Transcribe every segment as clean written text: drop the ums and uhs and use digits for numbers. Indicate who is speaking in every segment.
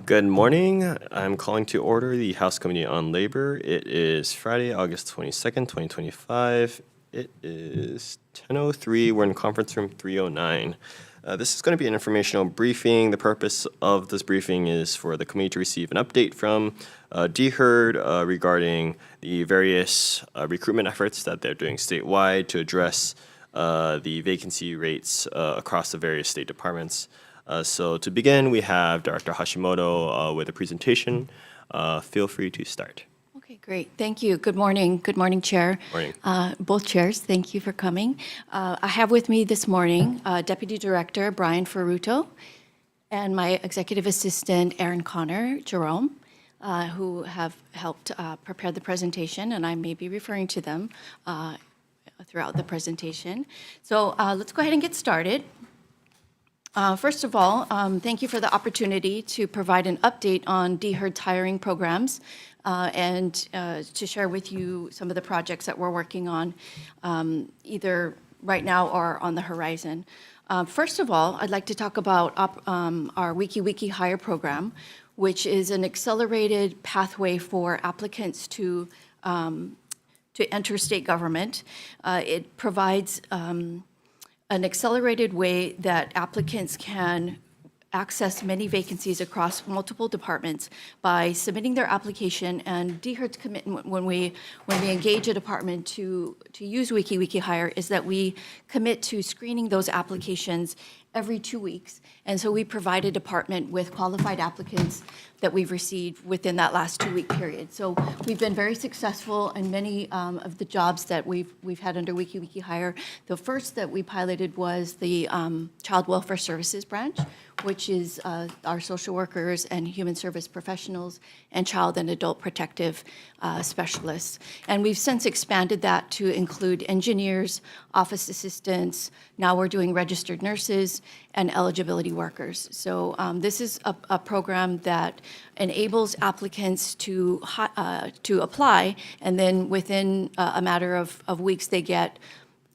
Speaker 1: Good morning. I'm calling to order the House Committee on Labor. It is Friday, August 22nd, 2025. It is 10:03. We're in conference room 309. This is going to be an informational briefing. The purpose of this briefing is for the committee to receive an update from DHERD regarding the various recruitment efforts that they're doing statewide to address the vacancy rates across the various state departments. So to begin, we have Director Hashimoto with a presentation. Feel free to start.
Speaker 2: Okay, great. Thank you. Good morning. Good morning, Chair.
Speaker 1: Morning.
Speaker 2: Both chairs, thank you for coming. I have with me this morning Deputy Director Brian Ferruto and my Executive Assistant Aaron Connor Jerome, who have helped prepare the presentation, and I may be referring to them throughout the presentation. So let's go ahead and get started. First of all, thank you for the opportunity to provide an update on DHERD's hiring programs and to share with you some of the projects that we're working on, either right now or on the horizon. First of all, I'd like to talk about our Wiki Hire program, which is an accelerated pathway for applicants to enter state government. It provides an accelerated way that applicants can access many vacancies across multiple departments by submitting their application. And DHERD's commitment when we engage a department to use Wiki Hire is that we commit to screening those applications every 2 weeks. And so we provide a department with qualified applicants that we've received within that last 2-week period. So we've been very successful in many of the jobs that we've had under Wiki Hire. The first that we piloted was the Child Welfare Services branch, which is our social workers and human service professionals and child and adult protective specialists. And we've since expanded that to include engineers, office assistants. Now we're doing registered nurses and eligibility workers. So this is a program that enables applicants to apply, and then within a matter of weeks they get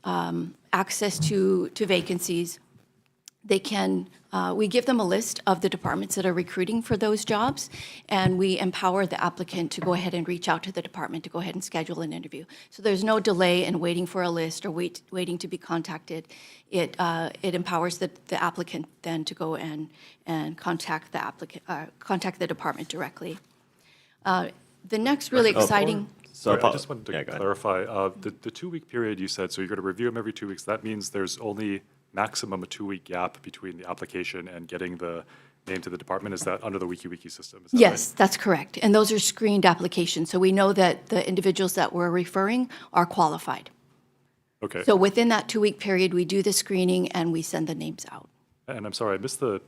Speaker 2: access to vacancies. They can, we give them a list of the departments that are recruiting for those jobs, and we empower the applicant to go ahead and reach out to the department to go ahead and schedule an interview. So there's no delay in waiting for a list or waiting to be contacted. It empowers the applicant then to go and contact the department directly. The next really exciting.
Speaker 3: Sorry, I just wanted to clarify, the 2-week period you said, so you're going to review them every 2 weeks. That means there's only maximum a 2-week gap between the application and getting the name to the department. Is that under the Wiki system?
Speaker 2: Yes, right? That's correct. And those are screened applications. So we know that the individuals that we're referring are qualified.
Speaker 3: Okay.
Speaker 2: So within that 2-week period, we do the screening and we send the names out.
Speaker 3: And I'm sorry, I missed the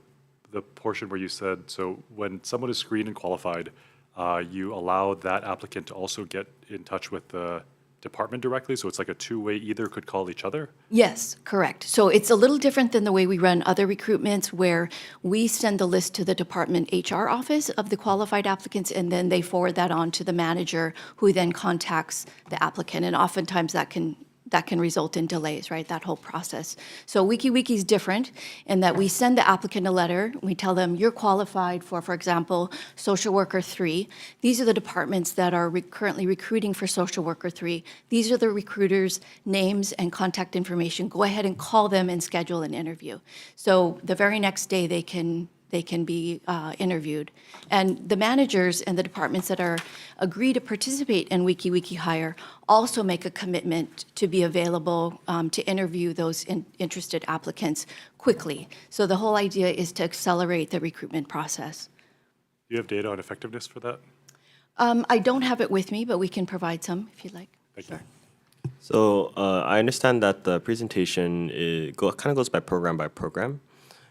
Speaker 3: portion where you said, so when someone is screened and qualified, you allow that applicant to also get in touch with the department directly, so it's like a two-way, either could call each other?
Speaker 2: Yes, correct. So it's a little different than the way we run other recruitments, where we send the list to the department HR office of the qualified applicants, and then they forward that on to the manager, who then contacts the applicant. And oftentimes that can result in delays, right, that whole process. So Wiki is different in that we send the applicant a letter. We tell them you're qualified for example, Social Worker 3. These are the departments that are currently recruiting for Social Worker 3. These are the recruiters' names and contact information. Go ahead and call them and schedule an interview. So the very next day they can be interviewed. And the managers and the departments that agree to participate in Wiki Hire also make a commitment to be available to interview those interested applicants quickly. So the whole idea is to accelerate the recruitment process.
Speaker 3: Do you have data on effectiveness for that?
Speaker 2: I don't have it with me, but we can provide some if you'd like.
Speaker 3: Thank you.
Speaker 1: So I understand that the presentation kind of goes by program.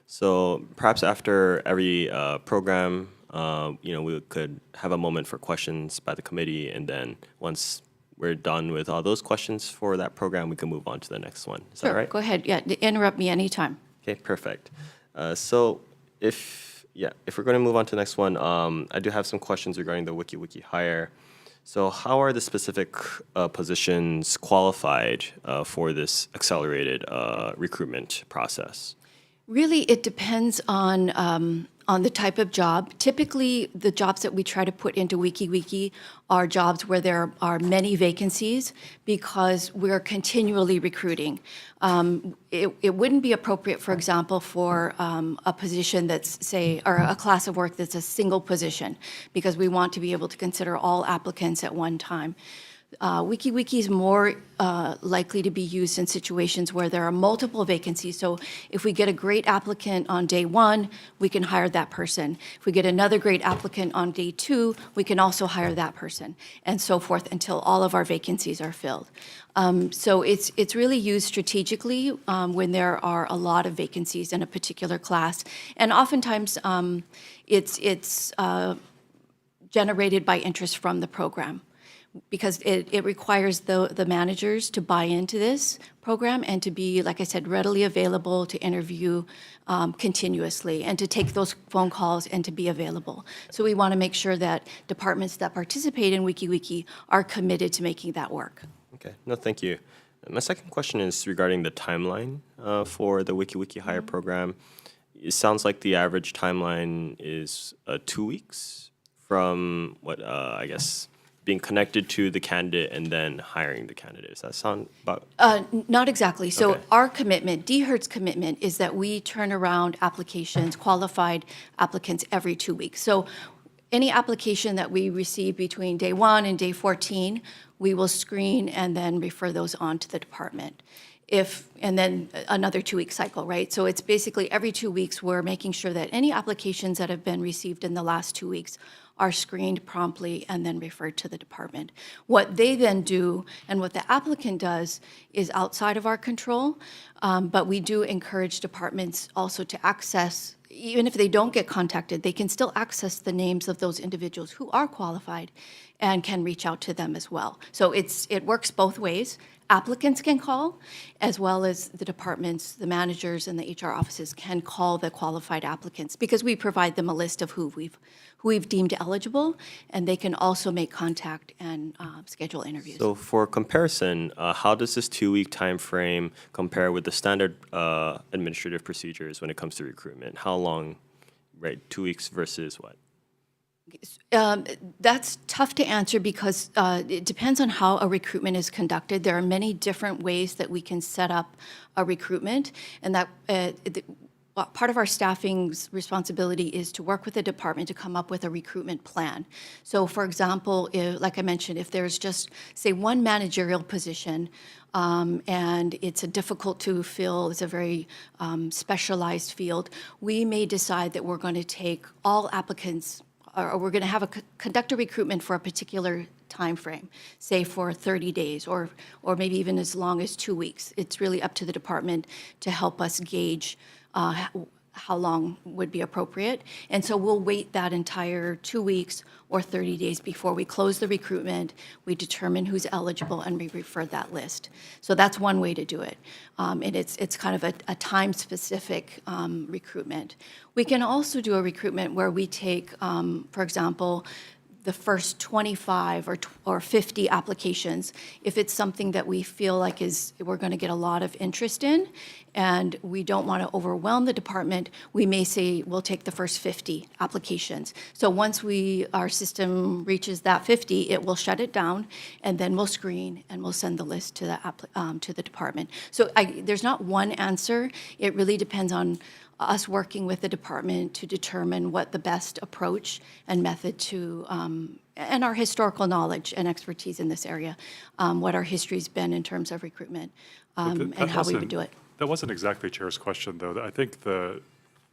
Speaker 1: So perhaps after every program, we could have a moment for questions by the committee, and then once we're done with all those questions for that program, we can move on to the next one. Is that right?
Speaker 2: Go ahead. Yeah, interrupt me anytime.
Speaker 1: Okay, perfect. So if we're going to move on to the next one, I do have some questions regarding the Wiki Hire. So how are the specific positions qualified for this accelerated recruitment process?
Speaker 2: Really, it depends on the type of job. Typically, the jobs that we try to put into WikiWiki are jobs where there are many vacancies because we're continually recruiting. It wouldn't be appropriate, for example, for a position that's, say, or a class of work that's a single position, because we want to be able to consider all applicants at one time. WikiWiki is more likely to be used in situations where there are multiple vacancies. So if we get a great applicant on day one, we can hire that person. If we get another great applicant on day two, we can also hire that person, and so forth until all of our vacancies are filled. So it's really used strategically when there are a lot of vacancies in a particular class, and oftentimes it's generated by interest from the program, because it requires the managers to buy into this program and to be, like I said, readily available to interview continuously and to take those phone calls and to be available. So we want to make sure that departments that participate in WikiWiki are committed to making that work.
Speaker 1: Okay, no, thank you. My second question is regarding the timeline for the WikiWiki Hire program. It sounds like the average timeline is 2 weeks from what, I guess, being connected to the candidate and then hiring the candidate. Does that sound about?
Speaker 2: Not exactly. So
Speaker 1: Okay.
Speaker 2: our commitment, DHERT's commitment, is that we turn around applications, qualified applicants, every 2 weeks. So any application that we receive between day 1 and day 14, we will screen and then refer those on to the department. And then another 2-week cycle, right? So it's basically every 2 weeks, we're making sure that any applications that have been received in the last 2 weeks are screened promptly and then referred to the department. What they then do and what the applicant does is outside of our control, but we do encourage departments also to access, even if they don't get contacted, they can still access the names of those individuals who are qualified and can reach out to them as well. So it works both ways. Applicants can call, as well as the departments, the managers, and the HR offices can call the qualified applicants, because we provide them a list of who we've deemed eligible, and they can also make contact and schedule interviews.
Speaker 1: So for comparison, how does this 2-week time frame compare with the standard administrative procedures when it comes to recruitment? How long, right, 2 weeks versus what?
Speaker 2: That's tough to answer because it depends on how a recruitment is conducted. There are many different ways that we can set up a recruitment, and that part of our staffing's responsibility is to work with the department to come up with a recruitment plan. So, for example, like I mentioned, if there's just, say, one managerial position and it's a difficult to fill, it's a very specialized field, we may decide that we're going to take all applicants, or we're going to conduct a recruitment for a particular time frame, say for 30 days or maybe even as long as 2 weeks. It's really up to the department to help us gauge how long would be appropriate. And so we'll wait that entire 2 weeks or 30 days before we close the recruitment. We determine who's eligible and we refer that list. So that's one way to do it. And it's kind of a time-specific recruitment. We can also do a recruitment where we take, for example, the first 25 or 50 applications. If it's something that we feel like we're going to get a lot of interest in, and we don't want to overwhelm the department, we may say we'll take the first 50 applications. So once our system reaches that 50, it will shut it down, and then we'll screen and we'll send the list to the department. So there's not one answer. It really depends on us working with the department to determine what the best approach and method to, and our historical knowledge and expertise in this area, what our history's been in terms of recruitment, and how we would do it.
Speaker 3: That wasn't exactly Chair's question, though. I think the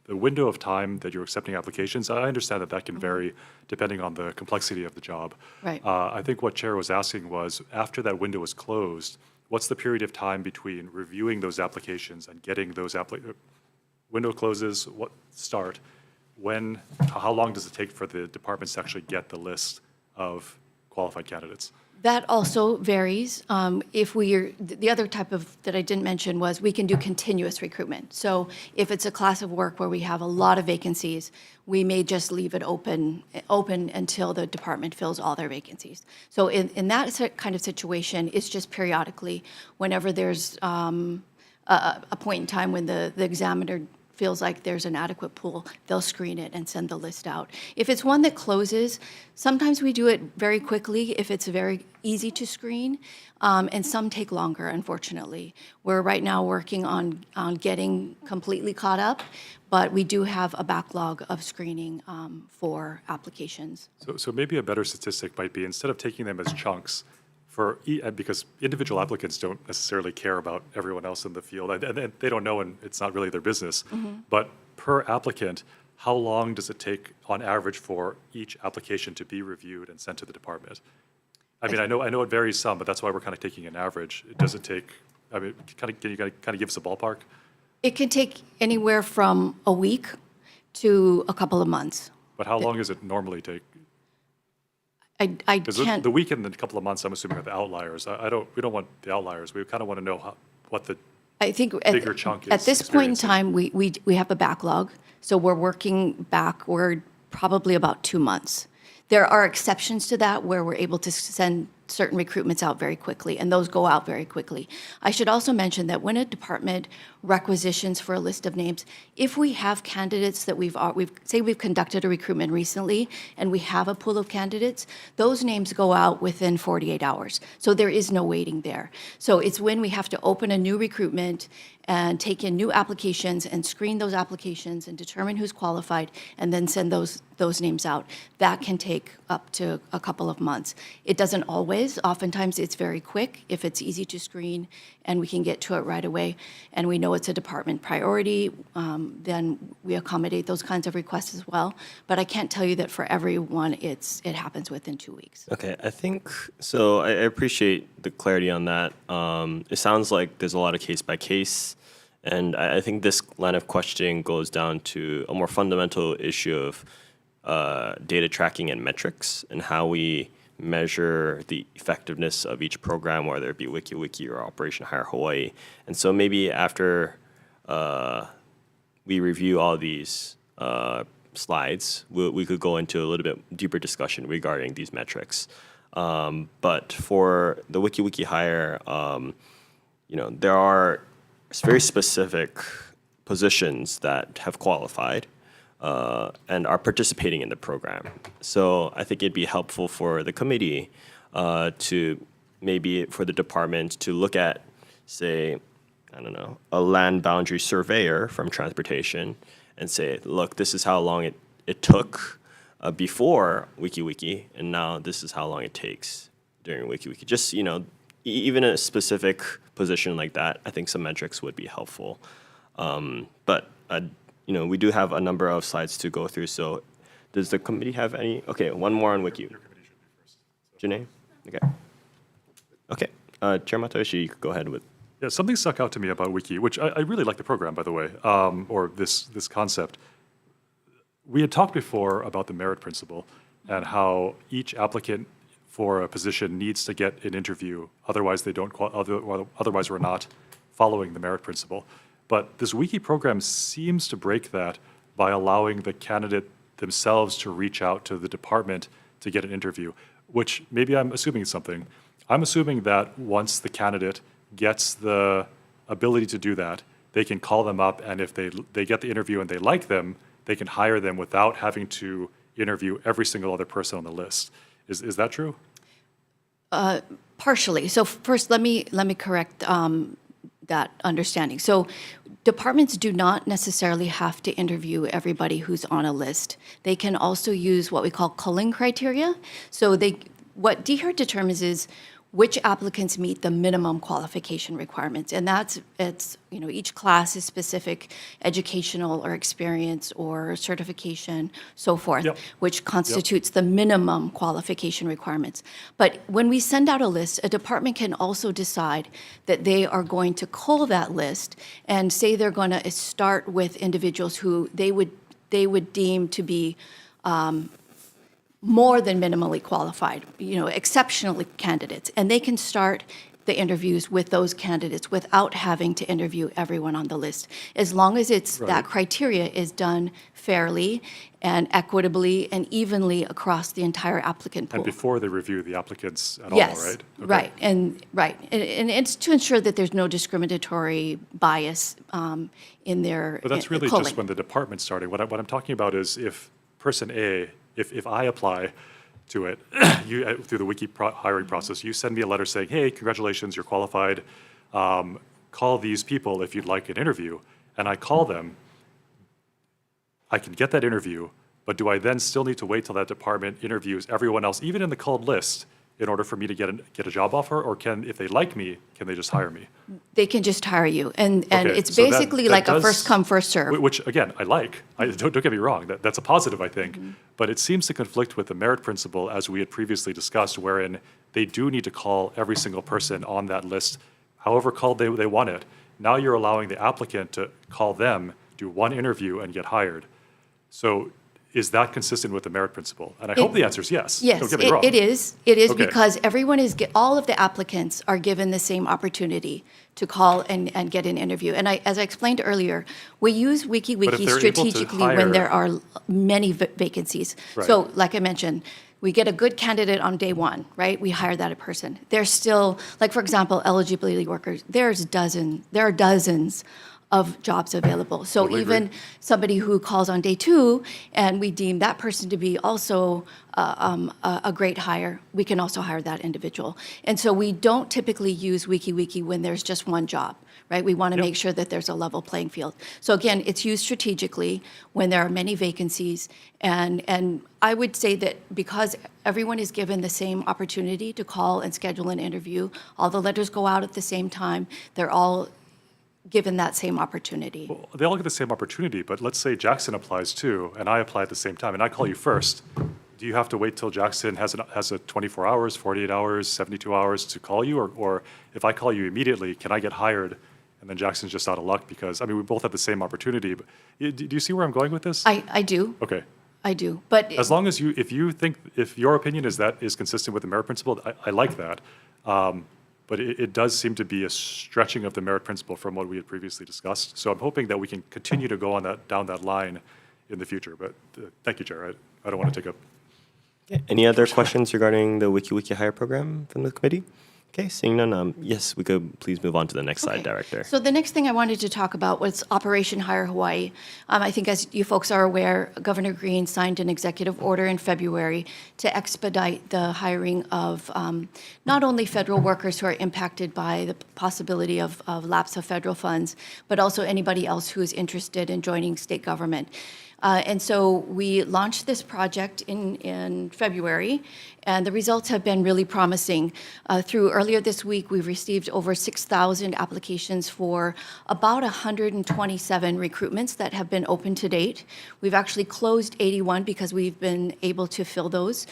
Speaker 3: window of time that you're accepting applications, I understand that can vary depending on the complexity of the job.
Speaker 2: Right.
Speaker 3: I think what Chair was asking was, after that window is closed, what's the period of time between reviewing those applications and getting those window closes, how long does it take for the departments to actually get the list of qualified candidates?
Speaker 2: That also varies. The other type that I didn't mention was we can do continuous recruitment. So if it's a class of work where we have a lot of vacancies, we may just leave it open until the department fills all their vacancies. So in that kind of situation, it's just periodically, whenever there's a point in time when the examiner feels like there's an adequate pool, they'll screen it and send the list out. If it's one that closes, sometimes we do it very quickly if it's very easy to screen, and some take longer, unfortunately. We're right now working on getting completely caught up, but we do have a backlog of screening for applications.
Speaker 3: So maybe a better statistic might be, instead of taking them as chunks, because individual applicants don't necessarily care about everyone else in the field, and they don't know, and it's not really their business. But per applicant, how long does it take on average for each application to be reviewed and sent to the department? I mean, I know it varies some, but that's why we're kind of taking an average. It doesn't take, I mean, can you kind of give us a ballpark?
Speaker 2: It can take anywhere from a week to a couple of months.
Speaker 3: But how long does it normally take?
Speaker 2: I
Speaker 3: Because
Speaker 2: can't.
Speaker 3: the week and the couple of months, I'm assuming, are the outliers. We don't want the outliers. We kind of want to know what the
Speaker 2: I think
Speaker 3: bigger chunk
Speaker 2: at
Speaker 3: is
Speaker 2: this point in
Speaker 3: experiencing.
Speaker 2: time, we have a backlog, so we're working backward probably about 2 months. There are exceptions to that where we're able to send certain recruitments out very quickly, and those go out very quickly. I should also mention that when a department requisitions for a list of names, if we have candidates that we've conducted a recruitment recently and we have a pool of candidates, those names go out within 48 hours. So there is no waiting there. So it's when we have to open a new recruitment and take in new applications and screen those applications and determine who's qualified and then send those names out. That can take up to a couple of months. It doesn't always. Oftentimes it's very quick if it's easy to screen and we can get to it right away and we know it's a department priority, then we accommodate those kinds of requests as well. But I can't tell you that for everyone it happens within 2 weeks.
Speaker 1: Okay, I think so. I appreciate the clarity on that. It sounds like there's a lot of case by case, and I think this line of questioning goes down to a more fundamental issue of data tracking and metrics and how we measure the effectiveness of each program, whether it be WikiWiki or Operation Hire Hawaii. And so maybe after we review all these slides, we could go into a little bit deeper discussion regarding these metrics. But for the WikiWiki Hire, there are very specific positions that have qualified and are participating in the program. So I think it'd be helpful for the committee to maybe for the department to look at, say, I don't know, a land boundary surveyor from transportation and say, look, this is how long it took before WikiWiki, and now this is how long it takes during WikiWiki. Just, even a specific position like that, I think some metrics would be helpful. But we do have a number of slides to go through. So does the committee have any? Okay, one more on Wiki. Janae? Okay. Chair Matayoshi, you could go ahead with.
Speaker 3: Yeah, something stuck out to me about Wiki, which I really like the program, by the way, or this concept. We had talked before about the merit principle and how each applicant for a position needs to get an interview, otherwise otherwise we're not following the merit principle. But this Wiki program seems to break that by allowing the candidate themselves to reach out to the department to get an interview, which maybe I'm assuming something. I'm assuming that once the candidate gets the ability to do that, they can call them up, and if they get the interview and they like them, they can hire them without having to interview every single other person on the list. Is that true?
Speaker 2: Partially. So first, let me correct that understanding. So departments do not necessarily have to interview everybody who's on a list. They can also use what we call culling criteria. So what DHER determines is which applicants meet the minimum qualification requirements. And each class is specific educational or experience or certification, so forth,
Speaker 3: Yep.
Speaker 2: which constitutes the minimum qualification requirements. But when we send out a list, a department can also decide that they are going to cull that list and say they're going to start with individuals who they would deem to be more than minimally qualified, exceptional candidates. And they can start the interviews with those candidates without having to interview everyone on the list, as long as it's that
Speaker 3: Right.
Speaker 2: criteria is done fairly and equitably and evenly across the entire applicant pool.
Speaker 3: And before they review the applicants at
Speaker 2: Yes,
Speaker 3: all, right? Okay.
Speaker 2: right. And it's to ensure that there's no discriminatory bias in their
Speaker 3: But that's really
Speaker 2: culling.
Speaker 3: just when the department's starting. What I'm talking about is if person A, if I apply to it, you, through the hiring process, you send me a letter saying, hey, congratulations, you're qualified. Call these people if you'd like an interview. And I call them, I can get that interview, but do I then still need to wait till that department interviews everyone else, even in the called list, in order for me to get a job offer? Or can, if they like me, can they just hire me?
Speaker 2: They can just hire you. And
Speaker 3: Okay,
Speaker 2: it's
Speaker 3: so that-
Speaker 2: basically
Speaker 3: that
Speaker 2: like a
Speaker 3: does-
Speaker 2: first come, first serve.
Speaker 3: Which, again, I like. Don't get me wrong, that's a positive, I think.
Speaker 2: Mm-hmm.
Speaker 3: But it seems to conflict with the merit principle, as we had previously discussed, wherein they do need to call every single person on that list, however called they want it. Now you're allowing the applicant to call them, do one interview, and get hired. So is that consistent with the merit principle? And I hope the answer is yes.
Speaker 2: Yes,
Speaker 3: Don't get me wrong.
Speaker 2: it is. It is
Speaker 3: Okay.
Speaker 2: because everyone is, all of the applicants are given the same opportunity to call and get an interview. And as I explained earlier, we use
Speaker 3: But if
Speaker 2: WikiWiki
Speaker 3: they're able to
Speaker 2: strategically when there
Speaker 3: hire-
Speaker 2: are many vacancies.
Speaker 3: Right.
Speaker 2: So like I mentioned, we get a good candidate on day one, right? We hire that person. There's still, like for example, eligibility workers, there are dozens of jobs available. So
Speaker 3: Totally
Speaker 2: even
Speaker 3: agree.
Speaker 2: somebody who calls on day two and we deem that person to be also a great hire, we can also hire that individual. And so we don't typically use WikiWiki when there's just one job, right? We want to
Speaker 3: Yep.
Speaker 2: make sure that there's a level playing field. So again, it's used strategically when there are many vacancies. And I would say that because everyone is given the same opportunity to call and schedule an interview, all the letters go out at the same time, they're all given that same opportunity.
Speaker 3: They all get the same opportunity, but let's say Jackson applies too, and I apply at the same time, and I call you first. Do you have to wait till Jackson has a 24 hours, 48 hours, 72 hours to call you? Or if I call you immediately, can I get hired and then Jackson's just out of luck? Because, I mean, we both have the same opportunity. But do you see where I'm going with this?
Speaker 2: I do.
Speaker 3: Okay.
Speaker 2: I do, but
Speaker 3: As long as if your opinion is consistent with the merit principle, I like that. But it does seem to be a stretching of the merit principle from what we had previously discussed. So I'm hoping that we can continue to go down that line in the future. But thank you, Chair. I don't want to take up.
Speaker 1: Any other questions regarding the WikiWiki Hire program from the committee? Okay, seeing none, yes, we could please move on to the next slide,
Speaker 2: Okay.
Speaker 1: Director.
Speaker 2: So the next thing I wanted to talk about was Operation Hire Hawaii. I think as you folks are aware, Governor Green signed an executive order in February to expedite the hiring of not only federal workers who are impacted by the possibility of lapse of federal funds, but also anybody else who is interested in joining state government. And so we launched this project in February, and the results have been really promising. Through earlier this week, we've received over 6,000 applications for about 127 recruitments that have been open to date. We've actually closed 81 because we've been able to fill those.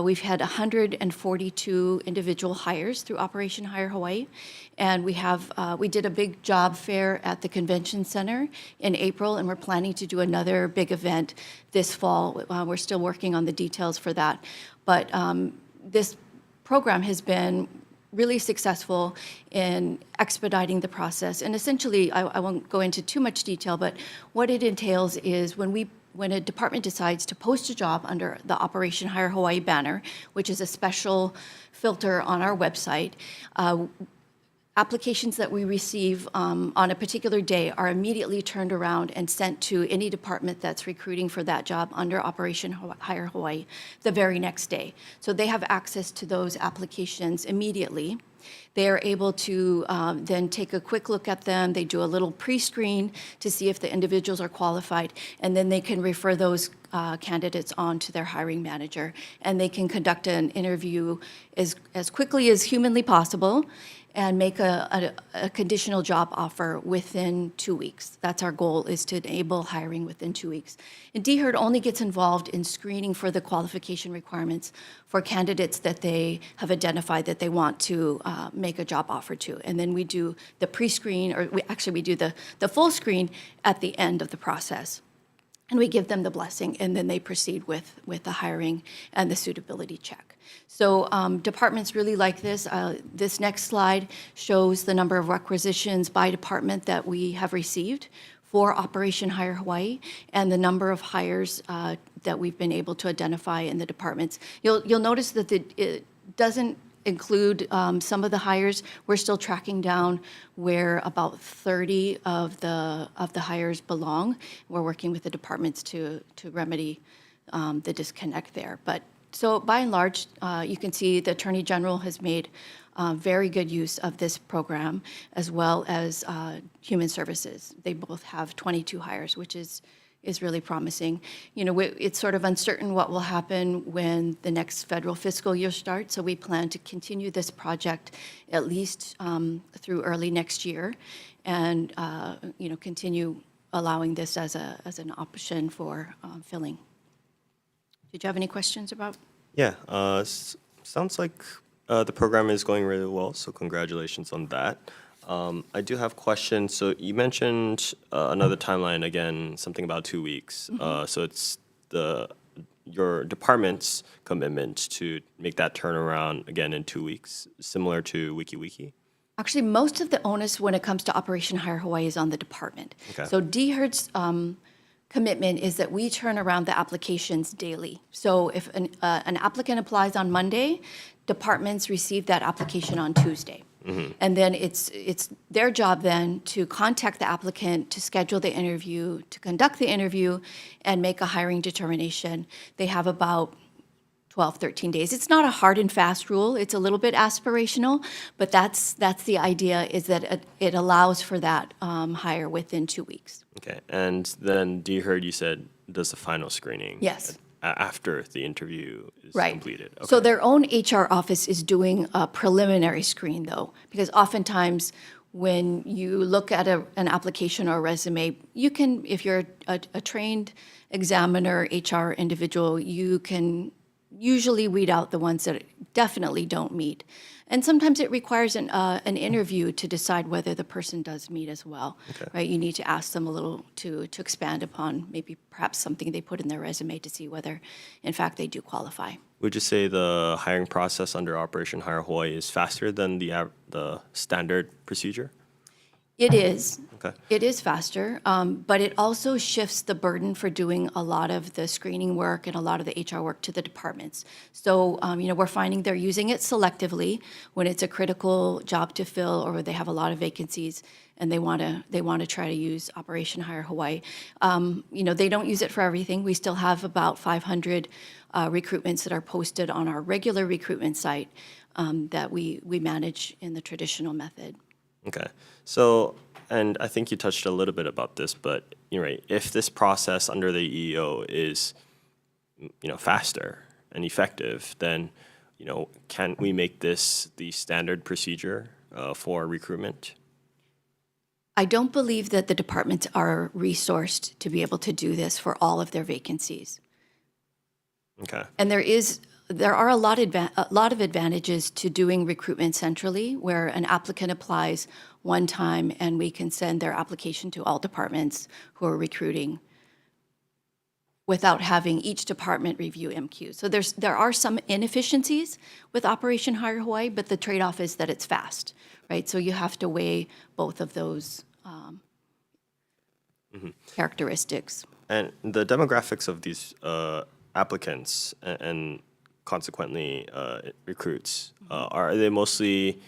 Speaker 2: We've had 142 individual hires through Operation Hire Hawaii, and we did a big job fair at the convention center in April, and we're planning to do another big event this fall. We're still working on the details for that, but this program has been really successful in expediting the process. And essentially, I won't go into too much detail, but what it entails is when a department decides to post a job under the Operation Hire Hawaii banner, which is a special filter on our website, applications that we receive on a particular day are immediately turned around and sent to any department that's recruiting for that job under Operation Hire Hawaii the very next day. So they have access to those applications immediately. They are able to then take a quick look at them. They do a little pre-screen to see if the individuals are qualified, and then they can refer those candidates on to their hiring manager, and they can conduct an interview as quickly as humanly possible and make a conditional job offer within 2 weeks. That's our goal, is to enable hiring within 2 weeks. And DHERD only gets involved in screening for the qualification requirements for candidates that they have identified that they want to make a job offer to. And then we do the pre-screen, or we do the full screen at the end of the process. And we give them the blessing, and then they proceed with the hiring and the suitability check. So departments really like this. This next slide shows the number of requisitions by department that we have received for Operation Hire Hawaii and the number of hires that we've been able to identify in the departments. You'll notice that it doesn't include some of the hires. We're still tracking down where about 30 of the hires belong. We're working with the departments to remedy the disconnect there. But so by and large, you can see the Attorney General has made very good use of this program, as well as Human Services. They both have 22 hires, which is really promising. You know, it's sort of uncertain what will happen when the next federal fiscal year starts, so we plan to continue this project at least through early next year, and you know, continue allowing this as an option for filling. Did you have any questions about?
Speaker 1: Yeah, sounds like the program is going really well, so congratulations on that. I do have questions. So you mentioned another timeline again, something about 2 weeks. So it's your department's commitment to make that turnaround again in 2 weeks, similar to WikiWiki?
Speaker 2: Actually, most of the onus when it comes to Operation Hire Hawaii is on the department.
Speaker 1: Okay.
Speaker 2: So DHER's commitment is that we turn around the applications daily. So if an applicant applies on Monday, departments receive that application on Tuesday. And then it's their job then to contact the applicant, to schedule the interview, to conduct the interview, and make a hiring determination. They have about 12, 13 days. It's not a hard and fast rule. It's a little bit aspirational, but that's the idea, is that it allows for that hire within 2 weeks.
Speaker 1: Okay, and then DHERD, you said, does the final screening?
Speaker 2: Yes.
Speaker 1: After the interview is
Speaker 2: Right.
Speaker 1: completed? Okay.
Speaker 2: So their own HR office is doing a preliminary screen, though, because oftentimes when you look at an application or a resume, you can, if you're a trained examiner, HR individual, you can usually weed out the ones that definitely don't meet. And sometimes it requires an interview to decide whether the person does meet as well, right? You need to ask them a little to expand upon maybe perhaps something they put in their resume to see whether, in fact, they do qualify.
Speaker 1: Would you say the hiring process under Operation Hire Hawaii is faster than the standard procedure?
Speaker 2: It is.
Speaker 1: Okay.
Speaker 2: It is faster, but it also shifts the burden for doing a lot of the screening work and a lot of the HR work to the departments. So, you know, we're finding they're using it selectively when it's a critical job to fill or they have a lot of vacancies and they want to try to use Operation Hire Hawaii. You know, they don't use it for everything. We still have about 500 recruitments that are posted on our regular recruitment site that we manage in the traditional method.
Speaker 1: Okay. So, and I think you touched a little bit about this, but you're right. If this process under the EEO is, you know, faster and effective, then, you know, can we make this the standard procedure for recruitment?
Speaker 2: I don't believe that the departments are resourced to be able to do this for all of their vacancies.
Speaker 1: Okay.
Speaker 2: And there are a lot of advantages to doing recruitment centrally, where an applicant applies one time and we can send their application to all departments who are recruiting without having each department review MQs. So there are some inefficiencies with Operation Hire Hawaii, but the trade-off is that it's fast, right? So you have to weigh both of those characteristics.
Speaker 1: And the demographics of these applicants and consequently recruits, are they mostly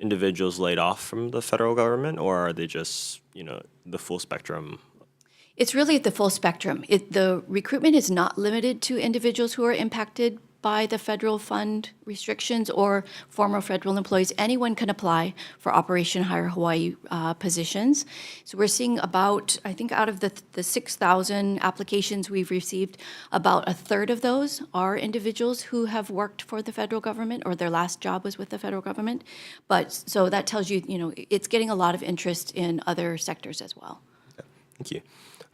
Speaker 1: individuals laid off from the federal government, or are they just, you know, the full spectrum?
Speaker 2: It's really the full spectrum. The recruitment is not limited to individuals who are impacted by the federal fund restrictions or former federal employees. Anyone can apply for Operation Hire Hawaii positions. So we're seeing about, I think out of the 6,000 applications we've received, about a third of those are individuals who have worked for the federal government or their last job was with the federal government. But so that tells you, you know, it's getting a lot of interest in other sectors as well.
Speaker 1: Okay. Thank you.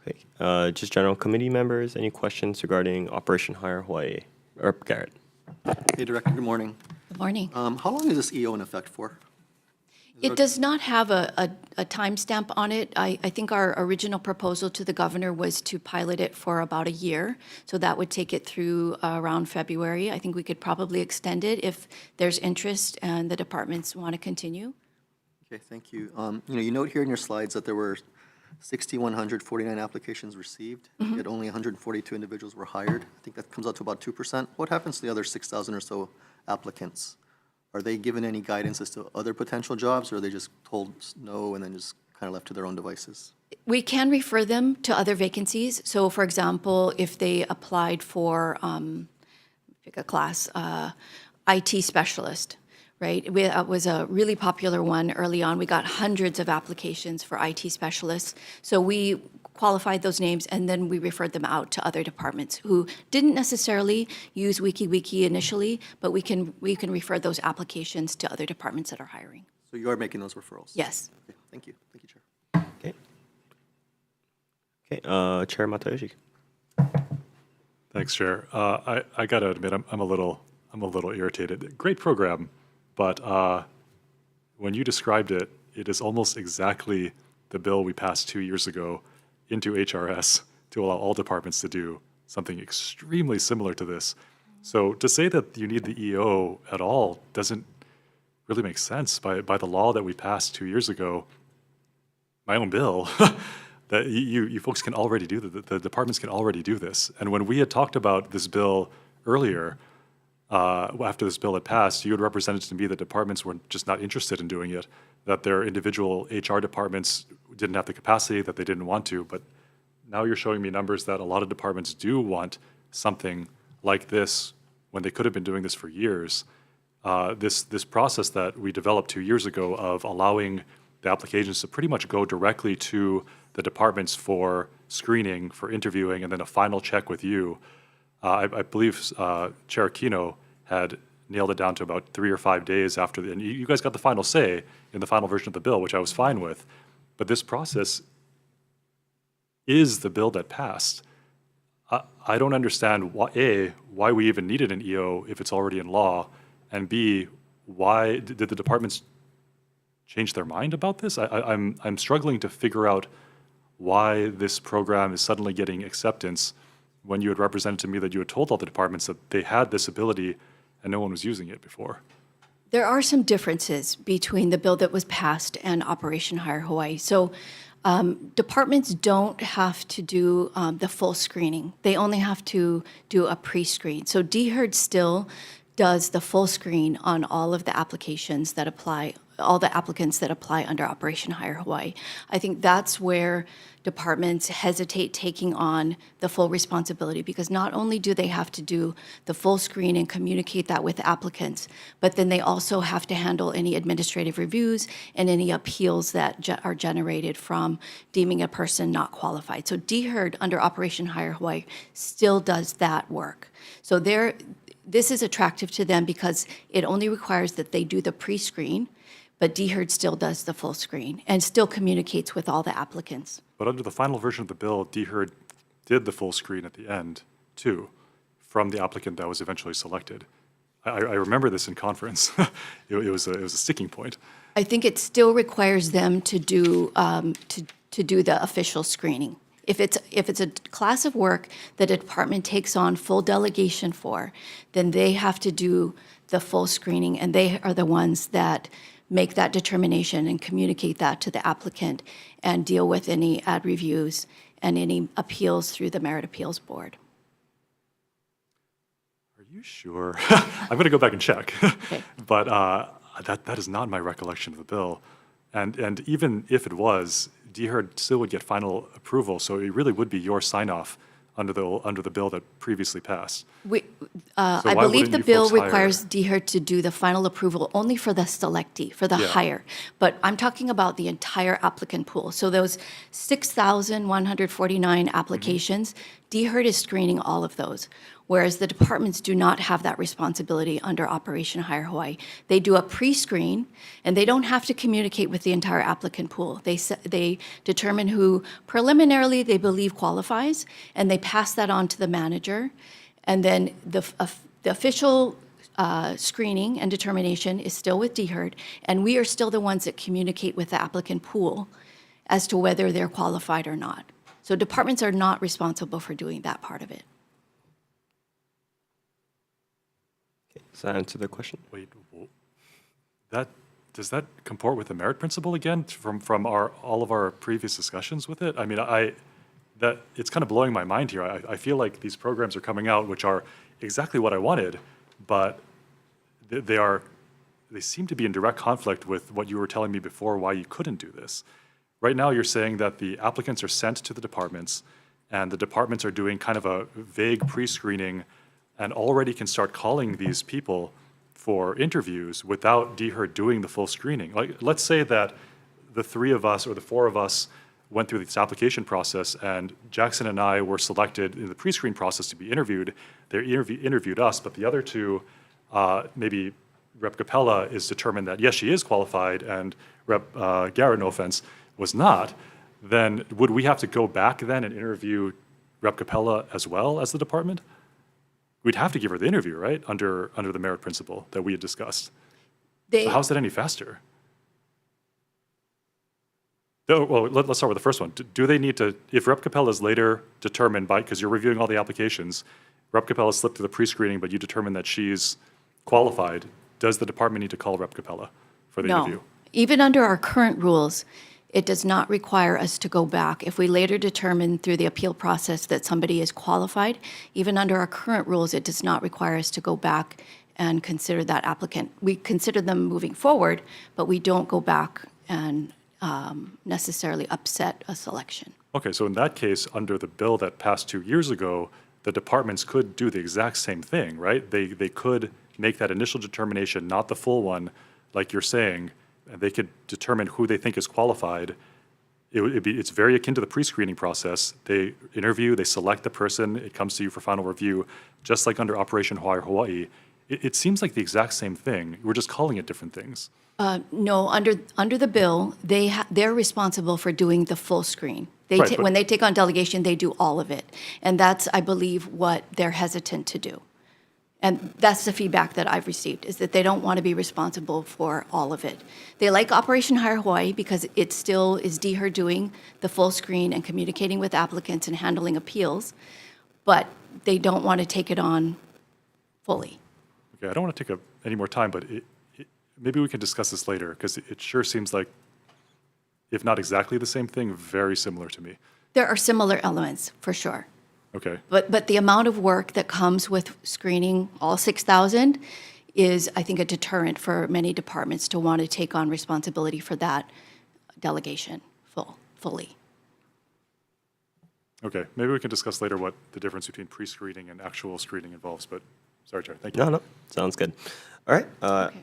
Speaker 1: Okay. Just general committee members, any questions regarding Operation Hire Hawaii? Or Garrett.
Speaker 4: Hey, Director, good morning.
Speaker 2: Good morning.
Speaker 4: How long is this EO in effect for?
Speaker 2: It does not have a timestamp on it. I think our original proposal to the governor was to pilot it for about a year. So that would take it through around February. I think we could probably extend it if there's interest and the departments want to continue.
Speaker 4: Okay, thank you. You note here in your slides that there were 6,149 applications received, yet only 142 individuals were hired. I think that comes out to about 2%. What happens to the other 6,000 or so applicants? Are they given any guidance as to other potential jobs, or are they just told no and then just kind of left to their own devices?
Speaker 2: We can refer them to other vacancies. So for example, if they applied for, pick a class, IT specialist, right? It was a really popular one early on. We got hundreds of applications for IT specialists. So we qualified those names and then we referred them out to other departments who didn't necessarily use WikiWiki initially, but we can refer those applications to other departments that are hiring.
Speaker 4: So you are making those referrals?
Speaker 2: Yes.
Speaker 4: Okay, thank you. Thank you, Chair.
Speaker 1: Okay. Okay, Chair Matayoshi.
Speaker 3: Thanks, Chair. I got to admit, I'm a little irritated. Great program, but when you described it, it is almost exactly the bill we passed 2 years ago into HRS to allow all departments to do something extremely similar to this. So to say that you need the EO at all doesn't really make sense by the law that we passed 2 years ago. My own bill, that you folks can already do the departments can already do this. And when we had talked about this bill earlier, after this bill had passed, you had represented to me that departments were just not interested in doing it, that their individual HR departments didn't have the capacity, that they didn't want to. But now you're showing me numbers that a lot of departments do want something like this when they could have been doing this for years. This process that we developed 2 years ago of allowing the applications to pretty much go directly to the departments for screening, for interviewing, and then a final check with you. I believe Chair Aquino had nailed it down to about 3 or 5 days after, and you guys got the final say in the final version of the bill, which I was fine with. But this process is the bill that passed. I don't understand why we even needed an EO if it's already in law, and B, why did the departments change their mind about this? I'm struggling to figure out why this program is suddenly getting acceptance when you had represented to me that you had told all the departments that they had this ability and no one was using it before.
Speaker 2: There are some differences between the bill that was passed and Operation Hire Hawaii. So departments don't have to do the full screening. They only have to do a pre-screen. So DHERD still does the full screen on all of the applications that apply, all the applicants that apply under Operation Hire Hawaii. I think that's where departments hesitate taking on the full responsibility, because not only do they have to do the full screen and communicate that with applicants, but then they also have to handle any administrative reviews and any appeals that are generated from deeming a person not qualified. So DHERD under Operation Hire Hawaii still does that work. So this is attractive to them because it only requires that they do the pre-screen, but DHERD still does the full screen and still communicates with all the applicants.
Speaker 3: But under the final version of the bill, DHERD did the full screen at the end, too, from the applicant that was eventually selected. I remember this in conference. It was a sticking point.
Speaker 2: I think it still requires them to do the official screening. If it's a class of work that a department takes on full delegation for, then they have to do the full screening, and they are the ones that make that determination and communicate that to the applicant and deal with any ad reviews and any appeals through the Merit Appeals Board.
Speaker 3: Are you sure? I'm going to go back and check.
Speaker 2: Okay.
Speaker 3: But that is not my recollection of the bill. And even if it was, DHERD still would get final approval, so it really would be your sign-off under the bill that previously passed.
Speaker 2: I believe the bill requires DHERD to do the final approval only for the selectee, for the hire. But I'm talking about the entire applicant pool. So those 6,149 applications, DHERD is screening all of those, whereas the departments do not have that responsibility under Operation Hire Hawaii. They do a pre-screen, and they don't have to communicate with the entire applicant pool. They determine who preliminarily they believe qualifies, and they pass that on to the manager. And then the official screening and determination is still with DHERD, and we are still the ones that communicate with the applicant pool as to whether they're qualified or not. So departments are not responsible for doing that part of it.
Speaker 1: Does that answer the question?
Speaker 3: Wait, does that comport with the merit principle again from all of our previous discussions with it? I mean, it's kind of blowing my mind here. I feel like these programs are coming out, which are exactly what I wanted, but they seem to be in direct conflict with what you were telling me before why you couldn't do this. Right now, you're saying that the applicants are sent to the departments, and the departments are doing kind of a vague pre-screening and already can start calling these people for interviews without DHERD doing the full screening. Like, let's say that the three of us or the four of us went through this application process, and Jackson and I were selected in the pre-screen process to be interviewed. They interviewed us, but the other two, maybe Rep. Capella is determined that, yes, she is qualified, and Rep. Garrett, no offense, was not. Then would we have to go back then and interview Rep. Capella as well as the department? We'd have to give her the interview, right, under the merit principle that we had discussed. So how's that any faster? Well, let's start with the first one. Do they need to, if Rep. Capella is later determined by, because you're reviewing all the applications, Rep. Capella slipped through the pre-screening, but you determine that she's qualified, does the department need to call Rep. Capella for the interview?
Speaker 2: No. Even under our current rules, it does not require us to go back. If we later determine through the appeal process that somebody is qualified, even under our current rules, it does not require us to go back and consider that applicant. We consider them moving forward, but we don't go back and necessarily upset a selection.
Speaker 3: Okay, so in that case, under the bill that passed 2 years ago, the departments could do the exact same thing, right? They could make that initial determination, not the full one, like you're saying, and they could determine who they think is qualified. It's very akin to the pre-screening process. They interview, they select the person, it comes to you for final review, just like under Operation Hawaii. It seems like the exact same thing. We're just calling it different things.
Speaker 2: No, under the bill, they're responsible for doing the full screen.
Speaker 3: Right,
Speaker 2: When they take on delegation, they do all of it. And that's, I believe, what they're hesitant to do. And that's the feedback that I've received, is that they don't want to be responsible for all of it. They like Operation Hire Hawaii because it still is DHER doing the full screen and communicating with applicants and handling appeals, but they don't want to take it on fully.
Speaker 3: Okay, I don't want to take up any more time, but maybe we can discuss this later, because it sure seems like, if not exactly the same thing, very similar to me.
Speaker 2: There are similar elements, for sure.
Speaker 3: Okay.
Speaker 2: But the amount of work that comes with screening all 6,000 is, I think, a deterrent for many departments to want to take on responsibility for that delegation fully.
Speaker 3: Okay, maybe we can discuss later what the difference between pre-screening and actual screening involves, but sorry, Chair, thank you.
Speaker 1: No, sounds good. All right,
Speaker 2: Okay.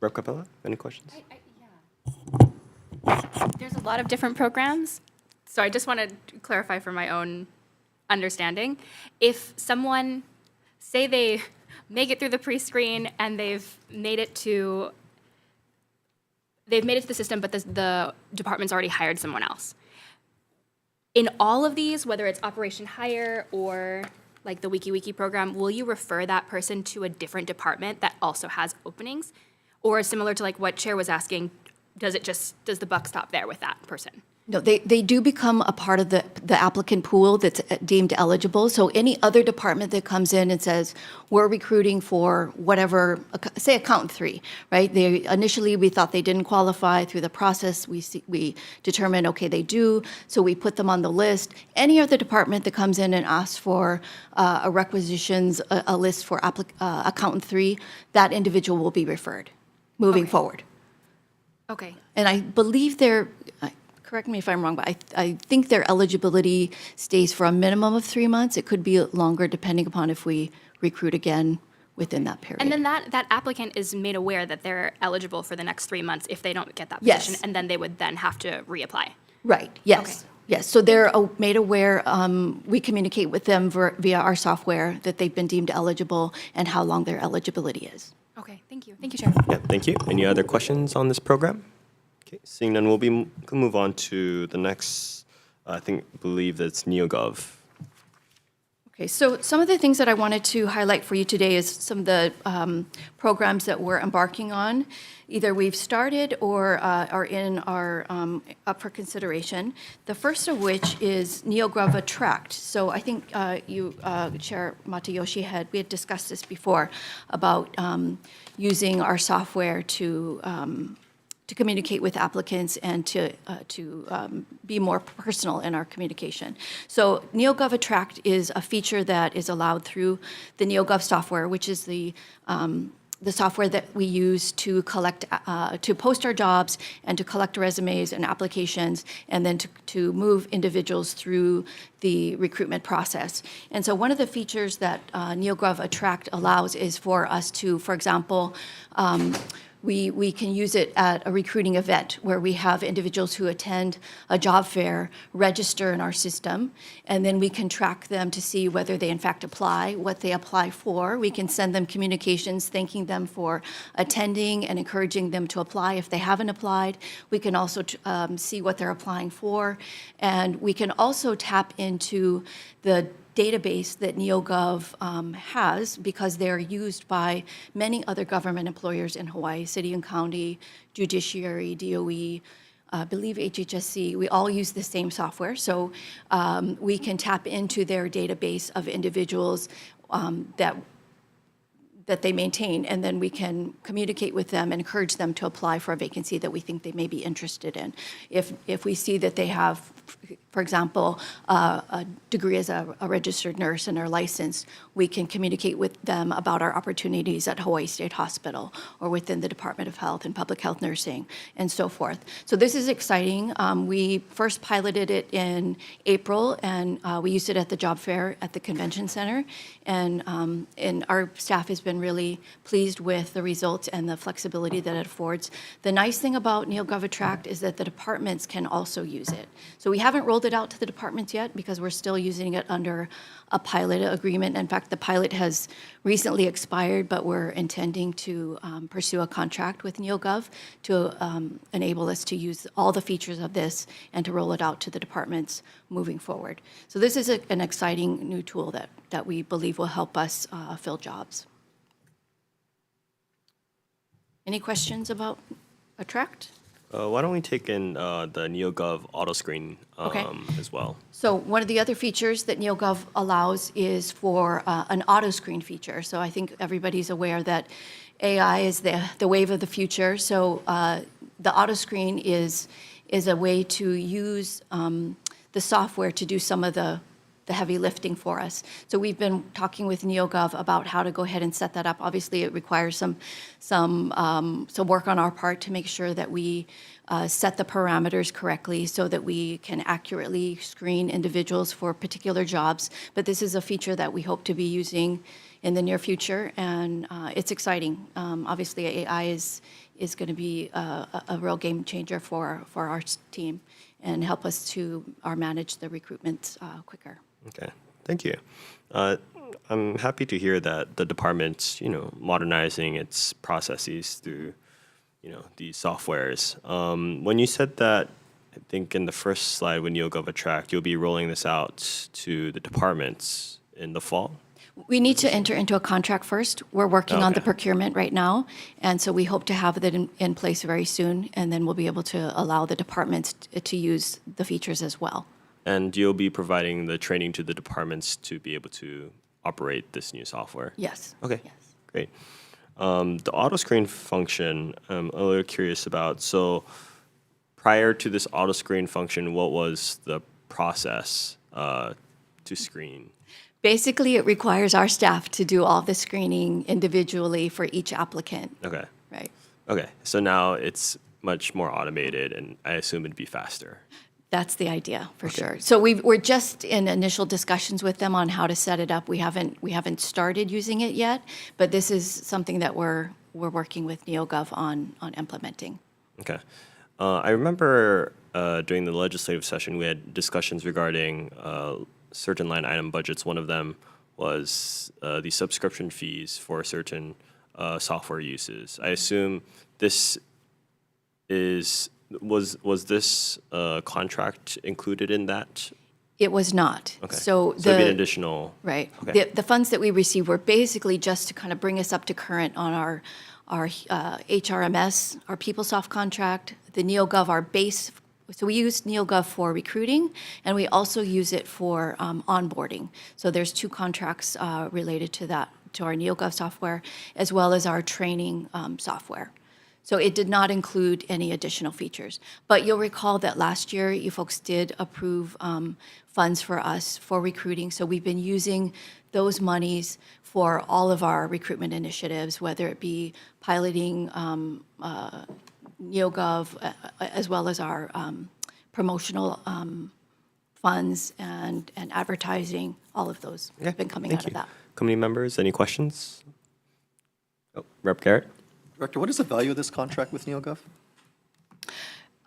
Speaker 1: Rep. Capella, any questions?
Speaker 5: There's a lot of different programs, so I just want to clarify for my own understanding. If someone, say they make it through the pre-screen and they've made it to the system, but the department's already hired someone else. In all of these, whether it's Operation Hire or like the WikiWiki program, will you refer that person to a different department that also has openings? Or similar to like what Chair was asking, does the buck stop there with that person?
Speaker 2: No, they do become a part of the applicant pool that's deemed eligible. So any other department that comes in and says, we're recruiting for whatever, say accountant 3, right? Initially, we thought they didn't qualify. Through the process, we determined, okay, they do. So we put them on the list. Any other department that comes in and asks for a requisitions, a list for accountant 3, that individual will be referred moving
Speaker 5: Okay.
Speaker 2: forward.
Speaker 5: Okay.
Speaker 2: And I believe correct me if I'm wrong, but I think their eligibility stays for a minimum of 3 months. It could be longer depending upon if we recruit again within that period.
Speaker 5: And then that applicant is made aware that they're eligible for the next 3 months if they don't get that position,
Speaker 2: Yes.
Speaker 5: and then they would then have to reapply.
Speaker 2: Right, yes.
Speaker 5: Okay.
Speaker 2: Yes, so they're made aware, we communicate with them via our software that they've been deemed eligible and how long their eligibility is.
Speaker 5: Okay, thank you. Thank you, Chair.
Speaker 1: Yeah, thank you. Any other questions on this program? Okay, seeing none, we'll move on to the next, believe that's NeoGov.
Speaker 2: Okay, so some of the things that I wanted to highlight for you today is some of the programs that we're embarking on. Either we've started or are in our up for consideration. The first of which is NeoGov Attract. So I think you, Chair Matayoshi, we had discussed this before about using our software to communicate with applicants and to be more personal in our communication. So NeoGov Attract is a feature that is allowed through the NeoGov software, which is the software that we use to collect, to post our jobs and to collect resumes and applications, and then to move individuals through the recruitment process. And so one of the features that NeoGov Attract allows is for us to, for example, we can use it at a recruiting event where we have individuals who attend a job fair register in our system, and then we can track them to see whether they in fact apply, what they apply for. We can send them communications thanking them for attending and encouraging them to apply if they haven't applied. We can also see what they're applying for, and we can also tap into the database that NeoGov has, because they're used by many other government employers in Hawaii, city and county, judiciary, DOE, I believe HHSC. We all use the same software, so we can tap into their database of individuals that they maintain, and then we can communicate with them and encourage them to apply for a vacancy that we think they may be interested in. If we see that they have, for example, a degree as a registered nurse and are licensed, we can communicate with them about our opportunities at Hawaii State Hospital or within the Department of Health and Public Health Nursing and so forth. So this is exciting. We first piloted it in April, and we used it at the job fair at the convention center, and our staff has been really pleased with the results and the flexibility that it affords. The nice thing about NeoGov Attract is that the departments can also use it. So we haven't rolled it out to the departments yet because we're still using it under a pilot agreement. In fact, the pilot has recently expired, but we're intending to pursue a contract with NeoGov to enable us to use all the features of this and to roll it out to the departments moving forward. So this is an exciting new tool that we believe will help us fill jobs. Any questions about Attract?
Speaker 1: Why don't we take in the NeoGov auto screen
Speaker 2: Okay.
Speaker 1: as well?
Speaker 2: So one of the other features that NeoGov allows is for an auto screen feature. So I think everybody's aware that AI is the wave of the future. So the auto screen is a way to use the software to do some of the heavy lifting for us. So we've been talking with NeoGov about how to go ahead and set that up. Obviously, it requires some work on our part to make sure that we set the parameters correctly so that we can accurately screen individuals for particular jobs. But this is a feature that we hope to be using in the near future, and it's exciting. Obviously, AI is going to be a real game changer for our team and help us to manage the recruitment quicker.
Speaker 1: Okay, thank you. I'm happy to hear that the department's, modernizing its processes through, these softwares. When you said that, I think in the first slide when NeoGov Attract, you'll be rolling this out to the departments in the fall?
Speaker 2: We need to enter into a contract first. We're working on the
Speaker 1: Okay.
Speaker 2: procurement right now, and so we hope to have that in place very soon, and then we'll be able to allow the departments to use the features as well.
Speaker 1: And you'll be providing the training to the departments to be able to operate this new software?
Speaker 2: Yes.
Speaker 1: Okay,
Speaker 2: Yes.
Speaker 1: great. The auto screen function, I'm a little curious about. So prior to this auto screen function, what was the process to screen?
Speaker 2: Basically, it requires our staff to do all the screening individually for each applicant,
Speaker 1: Okay,
Speaker 2: right?
Speaker 1: okay. So now it's much more automated, and I assume it'd be faster.
Speaker 2: That's the idea, for sure. So we're just in initial discussions with them on how to set it up. We haven't started using it yet, but this is something that we're working with NeoGov on implementing.
Speaker 1: Okay. I remember during the legislative session, we had discussions regarding certain line item budgets. One of them was the subscription fees for certain software uses. I assume this was this contract included in that
Speaker 2: It was not.
Speaker 1: Okay.
Speaker 2: So
Speaker 1: it'd be an
Speaker 2: the,
Speaker 1: additional.
Speaker 2: right.
Speaker 1: Okay.
Speaker 2: The funds that we received were basically just to kind of bring us up to current on our HRMS, our PeopleSoft contract, the NeoGov, our base. So we use NeoGov for recruiting, and we also use it for onboarding. So there's two contracts related to that, to our NeoGov software, as well as our training software. So it did not include any additional features. But you'll recall that last year, you folks did approve funds for us for recruiting. So we've been using those monies for all of our recruitment initiatives, whether it be piloting NeoGov, as well as our promotional funds and advertising, all of those have been coming
Speaker 1: Thank
Speaker 2: out of
Speaker 1: you.
Speaker 2: that.
Speaker 1: Committee members, any questions? Oh, Rep. Garrett?
Speaker 4: Director, what is the value of this contract with NeoGov?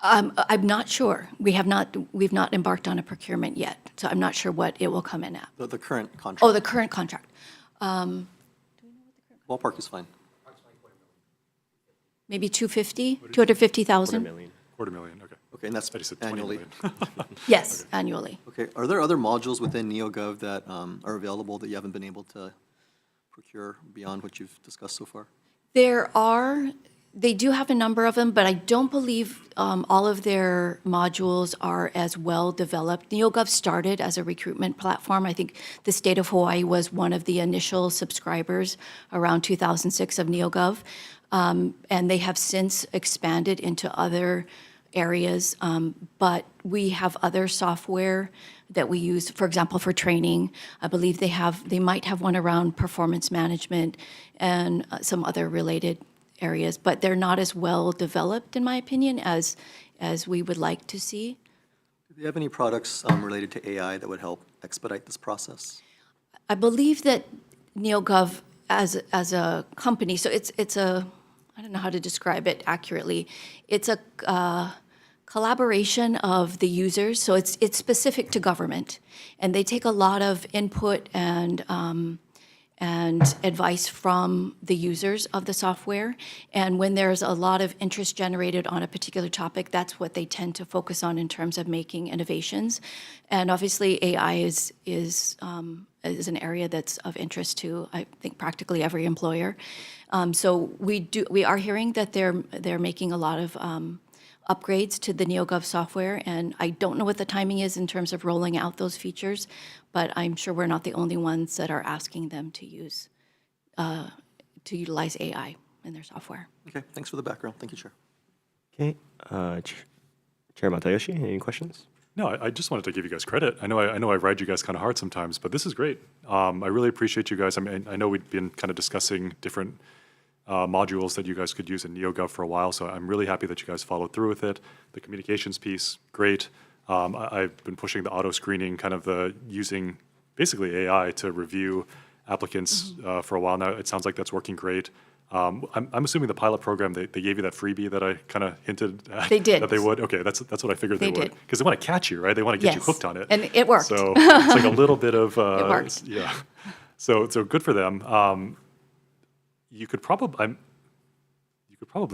Speaker 2: I'm not sure. We've not embarked on a procurement yet, so I'm not sure what it will come in at.
Speaker 4: The current contract?
Speaker 2: Oh, the current contract.
Speaker 4: Ballpark is fine.
Speaker 2: Maybe 250,000?
Speaker 1: $250,000.
Speaker 3: $250,000, okay.
Speaker 4: Okay, and that's
Speaker 3: I just said 20
Speaker 4: annually.
Speaker 3: million.
Speaker 2: Yes, annually.
Speaker 4: Okay, are there other modules within NeoGov that are available that you haven't been able to procure beyond what you've discussed so far?
Speaker 2: They do have a number of them, but I don't believe all of their modules are as well developed. NeoGov started as a recruitment platform. I think the state of Hawaii was one of the initial subscribers around 2006 of NeoGov. And they have since expanded into other areas, but we have other software that we use, for example, for training. I believe they might have one around performance management and some other related areas, but they're not as well developed, in my opinion, as we would like to see.
Speaker 4: Do you have any products related to AI that would help expedite this process?
Speaker 2: I believe that NeoGov as a company, so it's a, I don't know how to describe it accurately. It's a collaboration of the users, so it's specific to government, and they take a lot of input and advice from the users of the software. And when there's a lot of interest generated on a particular topic, that's what they tend to focus on in terms of making innovations. And obviously, AI is an area that's of interest to, I think, practically every employer. So we are hearing that they're making a lot of upgrades to the NeoGov software, and I don't know what the timing is in terms of rolling out those features, but I'm sure we're not the only ones that are asking them to utilize AI in their software.
Speaker 4: Okay, thanks for the background. Thank you, Chair.
Speaker 1: Okay. Chair Matayoshi, any questions?
Speaker 3: No, I just wanted to give you guys credit. I know I ride you guys kind of hard sometimes, but this is great. I really appreciate you guys. I mean, I know we've been kind of discussing different modules that you guys could use in NeoGov for a while, so I'm really happy that you guys followed through with it. The communications piece, great. I've been pushing the auto screening, kind of using basically AI to review applicants for a while now. It sounds like that's working great. I'm assuming the pilot program, they gave you that freebie that I kind of hinted at.
Speaker 2: They did.
Speaker 3: That they would? Okay, that's what I figured they would.
Speaker 2: did.
Speaker 3: Because they want to catch you, right? They want to get you
Speaker 2: Yes.
Speaker 3: hooked on it.
Speaker 2: And it worked.
Speaker 3: So it's like a little bit of,
Speaker 2: It worked.
Speaker 3: yeah. So good for them. You could probably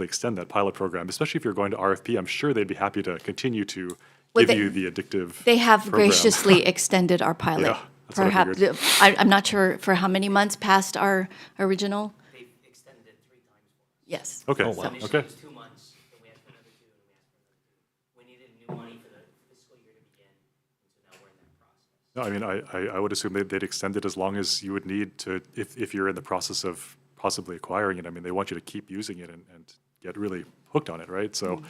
Speaker 3: extend that pilot program, especially if you're going to RFP. I'm sure they'd be happy to continue to
Speaker 2: Well,
Speaker 3: give
Speaker 2: they-
Speaker 3: you the addictive
Speaker 2: They have
Speaker 3: program.
Speaker 2: graciously extended our pilot.
Speaker 3: Yeah, that's what I
Speaker 2: Perhaps,
Speaker 3: figured.
Speaker 2: I'm not sure for how many months past our original.
Speaker 6: They've extended it 3 times for us.
Speaker 2: Yes.
Speaker 3: Okay,
Speaker 1: Oh, wow.
Speaker 6: Initially,
Speaker 3: okay.
Speaker 6: it was 2 months, then we asked for another 2, and we asked for another 2. We needed new money for the fiscal year to begin, and so now we're in that process.
Speaker 3: No, I mean, I would assume they'd extend it as long as you would need to, if you're in the process of possibly acquiring it. I mean, they want you to keep using it and get really hooked on it, right? So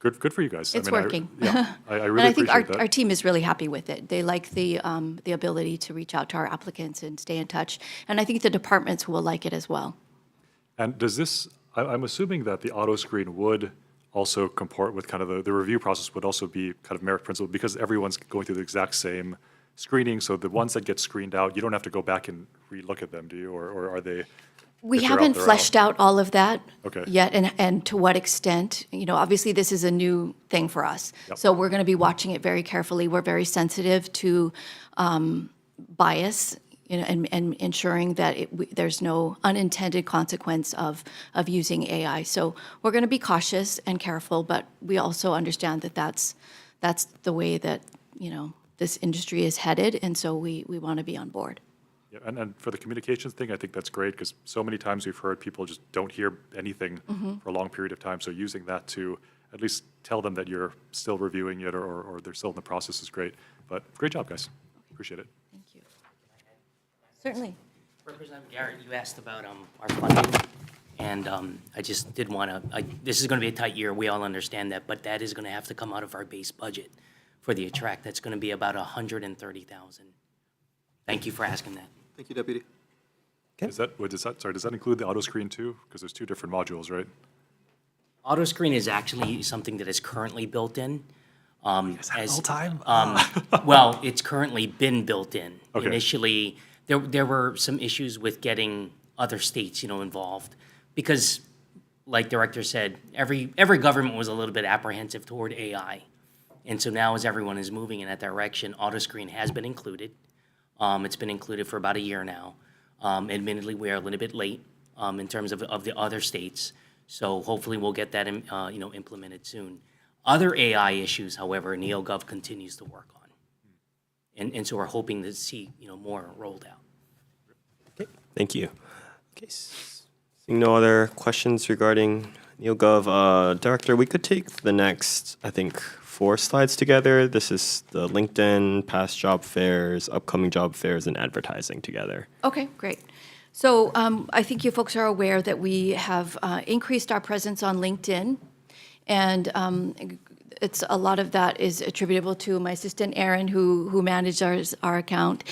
Speaker 3: good for you guys.
Speaker 2: It's
Speaker 3: I mean,
Speaker 2: working.
Speaker 3: I
Speaker 2: And
Speaker 3: really
Speaker 2: I think
Speaker 3: appreciate that.
Speaker 2: our team is really happy with it. They like the ability to reach out to our applicants and stay in touch. And I think the departments will like it as well.
Speaker 3: And does this, I'm assuming that the auto screen would also comport with kind of the review process would also be kind of merit principle because everyone's going through the exact same screening. So the ones that get screened out, you don't have to go back and re-look at them, do you? Or are they?
Speaker 2: We
Speaker 3: if they're out,
Speaker 2: haven't
Speaker 3: they're
Speaker 2: fleshed out all of that
Speaker 3: Okay.
Speaker 2: yet, and to what extent. You know, obviously, this is a new thing for us.
Speaker 3: Yep.
Speaker 2: So we're going to be watching it very carefully. We're very sensitive to bias, you know, and ensuring that there's no unintended consequence of using AI. So we're going to be cautious and careful, but we also understand that that's the way that, you know, this industry is headed, and so we want to be on board.
Speaker 3: Yeah, and for the communications thing, I think that's great because so many times we've heard people just don't hear anything for a long period of time. So using that to at least tell them that you're still reviewing it or they're still in the process is great. But great job, guys. Appreciate it.
Speaker 2: Thank you. Certainly.
Speaker 6: Representative Garrett, you asked about our funding, and I just did want to, this is going to be a tight year, we all understand that, but that is going to have to come out of our base budget for the attract. That's going to be about $130,000. Thank you for asking that.
Speaker 4: Thank you, Deputy.
Speaker 3: Does that include the auto screen too? Because there's two different modules, right?
Speaker 6: Auto screen is actually something that is currently built in.
Speaker 3: Full-time?
Speaker 6: Well, it's currently been built in.
Speaker 3: Okay.
Speaker 6: Initially, there were some issues with getting other states, involved, because, like Director said, every government was a little bit apprehensive toward AI, and so now as everyone is moving in that direction, auto screen has been included. It's been included for about a year now. Admittedly, we are a little bit late in terms of the other states, so hopefully we'll get that implemented soon. Other AI issues, however, NeoGov continues to work on, and so we're hoping to see more rolled out.
Speaker 1: Okay, thank you. Okay, seeing no other questions regarding NeoGov, Director, we could take the next, I think, 4 slides together. This is the LinkedIn, past job fairs, upcoming job fairs, and advertising together.
Speaker 2: Okay, great. So I think you folks are aware that we have increased our presence on LinkedIn, and it's a lot of that is attributable to my assistant Aaron, who managed our account.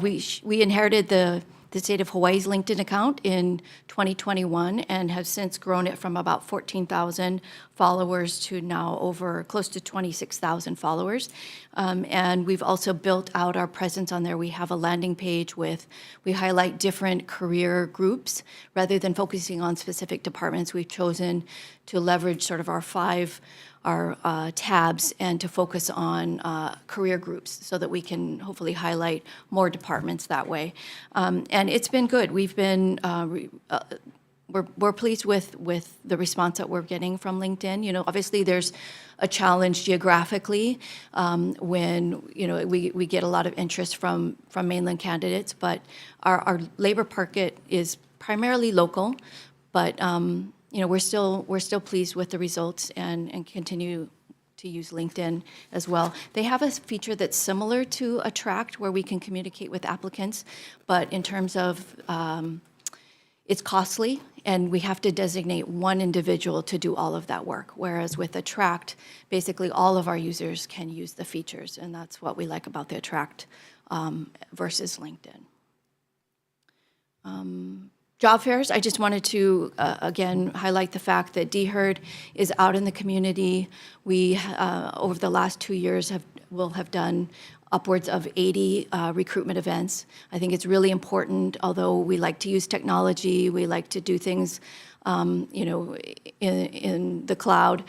Speaker 2: We inherited the state of Hawaii's LinkedIn account in 2021 and have since grown it from about 14,000 followers to now over close to 26,000 followers. And we've also built out our presence on there. We have a landing page we highlight different career groups. Rather than focusing on specific departments, we've chosen to leverage sort of our tabs and to focus on career groups so that we can hopefully highlight more departments that way. And it's been good. We've been we're pleased with the response that we're getting from LinkedIn. Obviously there's a challenge geographically when we get a lot of interest from mainland candidates, but our labor market is primarily local, but we're still pleased with the results and continue to use LinkedIn as well. They have a feature that's similar to Attract where we can communicate with applicants, but in terms of it's costly and we have to designate one individual to do all of that work. Whereas with Attract, basically all of our users can use the features, and that's what we like about the Attract versus LinkedIn. Job fairs, I just wanted to, again, highlight the fact that DHERD is out in the community. We, over the last 2 years, will have done upwards of 80 recruitment events. I think it's really important, although we like to use technology, we like to do things in the cloud.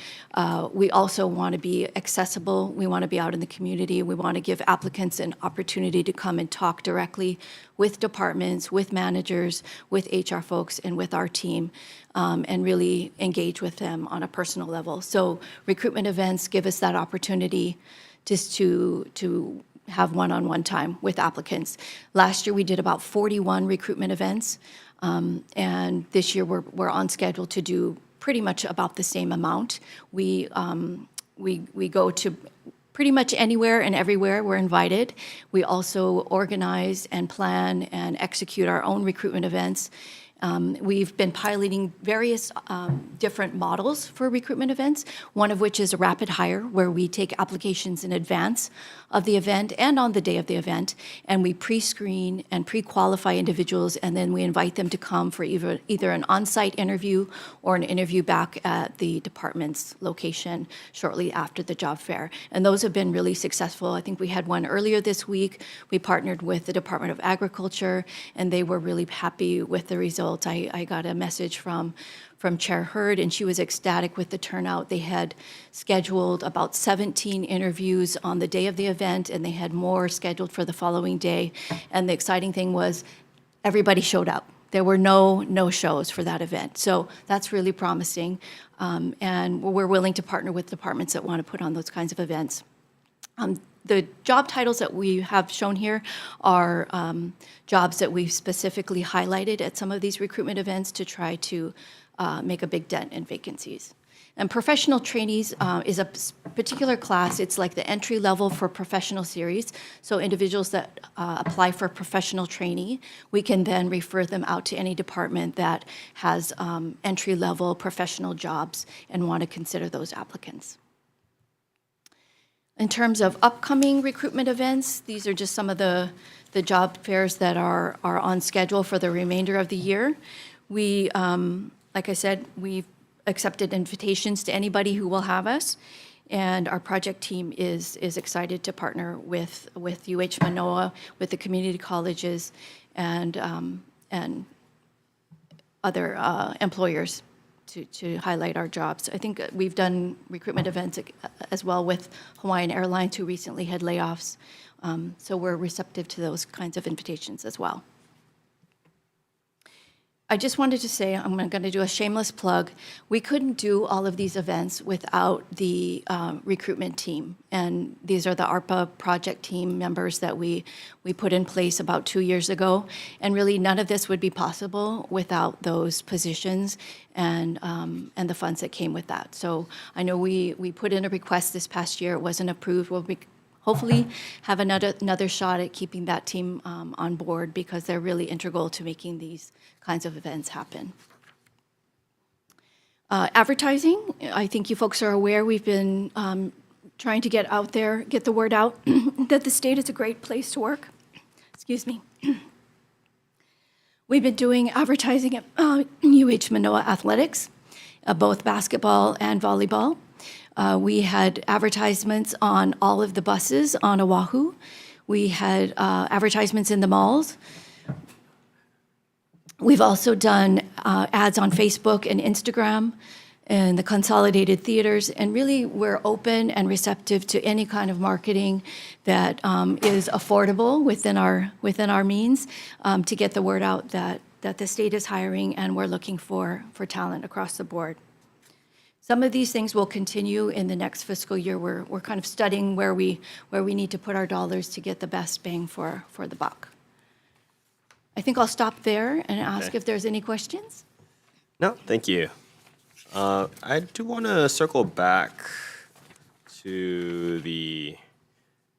Speaker 2: We also want to be accessible. We want to be out in the community. We want to give applicants an opportunity to come and talk directly with departments, with managers, with HR folks, and with our team, and really engage with them on a personal level. So recruitment events give us that opportunity just to have one-on-one time with applicants. Last year, we did about 41 recruitment events. And this year we're on schedule to do pretty much about the same amount. We go to pretty much anywhere and everywhere we're invited. We also organize and plan and execute our own recruitment events. We've been piloting various different models for recruitment events, one of which is a rapid hire, where we take applications in advance of the event and on the day of the event, and we pre-screen and pre-qualify individuals, and then we invite them to come for either an on-site interview or an interview back at the department's location shortly after the job fair. And those have been really successful. I think we had one earlier this week. We partnered with the Department of Agriculture, and they were really happy with the results. I got a message from Chair Hurd, and she was ecstatic with the turnout. They had scheduled about 17 interviews on the day of the event, and they had more scheduled for the following day. And the exciting thing was everybody showed up. There were no no-shows for that event. So that's really promising. And we're willing to partner with departments that want to put on those kinds of events. The job titles that we have shown here are jobs that we've specifically highlighted at some of these recruitment events to try to make a big dent in vacancies. And professional trainees is a particular class. It's like the entry level for professional series. So individuals that apply for professional trainee, we can then refer them out to any department that has entry level professional jobs and want to consider those applicants. In terms of upcoming recruitment events, these are just some of the job fairs that are on schedule for the remainder of the year. We, like I said, we've accepted invitations to anybody who will have us, and our project team is excited to partner with UH Manoa, with the community colleges, and other employers to highlight our jobs. I think we've done recruitment events as well with Hawaiian Airlines, who recently had layoffs. So we're receptive to those kinds of invitations as well. I just wanted to say, I'm going to do a shameless plug. We couldn't do all of these events without the recruitment team. And these are the ARPA project team members that we put in place about 2 years ago. And really, none of this would be possible without those positions and the funds that came with that. So I know we put in a request this past year. It wasn't approved. We'll hopefully have another shot at keeping that team on board, because they're really integral to making these kinds of events happen. Advertising, I think you folks are aware, we've been trying to get out there, get the word out that the state is a great place to work. Excuse me. We've been doing advertising at UH Manoa Athletics, both basketball and volleyball. We had advertisements on all of the buses on Oahu. We had advertisements in the malls. We've also done ads on Facebook and Instagram and the consolidated theaters. And really, we're open and receptive to any kind of marketing that is affordable within our means to get the word out that the state is hiring and we're looking for talent across the board. Some of these things will continue in the next fiscal year. We're kind of studying where we need to put our dollars to get the best bang for the buck. I think I'll stop there and ask if there's any questions.
Speaker 1: No, thank you. I do want to circle back to the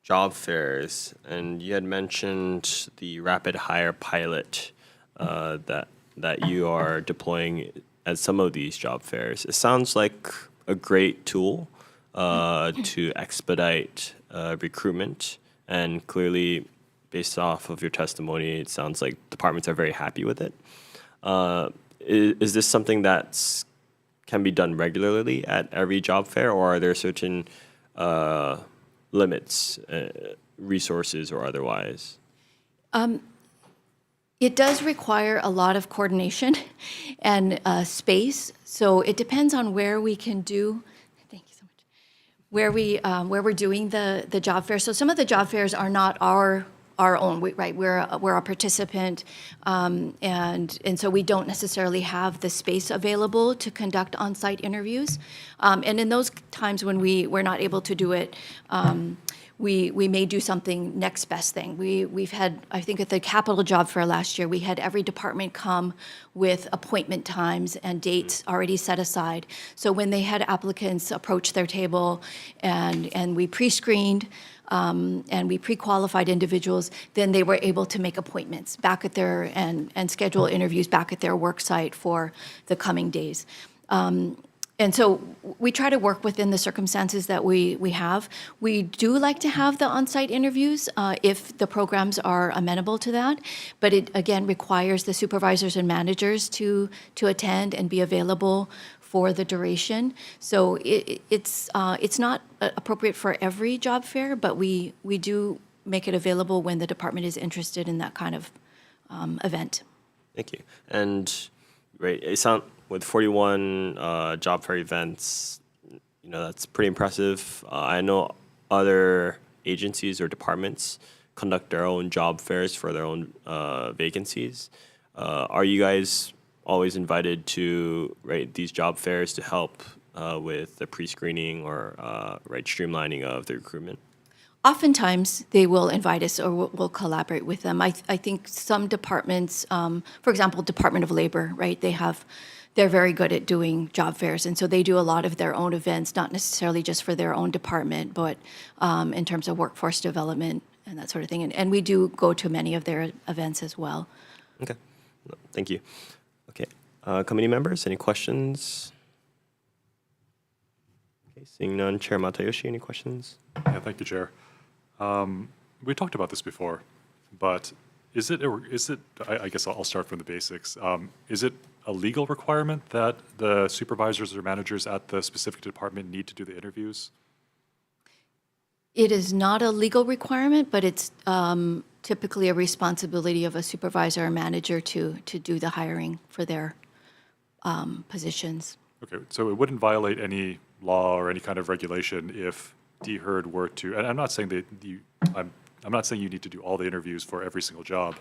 Speaker 1: job fairs, and you had mentioned the rapid hire pilot that you are deploying at some of these job fairs. It sounds like a great tool to expedite recruitment, and clearly, based off of your testimony, it sounds like departments are very happy with it. Is this something that can be done regularly at every job fair, or are there certain limits, resources or otherwise?
Speaker 2: It does require a lot of coordination and space, so it depends on where we can do. Thank you so much. Where we're doing the job fair. So some of the job fairs are not our own, right? We're a participant, and so we don't necessarily have the space available to conduct on-site interviews. And in those times when we're not able to do it, we may do something next best thing. We've had, I think at the Capitol Job Fair last year, we had every department come with appointment times and dates already set aside. So when they had applicants approach their table and we pre-screened and we pre-qualified individuals, then they were able to make appointments back at their, and schedule interviews back at their work site for the coming days. And so we try to work within the circumstances that we have. We do like to have the on-site interviews if the programs are amenable to that, but it, again, requires the supervisors and managers to attend and be available for the duration. So it's not appropriate for every job fair, but we do make it available when the department is interested in that kind of event.
Speaker 1: Thank you. And right, it sounds with 41 job fair events, that's pretty impressive. I know other agencies or departments conduct their own job fairs for their own vacancies. Are you guys always invited to these job fairs to help with the pre-screening or streamlining of the recruitment?
Speaker 2: Oftentimes, they will invite us or we'll collaborate with them. I think some departments, for example, Department of Labor, right? They're very good at doing job fairs, and so they do a lot of their own events, not necessarily just for their own department, but in terms of workforce development and that sort of thing. And we do go to many of their events as well.
Speaker 1: Okay, thank you. Okay, committee members, any questions? Okay, seeing none, Chair Matayoshi, any questions?
Speaker 3: Yeah, thank you, Chair. We talked about this before, but is it, I guess I'll start from the basics. Is it a legal requirement that the supervisors or managers at the specific department need to do the interviews?
Speaker 2: It is not a legal requirement, but it's typically a responsibility of a supervisor or manager to do the hiring for their positions.
Speaker 3: Okay, so it wouldn't violate any law or any kind of regulation if DHERD were to, and I'm not saying that I'm not saying you need to do all the interviews for every single job,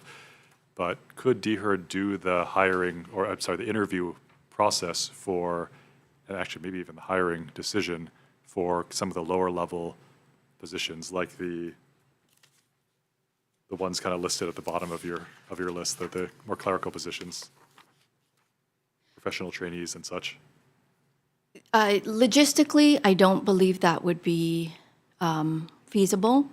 Speaker 3: but could DHERD do the hiring, or I'm sorry, the interview process for, and actually maybe even the hiring decision for some of the lower level positions, like the ones kind of listed at the bottom of your list, the more clerical positions, professional trainees and such?
Speaker 2: Logistically, I don't believe that would be feasible.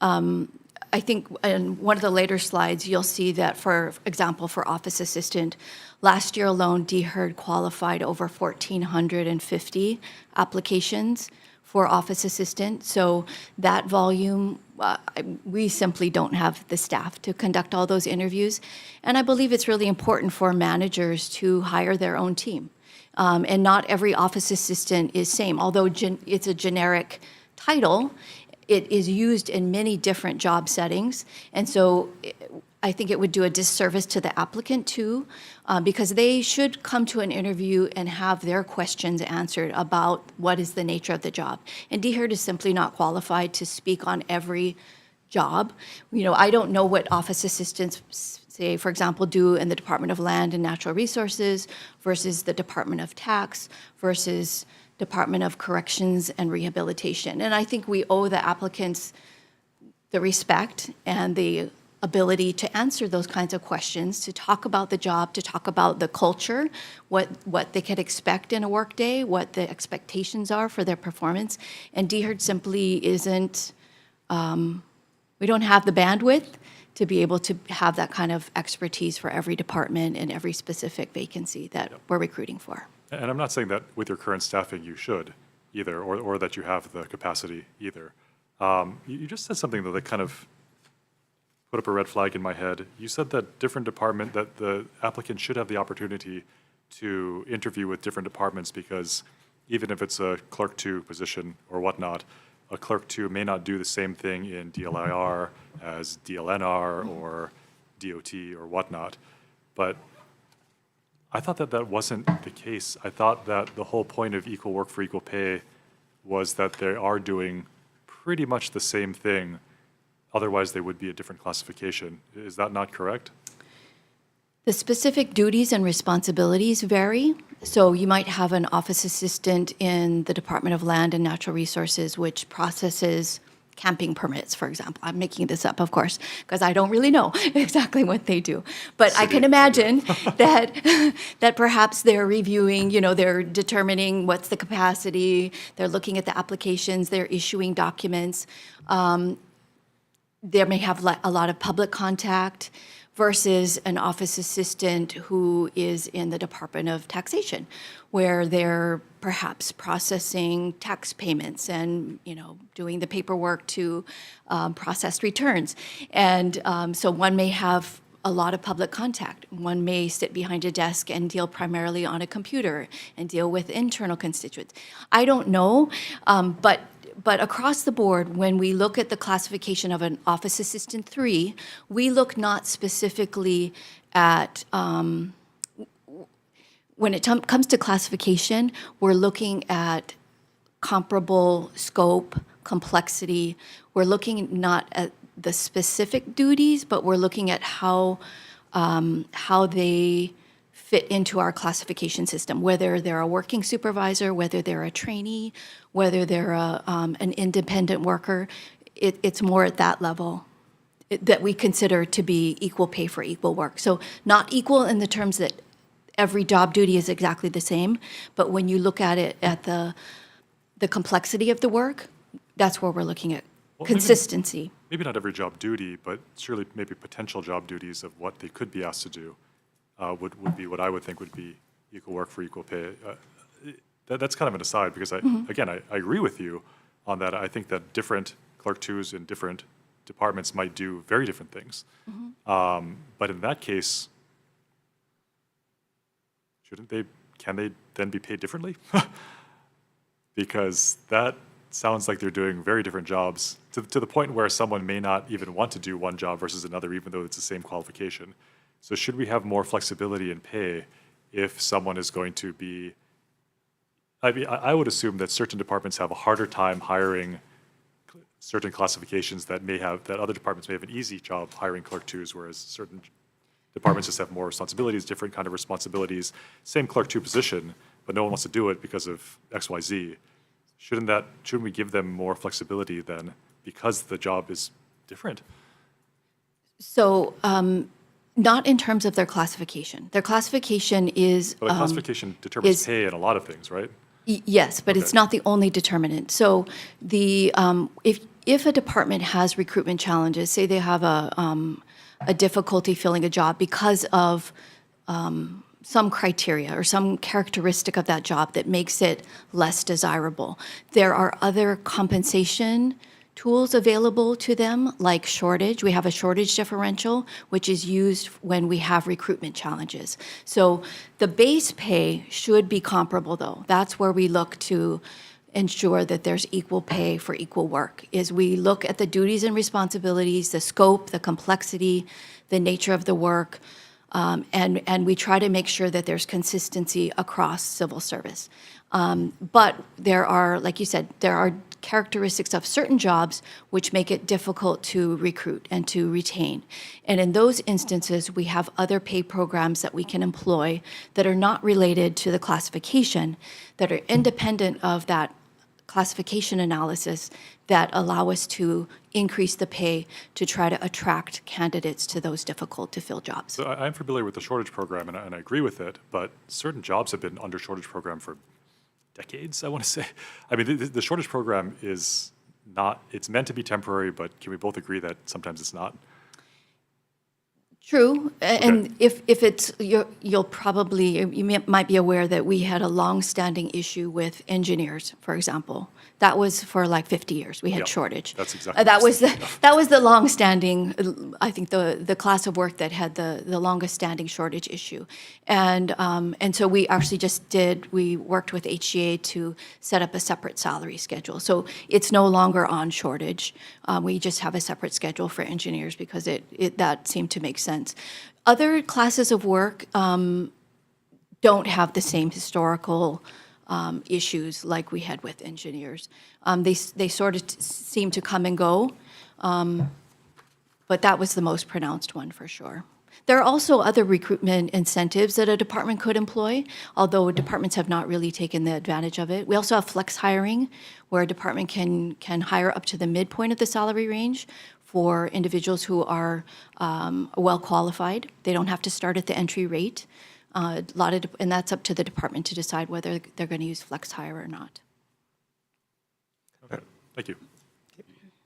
Speaker 2: I think in one of the later slides, you'll see that, for example, for office assistant, last year alone, DHERD qualified over 1,450 applications for office assistant. So that volume, we simply don't have the staff to conduct all those interviews. And I believe it's really important for managers to hire their own team. And not every office assistant is same. Although it's a generic title, it is used in many different job settings. And so I think it would do a disservice to the applicant too, because they should come to an interview and have their questions answered about what is the nature of the job. And DHERD is simply not qualified to speak on every job. You know, I don't know what office assistants, say, for example, do in the Department of Land and Natural Resources versus the Department of Tax versus Department of Corrections and Rehabilitation. And I think we owe the applicants the respect and the ability to answer those kinds of questions, to talk about the job, to talk about the culture, what they could expect in a workday, what the expectations are for their performance. And DHERD simply isn't, we don't have the bandwidth to be able to have that kind of expertise for every department and every specific vacancy that we're recruiting for.
Speaker 3: And I'm not saying that with your current staffing you should either, or that you have the capacity either. You just said something that kind of put up a red flag in my head. You said that that the applicant should have the opportunity to interview with different departments, because even if it's a clerk 2 position or whatnot, a clerk 2 may not do the same thing in DLIR as DLNR or DOT or whatnot. But I thought that wasn't the case. I thought that the whole point of equal work for equal pay was that they are doing pretty much the same thing. Otherwise, they would be a different classification. Is that not correct?
Speaker 2: The specific duties and responsibilities vary. So you might have an office assistant in the Department of Land and Natural Resources, which processes camping permits, for example. I'm making this up, of course, because I don't really know exactly what they do. But I can imagine that perhaps they're reviewing, they're determining what's the capacity, they're looking at the applications, they're issuing documents. There may have a lot of public contact versus an office assistant who is in the Department of Taxation, where they're perhaps processing tax payments and, doing the paperwork to process returns. And so one may have a lot of public contact. One may sit behind a desk and deal primarily on a computer and deal with internal constituents. I don't know, but across the board, when we look at the classification of an Office Assistant 3, we look not specifically at, when it comes to classification, we're looking at comparable scope, complexity. We're looking not at the specific duties, but we're looking at how they fit into our classification system, whether they're a working supervisor, whether they're a trainee, whether they're an independent worker. it's more at that level that we consider to be equal pay for equal work. So not equal in the terms that every job duty is exactly the same, but when you look at it at the complexity of the work, that's where we're looking at
Speaker 3: Well,
Speaker 2: consistency.
Speaker 3: Maybe not every job duty, but surely maybe potential job duties of what they could be asked to do would be what I would think would be equal work for equal pay. That's kind of an aside because again, I agree with you on that. I think that different clerk twos in different departments might do very different things. But in that case, can they then be paid differently? Because that sounds like they're doing very different jobs to the point where someone may not even want to do one job versus another, even though it's the same qualification. So should we have more flexibility in pay if someone is going to be, I mean, I would assume that certain departments have a harder time hiring certain classifications that other departments may have an easy job hiring clerk twos, whereas certain departments just have more responsibilities, different kind of responsibilities, same clerk two position, but no one wants to do it because of X, Y, Z. Shouldn't we give them more flexibility then because the job is different?
Speaker 2: So not in terms of their classification. Their classification is.
Speaker 3: But the classification determines
Speaker 2: is-
Speaker 3: pay in a lot of things, right?
Speaker 2: Yes, but it's
Speaker 3: Okay.
Speaker 2: not the only determinant. So if a department has recruitment challenges, say they have a difficulty filling a job because of some criteria or some characteristic of that job that makes it less desirable, there are other compensation tools available to them, like shortage. We have a shortage differential, which is used when we have recruitment challenges. So the base pay should be comparable, though. That's where we look to ensure that there's equal pay for equal work, is we look at the duties and responsibilities, the scope, the complexity, the nature of the work, and we try to make sure that there's consistency across civil service. But there are, like you said, there are characteristics of certain jobs which make it difficult to recruit and to retain. And in those instances, we have other pay programs that we can employ that are not related to the classification, that are independent of that classification analysis, that allow us to increase the pay to try to attract candidates to those difficult to fill jobs.
Speaker 3: So I'm familiar with the shortage program and I agree with it, but certain jobs have been under shortage program for decades, I want to say. I mean, the shortage program is not, it's meant to be temporary, but can we both agree that sometimes it's not?
Speaker 2: True, and if it's, you'll probably, might be aware that we had a long-standing issue with engineers, for example. That was for like 50 years, we had
Speaker 3: Yeah,
Speaker 2: shortage.
Speaker 3: that's exactly
Speaker 2: That
Speaker 3: what I
Speaker 2: was
Speaker 3: was
Speaker 2: that was the long-standing, I think, the class of work that had the longest-standing shortage issue. And so we actually we worked with HGA to set up a separate salary schedule. So it's no longer on shortage. We just have a separate schedule for engineers because that seemed to make sense. Other classes of work don't have the same historical issues like we had with engineers. They sort of seem to come and go, but that was the most pronounced one for sure. There are also other recruitment incentives that a department could employ, although departments have not really taken the advantage of it. We also have flex hiring, where a department can hire up to the midpoint of the salary range for individuals who are well qualified. They don't have to start at the entry rate. And that's up to the department to decide whether they're going to use flex hire or not.
Speaker 3: Okay, thank you.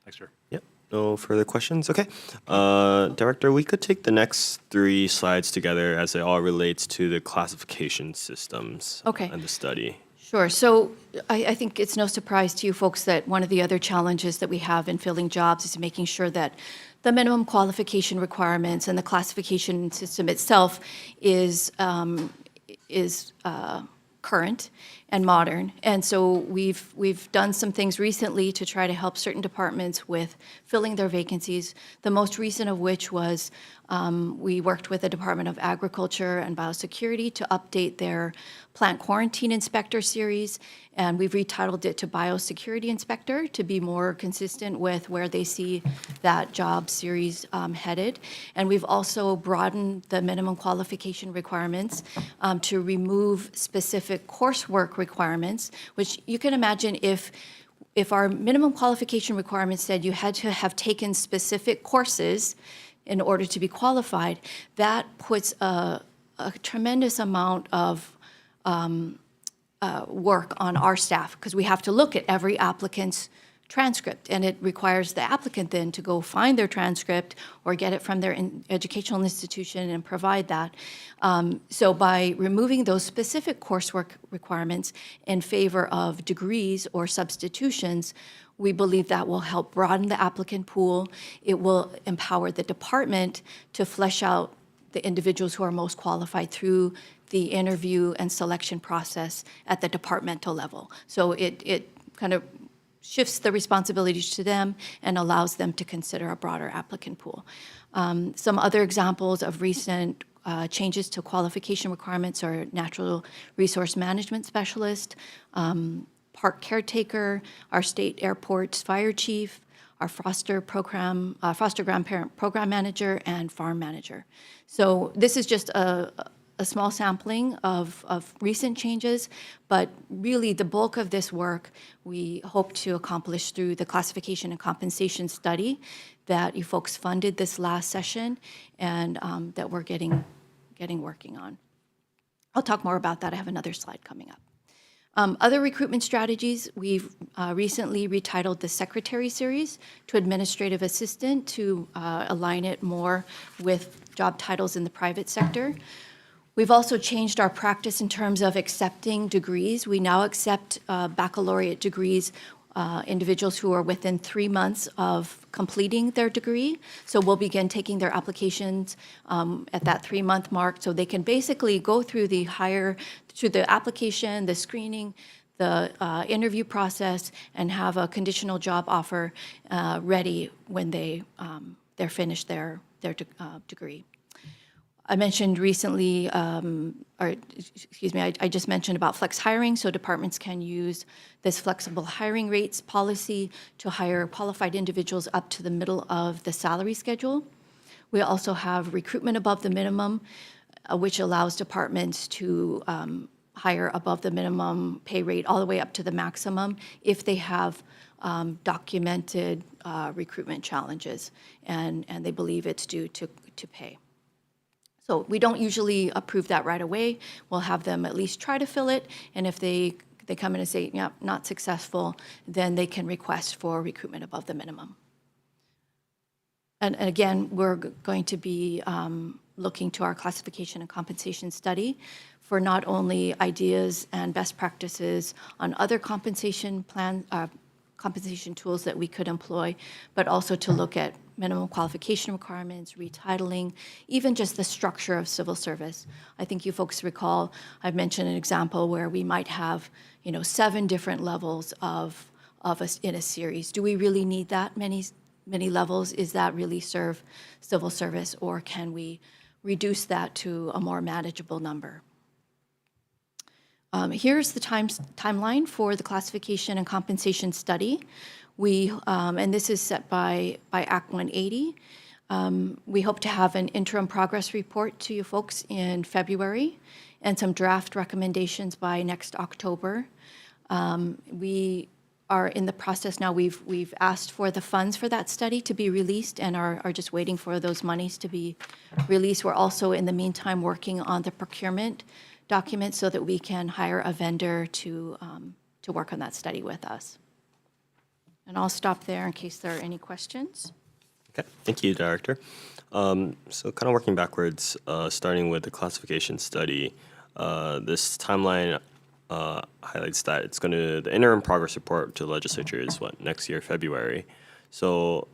Speaker 3: Thanks, Chair.
Speaker 1: Yep. No further questions? Okay. Director, we could take the next 3 slides together as it all relates to the classification systems
Speaker 2: Okay.
Speaker 1: and the study.
Speaker 2: Sure. So I think it's no surprise to you folks that one of the other challenges that we have in filling jobs is making sure that the minimum qualification requirements and the classification system itself is current and modern. And so we've done some things recently to try to help certain departments with filling their vacancies. The most recent of which was we worked with the Department of Agriculture and Biosecurity to update their plant quarantine inspector series, and we've retitled it to Biosecurity Inspector to be more consistent with where they see that job series headed. And we've also broadened the minimum qualification requirements to remove specific coursework requirements, which you can imagine if if our minimum qualification requirement said you had to have taken specific courses in order to be qualified, that puts a tremendous amount of work on our staff, because we have to look at every applicant's transcript, and it requires the applicant then to go find their transcript or get it from their educational institution and provide that. So by removing those specific coursework requirements in favor of degrees or substitutions, we believe that will help broaden the applicant pool. It will empower the department to flesh out the individuals who are most qualified through the interview and selection process at the departmental level. So it kind of shifts the responsibilities to them and allows them to consider a broader applicant pool. Some other examples of recent changes to qualification requirements are natural resource management specialist, park caretaker, our state airport's fire chief, our foster grandparent program manager, and farm manager. So this is just a small sampling of recent changes, but really the bulk of this work we hope to accomplish through the classification and compensation study that you folks funded this last session and that we're getting working on. I'll talk more about that. I have another slide coming up. Other recruitment strategies, we've recently retitled the Secretary Series to Administrative Assistant to align it more with job titles in the private sector. We've also changed our practice in terms of accepting degrees. We now accept baccalaureate degrees, individuals who are within 3 months of completing their degree. So we'll begin taking their applications at that 3-month mark, so they can basically go through the application, the screening, the interview process, and have a conditional job offer ready when they're finished their degree. I mentioned recently, I just mentioned about flex hiring, so departments can use this flexible hiring rates policy to hire qualified individuals up to the middle of the salary schedule. We also have recruitment above the minimum, which allows departments to hire above the minimum pay rate all the way up to the maximum if they have documented recruitment challenges and they believe it's due to pay. So we don't usually approve that right away. We'll have them at least try to fill it, and if they come in and say, yeah, not successful, then they can request for recruitment above the minimum. And again, we're going to be looking to our classification and compensation study for not only ideas and best practices on other compensation tools that we could employ, but also to look at minimum qualification requirements, retitling, even just the structure of civil service. I think you folks recall, I've mentioned an example where we might have, 7 different levels of us in a series. Do we really need that many levels? Is that really serve civil service, or can we reduce that to a more manageable number? Here's the timeline for the classification and compensation study. And this is set by Act 180. We hope to have an interim progress report to you folks in February and some draft recommendations by next October. We are in the process now. We've asked for the funds for that study to be released and are just waiting for those monies to be released. We're also in the meantime working on the procurement document so that we can hire a vendor to work on that study with us. And I'll stop there in case there are any questions.
Speaker 1: Okay, thank you, Director. So kind of working backwards, starting with the classification study, this timeline highlights that the interim progress report to the legislature is next year, February. So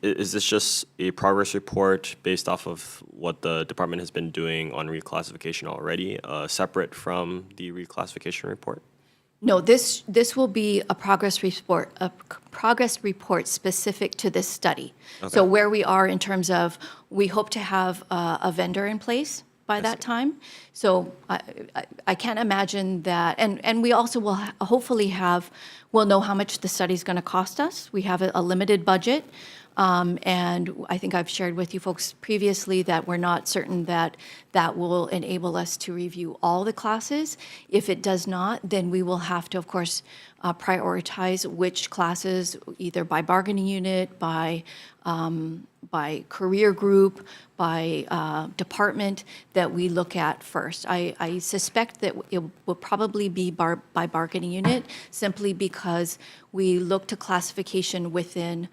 Speaker 1: is this just a progress report based off of what the department has been doing on reclassification already, separate from the reclassification report?
Speaker 2: No, this will be a progress report specific to this study. Okay. So where we are in terms of, we hope to have a vendor in place by that time. So I can't imagine that, and we also will hopefully we'll know how much the study's going to cost us. We have a limited budget. And I think I've shared with you folks previously that we're not certain that that will enable us to review all the classes. If it does not, then we will have to, of course, prioritize which classes, either by bargaining unit, by career group, by department, that we look at first. I suspect that it will probably be by bargaining unit, simply because we look to classification within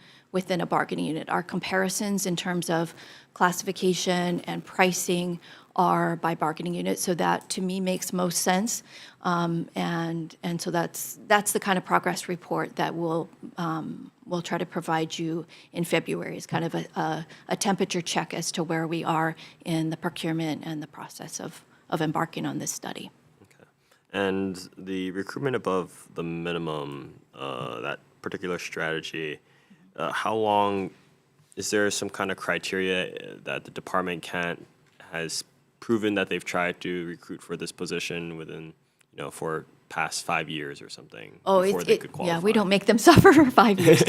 Speaker 2: a bargaining unit. Our comparisons in terms of classification and pricing are by bargaining unit, so that to me makes most sense. And so that's the kind of progress report that we'll try to provide you in February. It's kind of a temperature check as to where we are in the procurement and the process of embarking on this study.
Speaker 1: Okay. And the recruitment above the minimum, that particular strategy, how long, is there some kind of criteria that the department has proven that they've tried to recruit for this position within, for past 5 years or something before they could qualify?
Speaker 2: Yeah, we don't make them suffer for 5 years.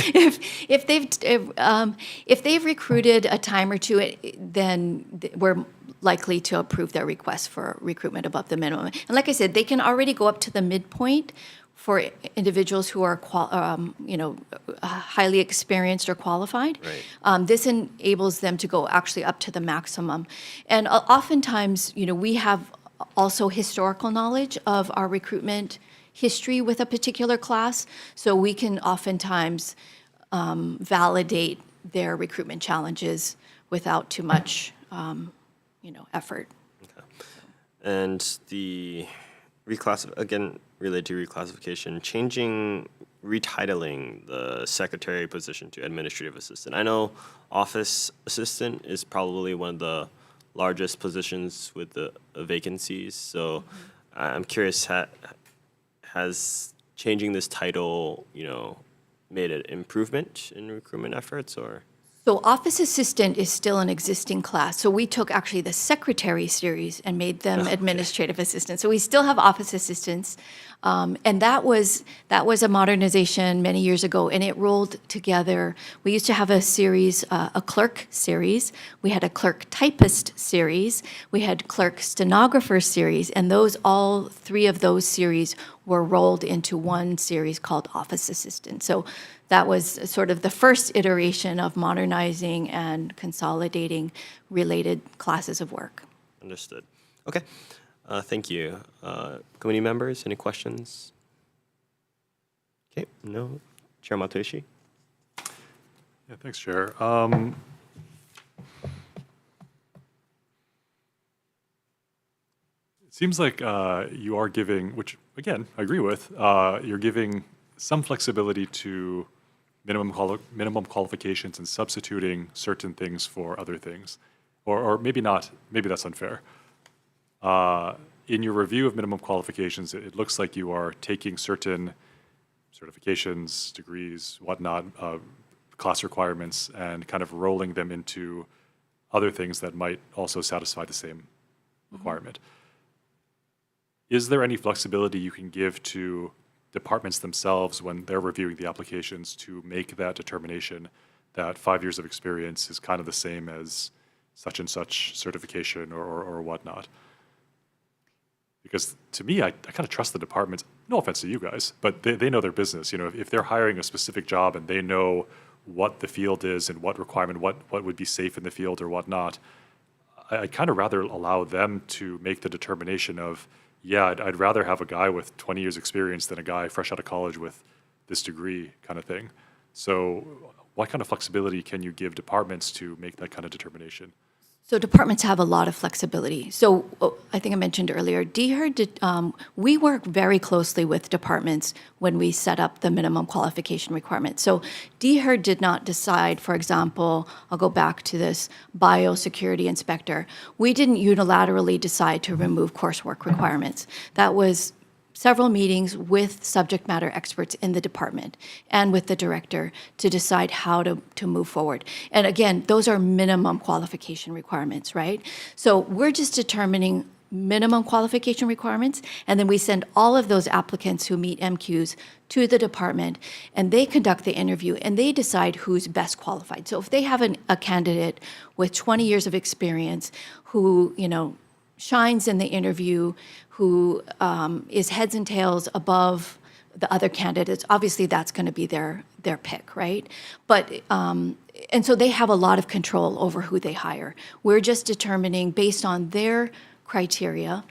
Speaker 2: If they've recruited a time or two, then we're likely to approve their request for recruitment above the minimum. And like I said, they can already go up to the midpoint for individuals who are highly experienced or qualified.
Speaker 1: Right.
Speaker 2: This enables them to go actually up to the maximum. And oftentimes, we have also historical knowledge of our recruitment history with a particular class, so we can oftentimes validate their recruitment challenges without too much, effort.
Speaker 1: Okay. And the again, related to reclassification, retitling the secretary position to administrative assistant. I know office assistant is probably one of the largest positions with the vacancies. So I'm curious, has changing this title, made an improvement in recruitment efforts, or?
Speaker 2: So office assistant is still an existing class. So we took actually the secretary series and made them administrative assistants. So we still have office assistants. And that was a modernization many years ago, and it rolled together. We used to have a series, a clerk series. We had a clerk typist series. We had clerk stenographer series, and all three of those series were rolled into one series called office assistant. So that was sort of the first iteration of modernizing and consolidating related classes of work.
Speaker 1: Understood. Okay. Thank you. Committee members, any questions? Okay, no. Chair Matoishi?
Speaker 3: Yeah, thanks, Chair. It seems like you are giving, which again, I agree with, you're giving some flexibility to minimum qualifications and substituting certain things for other things. Or maybe not, maybe that's unfair. In your review of minimum qualifications, it looks like you are taking certain certifications, degrees, whatnot, class requirements, and kind of rolling them into other things that might also satisfy the same requirement. Is there any flexibility you can give to departments themselves when they're reviewing the applications to make that determination that 5 years of experience is kind of the same as such and such certification or whatnot? Because to me, I kind of trust the departments. No offense to you guys, but they know their business. If they're hiring a specific job and they know what the field is and what requirement, what would be safe in the field or whatnot, I'd kind of rather allow them to make the determination of, yeah, I'd rather have a guy with 20 years experience than a guy fresh out of college with this degree kind of thing. So what kind of flexibility can you give departments to make that kind of determination?
Speaker 2: So departments have a lot of flexibility. So I think I mentioned earlier, DHER we work very closely with departments when we set up the minimum qualification requirement. So DHER did not decide, for example, I'll go back to this biosecurity inspector. We didn't unilaterally decide to remove coursework requirements. That was several meetings with subject matter experts in the department and with the director to decide how to move forward. And again, those are minimum qualification requirements, right? So we're just determining minimum qualification requirements, and then we send all of those applicants who meet MQs to the department, and they conduct the interview, and they decide who's best qualified. So if they have a candidate with 20 years of experience who, shines in the interview, who is heads and tails above the other candidates, obviously that's going to be their pick, right? But and so they have a lot of control over who they hire. We're just determining based on their criteria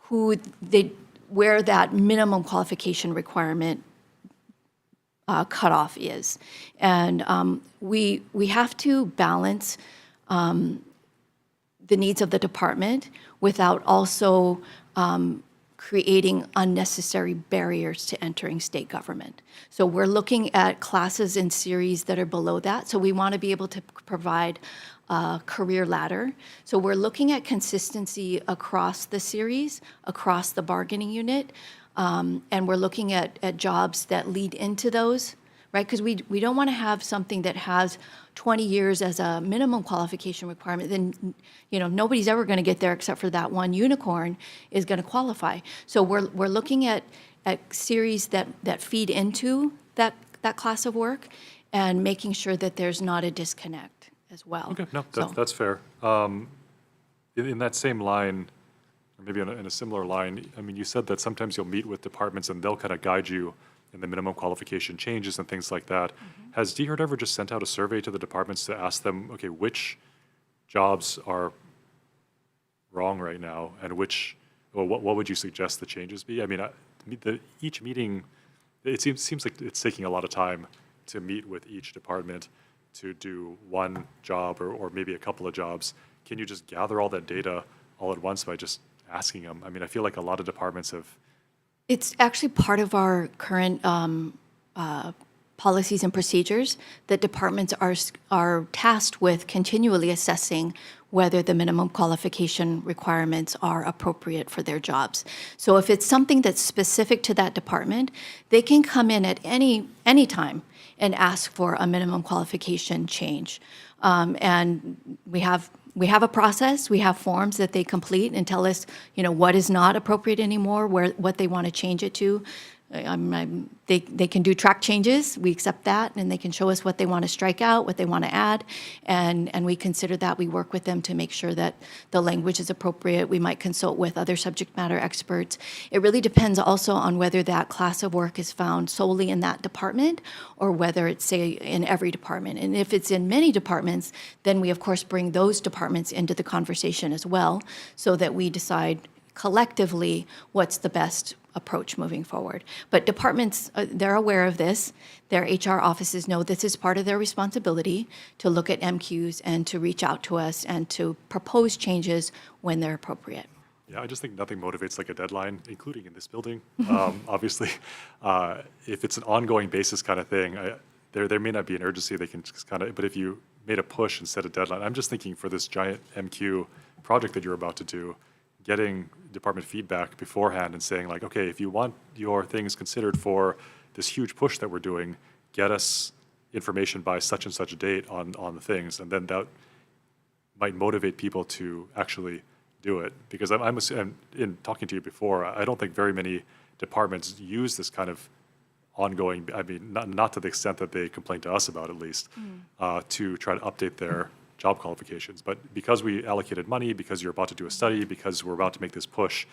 Speaker 2: where that minimum qualification requirement cutoff is, and we have to balance the needs of the department without also creating unnecessary barriers to entering state government. So we're looking at classes and series that are below that. So we want to be able to provide a career ladder. So we're looking at consistency across the series, across the bargaining unit, and we're looking at jobs that lead into those, right? Because we don't want to have something that has 20 years as a minimum qualification requirement, then nobody's ever going to get there except for that one unicorn is going to qualify. So we're looking at series that feed into that class of work and making sure that there's not a disconnect as well.
Speaker 3: Okay, no,
Speaker 2: So-
Speaker 3: that's fair. In that same line, or maybe in a similar line, I mean, you said that sometimes you'll meet with departments and they'll kind of guide you in the minimum qualification changes and things like that. Has DHERD ever just sent out a survey to the departments to ask them, okay, which jobs are wrong right now, and what would you suggest the changes be? I mean, each meeting, it seems like it's taking a lot of time to meet with each department to do one job or maybe a couple of jobs. Can you just gather all that data all at once by just asking them? I mean, I feel like a lot of departments have.
Speaker 2: It's actually part of our current policies and procedures that departments are tasked with continually assessing whether the minimum qualification requirements are appropriate for their jobs. So if it's something that's specific to that department, they can come in at any time and ask for a minimum qualification change. And we have a process, we have forms that they complete and tell us, what is not appropriate anymore, what they want to change it to. They can do track changes, we accept that, and they can show us what they want to strike out, what they want to add, and we consider that. We work with them to make sure that the language is appropriate. We might consult with other subject matter experts. It really depends also on whether that class of work is found solely in that department or whether it's, say, in every department. And if it's in many departments, then we, of course, bring those departments into the conversation as well so that we decide collectively what's the best approach moving forward. But departments, they're aware of this. Their HR offices know this is part of their responsibility to look at MQs and to reach out to us and to propose changes when they're appropriate.
Speaker 3: Yeah, I just think nothing motivates like a deadline, including in this building. Obviously, if it's an ongoing basis kind of thing, there may not be an urgency. They can just kind of, but if you made a push instead of deadline, I'm just thinking for this giant MQ project that you're about to do, getting department feedback beforehand and saying like, okay, if you want your things considered for this huge push that we're doing, get us information by such and such a date on the things, and then that might motivate people to actually do it. Because I'm in talking to you before, I don't think very many departments use this kind of ongoing, I mean, not to the extent that they complain to us about, at least, to try to update their job qualifications. But because we allocated money, because you're about to do a study, because we're about to make this push,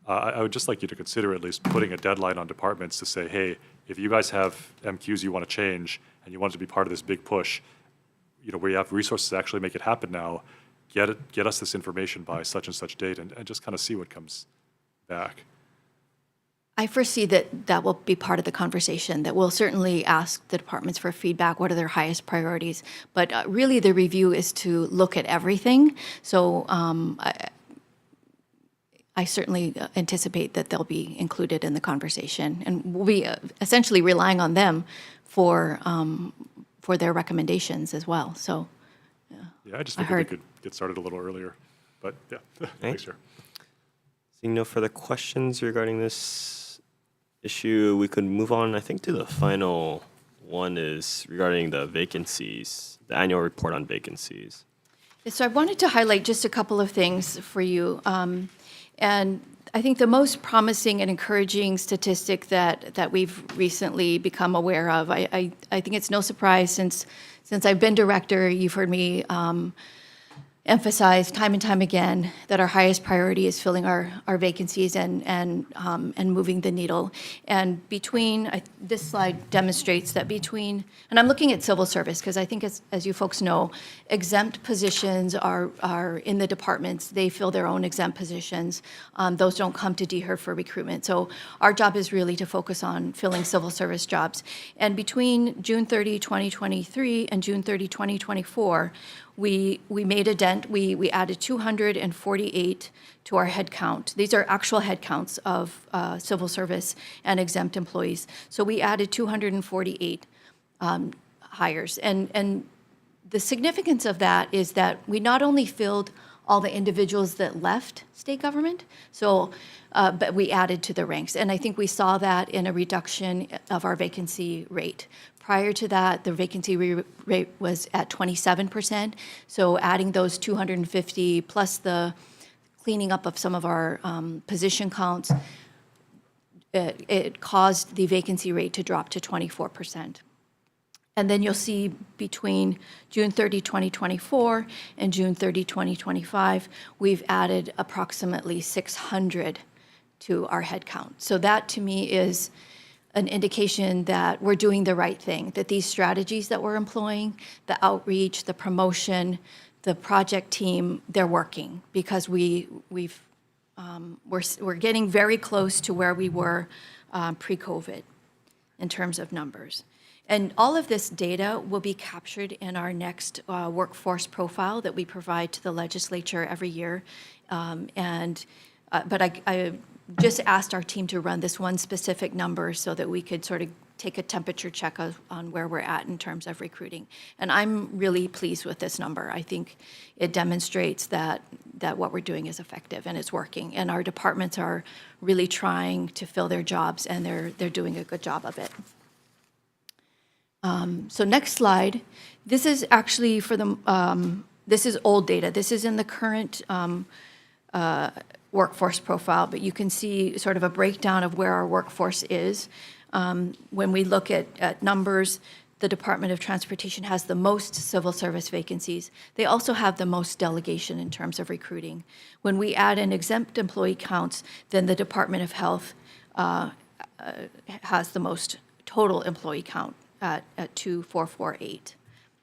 Speaker 3: I would just like you to consider at least putting a deadline on departments to say, hey, if you guys have MQs you want to change and you want it to be part of this big push, we have resources to actually make it happen now, get us this information by such and such date and just kind of see what comes back.
Speaker 2: I foresee that will be part of the conversation, that we'll certainly ask the departments for feedback, what are their highest priorities. But really the review is to look at everything. So I certainly anticipate that they'll be included in the conversation. And we'll be essentially relying on them for their recommendations as well. So
Speaker 3: yeah, I just figured we could get started a little earlier. But yeah, thanks, Chair.
Speaker 1: Seeing no further questions regarding this issue, we could move on, I think, to the final one is regarding the vacancies, the annual report on vacancies.
Speaker 2: So I wanted to highlight just a couple of things for you. And I think the most promising and encouraging statistic that we've recently become aware of, I think it's no surprise since I've been director, you've heard me emphasize time and time again that our highest priority is filling our vacancies and moving the needle. And this slide demonstrates that between, and I'm looking at civil service because I think as you folks know, exempt positions are in the departments. They fill their own exempt positions. Those don't come to DHER for recruitment. So our job is really to focus on filling civil service jobs. And between June 30, 2023 and June 30, 2024, we made a dent. We added 248 to our head count. These are actual head counts of civil service and exempt employees. So we added 248 hires. And the significance of that is that we not only filled all the individuals that left state government, but we added to the ranks. And I think we saw that in a reduction of our vacancy rate. Prior to that, the vacancy rate was at 27%. So adding those 250 plus the cleaning up of some of our position counts, it caused the vacancy rate to drop to 24%. And then you'll see between June 30, 2024 and June 30, 2025, we've added approximately 600 to our head count. So that to me is an indication that we're doing the right thing, that these strategies that we're employing, the outreach, the promotion, the project team, they're working because we're getting very close to where we were pre-COVID in terms of numbers. And all of this data will be captured in our next workforce profile that we provide to the legislature every year. But I just asked our team to run this one specific number so that we could sort of take a temperature check on where we're at in terms of recruiting. And I'm really pleased with this number. I think it demonstrates that what we're doing is effective and it's working. And our departments are really trying to fill their jobs and they're doing a good job of it. So next slide. This is actually this is old data. This is in the current workforce profile, but you can see sort of a breakdown of where our workforce is. When we look at numbers, the Department of Transportation has the most civil service vacancies. They also have the most delegation in terms of recruiting. When we add in exempt employee counts, then the Department of Health has the most total employee count at 2,448,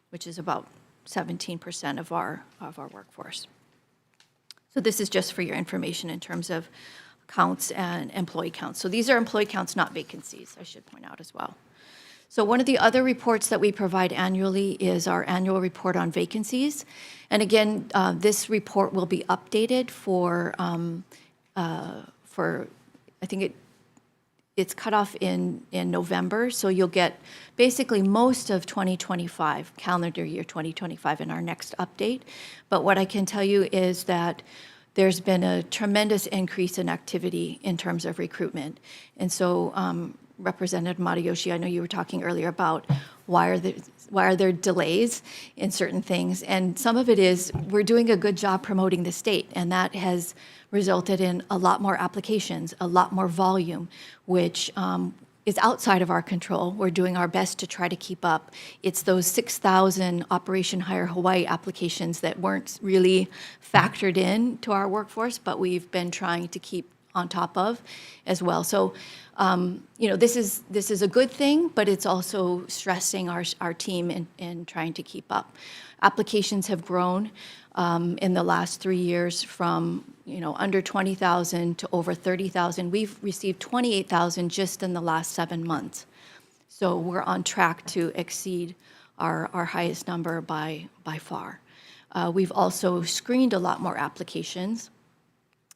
Speaker 2: which is about 17% of our workforce. So this is just for your information in terms of counts and employee counts. So these are employee counts, not vacancies, I should point out as well. So one of the other reports that we provide annually is our annual report on vacancies. And again, this report will be updated for I think it's cut off in November. So you'll get basically most of 2025, calendar year 2025 in our next update. But what I can tell you is that there's been a tremendous increase in activity in terms of recruitment. And so Representative Matayoshi, I know you were talking earlier about why are there delays in certain things. And some of it is we're doing a good job promoting the state, and that has resulted in a lot more applications, a lot more volume, which is outside of our control. We're doing our best to try to keep up. It's those 6,000 Operation Hire Hawaii applications that weren't really factored in to our workforce, but we've been trying to keep on top of as well. So, this is a good thing, but it's also stressing our team in trying to keep up. Applications have grown in the last 3 years from under 20,000 to over 30,000. We've received 28,000 just in the last 7 months. So we're on track to exceed our highest number by far. We've also screened a lot more applications.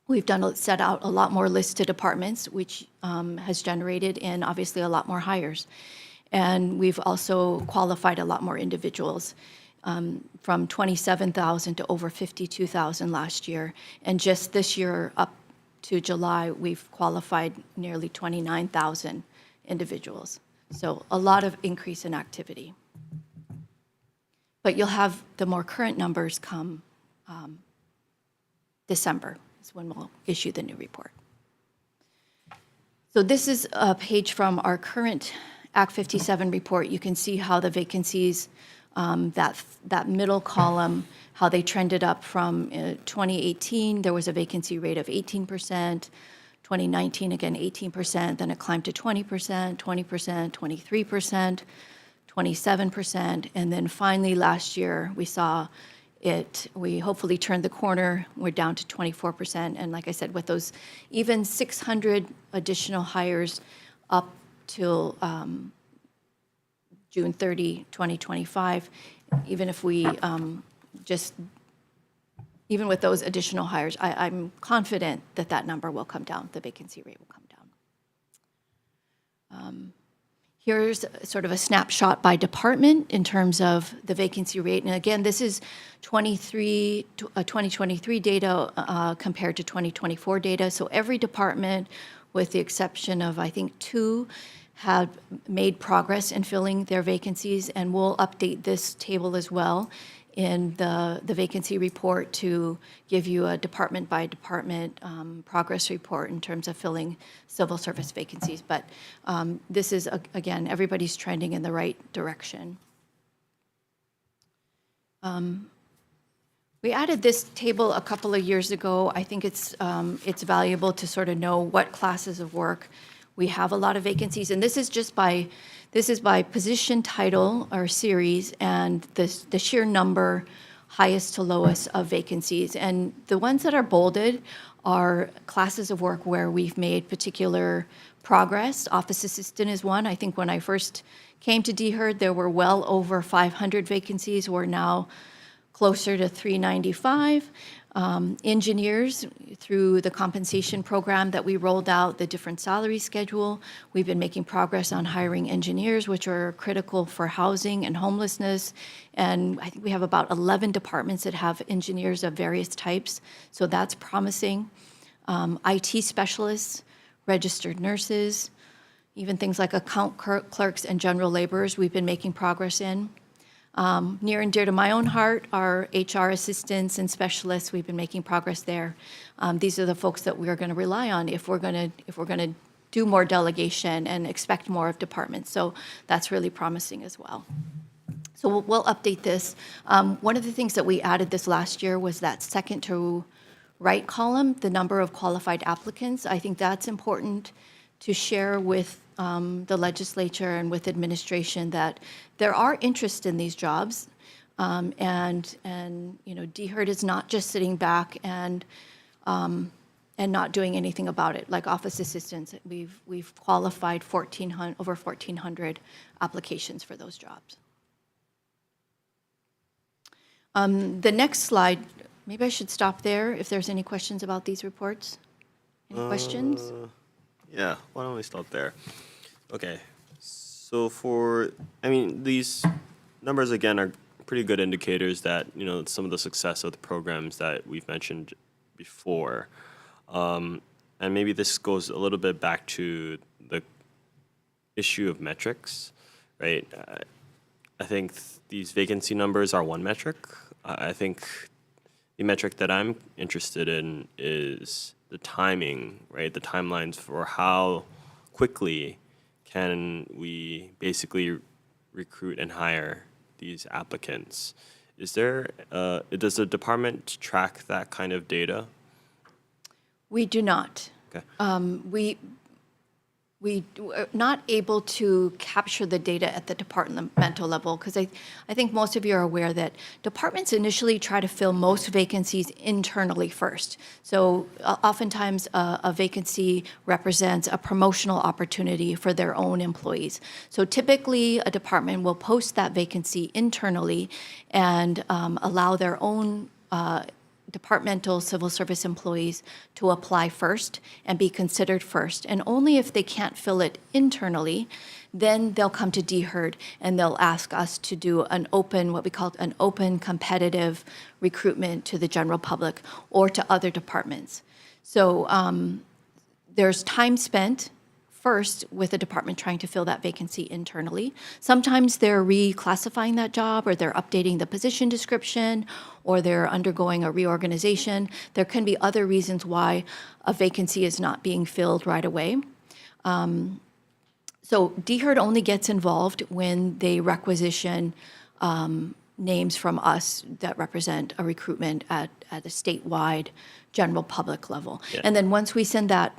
Speaker 2: We've set out a lot more lists to departments, which has generated in obviously a lot more hires. And we've also qualified a lot more individuals. From 27,000 to over 52,000 last year. And just this year up to July, we've qualified nearly 29,000 individuals. So a lot of increase in activity. But you'll have the more current numbers come December is when we'll issue the new report. So this is a page from our current Act 57 report. You can see how the vacancies, that middle column, how they trended up from 2018, there was a vacancy rate of 18%, 2019, again, 18%, then it climbed to 20%, 20%, 23%, 27%, and then finally last year, we hopefully turned the corner, we're down to 24%, and like I said, with those even 600 additional hires up till June 30, 2025, even if we even with those additional hires, I'm confident that that number will come down, the vacancy rate will come down. Here's sort of a snapshot by department in terms of the vacancy rate. And again, this is 2023 data compared to 2024 data. So every department, with the exception of, I think, 2, have made progress in filling their vacancies. And we'll update this table as well in the vacancy report to give you a department-by-department progress report in terms of filling civil service vacancies. But this is, again, everybody's trending in the right direction. We added this table a couple of years ago. I think it's valuable to sort of know what classes of work we have a lot of vacancies, and this is by position, title, or series, and the sheer number, highest to lowest, of vacancies. And the ones that are bolded are classes of work where we've made particular progress. Office assistant is one. I think when I first came to DHERD, there were well over 500 vacancies. We're now closer to 395. Engineers, through the compensation program that we rolled out, the different salary schedule, we've been making progress on hiring engineers, which are critical for housing and homelessness. And I think we have about 11 departments that have engineers of various types, so that's promising. IT specialists, registered nurses, even things like account clerks and general laborers, we've been making progress in. Near and dear to my own heart are HR assistants and specialists. We've been making progress there. These are the folks that we're going to rely on if we're going to do more delegation and expect more of departments. So that's really promising as well. So we'll update this. One of the things that we added this last year was that second to right column, the number of qualified applicants. I think that's important to share with the legislature and with administration that there are interest in these jobs, and DHERD is not just sitting back and not doing anything about it. Like office assistants, we've qualified over 1,400 applications for those jobs. The next slide, maybe I should stop there if there's any questions about these reports. Any questions?
Speaker 1: Yeah, why don't we stop there? Okay, so these numbers again are pretty good indicators that, some of the success of the programs that we've mentioned before. And maybe this goes a little bit back to the issue of metrics, right? I think these vacancy numbers are one metric. I think the metric that I'm interested in is the timing, right? The timelines for how quickly can we basically recruit and hire these applicants. Does the department track that kind of data?
Speaker 2: We do not.
Speaker 1: Okay.
Speaker 2: We are not able to capture the data at the departmental level because I think most of you are aware that departments initially try to fill most vacancies internally first. So oftentimes a vacancy represents a promotional opportunity for their own employees. So typically a department will post that vacancy internally and allow their own departmental civil service employees to apply first and be considered first. And only if they can't fill it internally, then they'll come to DHERD and they'll ask us to do what we call an open competitive recruitment to the general public or to other departments. So there's time spent first with the department trying to fill that vacancy internally. Sometimes they're reclassifying that job, or they're updating the position description, or they're undergoing a reorganization. There can be other reasons why a vacancy is not being filled right away. So DHERD only gets involved when they requisition names from us that represent a recruitment at a statewide general public level.
Speaker 1: Yeah.
Speaker 2: And then once we send that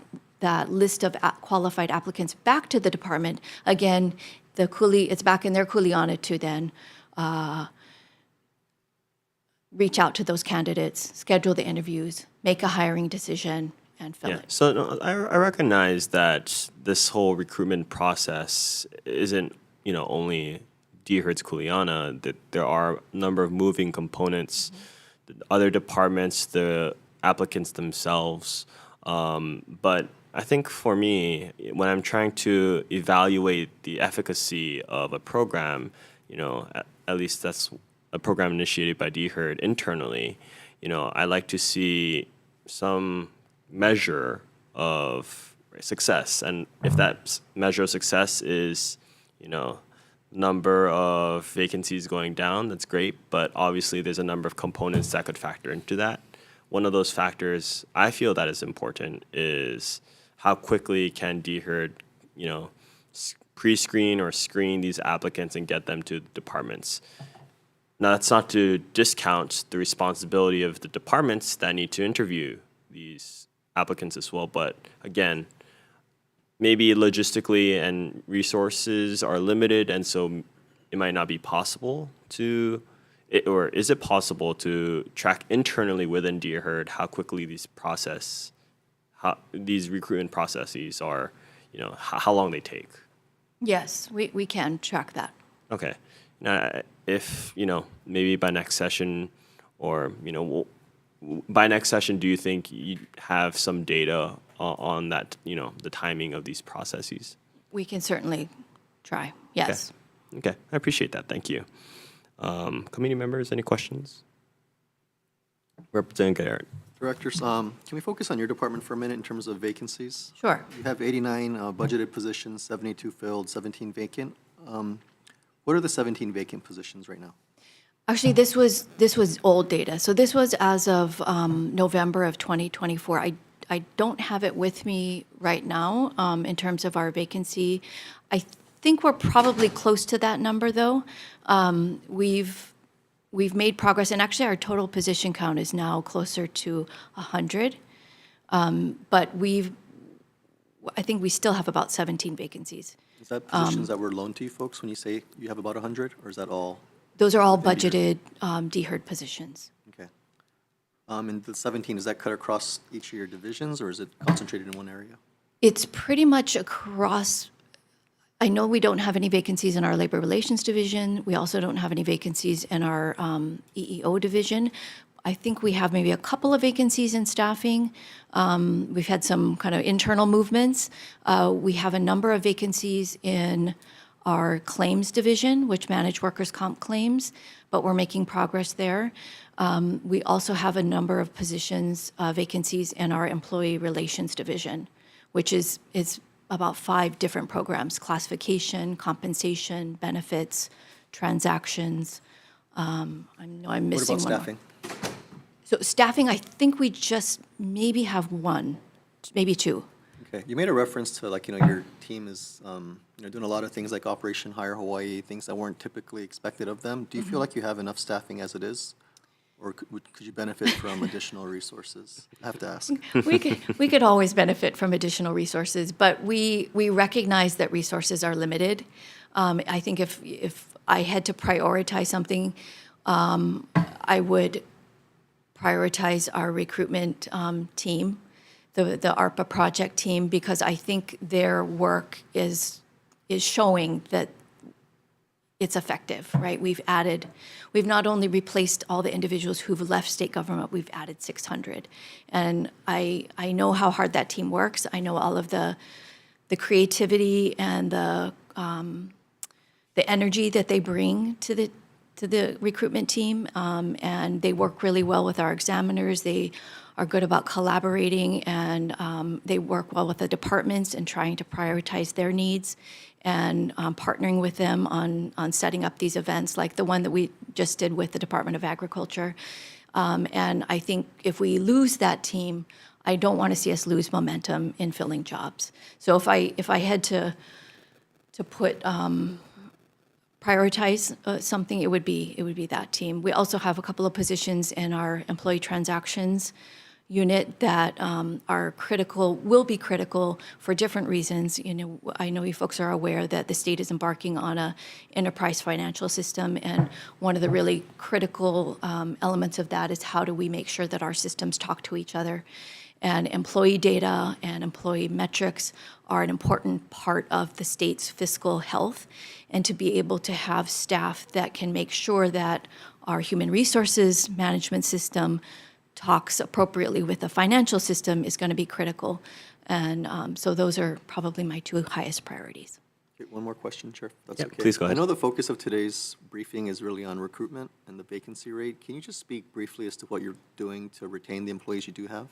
Speaker 2: list of qualified applicants back to the department, again, it's back in their kuleana to then reach out to those candidates, schedule the interviews, make a hiring decision, and fill
Speaker 1: Yeah.
Speaker 2: it.
Speaker 1: So no, I recognize that this whole recruitment process isn't, only DHERD's kuleana, that there are a number of moving components, other departments, the applicants themselves. But I think for me, when I'm trying to evaluate the efficacy of a program, at least that's a program initiated by DHERD internally, I like to see some measure of success. And if that measure of success is, number of vacancies going down, that's great. But obviously, there's a number of components that could factor into that. One of those factors I feel that is important is how quickly can DHERD, pre-screen or screen these applicants and get them to departments. Now, that's not to discount the responsibility of the departments that need to interview these applicants as well. But again, maybe logistically and resources are limited, and so it might not be possible or is it possible to track internally within DHERD how quickly these recruitment processes are, how long they take?
Speaker 2: Yes, we can track that.
Speaker 1: Okay. Now, if, maybe by next session or, by next session, do you think you have some data on that, the timing of these processes?
Speaker 2: We can certainly try, yes.
Speaker 1: Okay, I appreciate that. Thank you. Committee members, any questions? Representative Garrett.
Speaker 4: Directors, can we focus on your department for a minute in terms of vacancies?
Speaker 2: Sure.
Speaker 4: You have 89 budgeted positions, 72 filled, 17 vacant. What are the 17 vacant positions right now?
Speaker 2: Actually, this was old data. So this was as of November of 2024. I don't have it with me right now in terms of our vacancy. I think we're probably close to that number, though. We've made progress, and actually our total position count is now closer to 100. But I think we still have about 17 vacancies.
Speaker 4: Is that positions that were loaned to you folks when you say you have about 100, or is that all?
Speaker 2: Those are all budgeted DHERD positions.
Speaker 4: Okay. And the 17, is that cut across each of your divisions, or is it concentrated in one area?
Speaker 2: It's pretty much across. I know we don't have any vacancies in our Labor Relations Division. We also don't have any vacancies in our EEO division. I think we have maybe a couple of vacancies in staffing. We've had some kind of internal movements. We have a number of vacancies in our claims division, which manage workers' comp claims, but we're making progress there. We also have a number of positions, vacancies in our employee relations division, which is about 5 different programs: classification, compensation, benefits, transactions. I know I'm
Speaker 4: What
Speaker 2: missing
Speaker 4: about
Speaker 2: one.
Speaker 4: staffing?
Speaker 2: So staffing, I think we just maybe have 1, maybe 2.
Speaker 4: Okay, you made a reference to your team is doing a lot of things like Operation Hire Hawaii, things that weren't typically expected of them. Do you feel like you have enough staffing as it is, or could you benefit from additional resources? I have to ask.
Speaker 2: We could always benefit from additional resources, but we recognize that resources are limited. I think if I had to prioritize something, I would prioritize our recruitment team, the ARPA project team, because I think their work is showing that it's effective, right? We've not only replaced all the individuals who've left state government, we've added 600. And I know how hard that team works. I know all of the creativity and the energy that they bring to recruitment team, and they work really well with our examiners. They are good about collaborating, and they work well with the departments and trying to prioritize their needs, and partnering with them on setting up these events, like the one that we just did with the Department of Agriculture. And I think if we lose that team, I don't want to see us lose momentum in filling jobs. So if I had to put prioritize something, it would be that team. We also have a couple of positions in our employee transactions unit that are critical, will be critical for different reasons. You know, I know you folks are aware that the state is embarking on a enterprise financial system, and one of the really critical elements of that is how do we make sure that our systems talk to each other. And employee data and employee metrics are an important part of the state's fiscal health. And to be able to have staff that can make sure that our human resources management system talks appropriately with the financial system is going to be critical. And so those are probably my two highest priorities.
Speaker 4: Okay, one more question, Chair, if that's
Speaker 1: Yeah,
Speaker 4: okay.
Speaker 1: please go ahead.
Speaker 4: I know the focus of today's briefing is really on recruitment and the vacancy rate. Can you just speak briefly as to what you're doing to retain the employees you do have?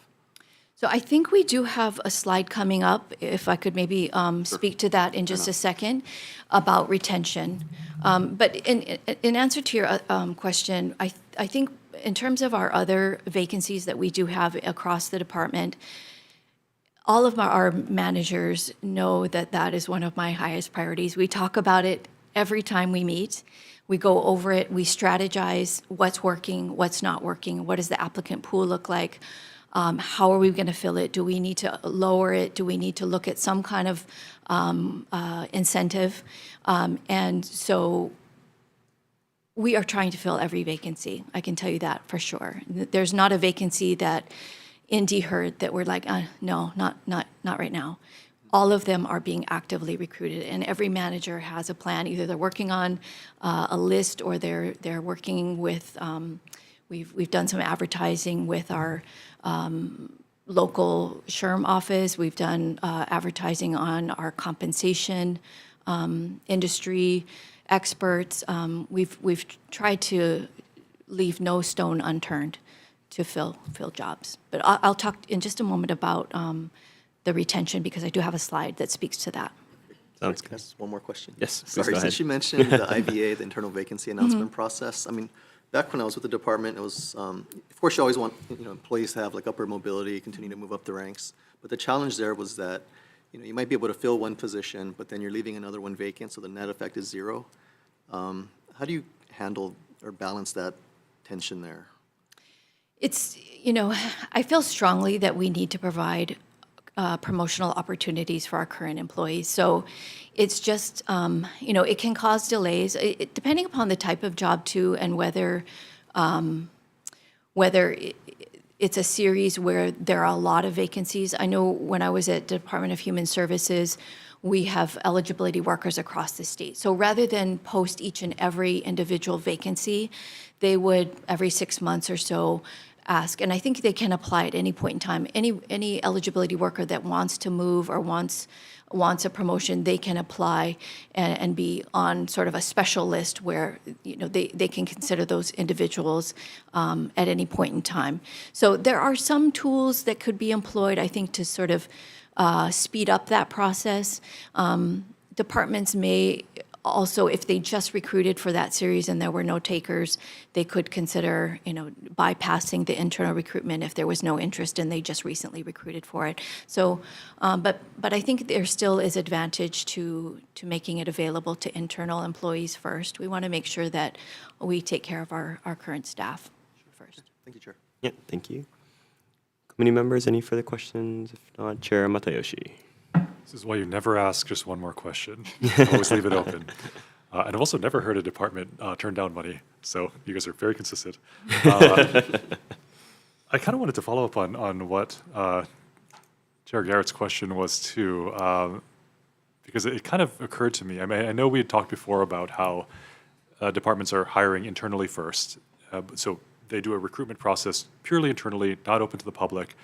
Speaker 2: So I think we do have a slide coming up, if I could maybe speak to that in just a second, about retention. But in answer to your question, I think in terms of our other vacancies that we do have across the department, all of our managers know that that is one of my highest priorities. We talk about it every time we meet. We go over it, we strategize what's working, what's not working, what does the applicant pool look like, how are we going to fill it? Do we need to lower it? Do we need to look at some kind of incentive? And so we are trying to fill every vacancy. I can tell you that for sure. There's not a vacancy that Indy heard that we're like, no, not right now. All of them are being actively recruited, and every manager has a plan. Either they're working on a list, or they're working with. We've done some advertising with our local SHRM office. We've done advertising on our compensation industry experts. We've tried to leave no stone unturned to fill jobs. But I'll talk in just a moment about the retention, because I do have a slide that speaks to that.
Speaker 1: Sounds
Speaker 4: Can I
Speaker 1: good.
Speaker 4: ask one more question?
Speaker 1: Yes, please
Speaker 4: Sorry,
Speaker 1: go ahead.
Speaker 4: since you mentioned the IVA, the internal vacancy announcement process, I mean, back when I was with the department, it was, of course, you always want, employees to have like upward mobility, continue to move up the ranks. But the challenge there was that, you might be able to fill one position, but then you're leaving another one vacant, so the net effect is zero. How do you handle or balance that tension there?
Speaker 2: It's, I feel strongly that we need to provide promotional opportunities for our current employees. So it's just, it can cause delays, depending upon the type of job too, and whether it's a series where there are a lot of vacancies. I know when I was at Department of Human Services, we have eligibility workers across the state. So rather than post each and every individual vacancy, they would, every 6 months or so, ask, and I think they can apply at any point in time. Any eligibility worker that wants to move or wants a promotion, they can apply and be on sort of a special list where they can consider those individuals at any point in time. So there are some tools that could be employed, I think, to sort of speed up that process. Departments may also, if they just recruited for that series and there were no takers, they could consider, bypassing the internal recruitment if there was no interest and they just recently recruited for it. So, but I think there still is advantage to making it available to internal employees first. We want to make sure that we take care of our current staff first.
Speaker 4: Thank you, Chair.
Speaker 1: Yeah, thank you. Committee members, any further questions? If not, Chair Matayoshi.
Speaker 3: This is why you never ask just one more question. Always leave it open. And I've also never heard a department turn down money, so you guys are very consistent. I kind of wanted to follow up on what Chair Garrett's question was too, because it kind of occurred to me. I mean, I know we had talked before about how departments are hiring internally first, so they do a recruitment process purely internally, not open to the public.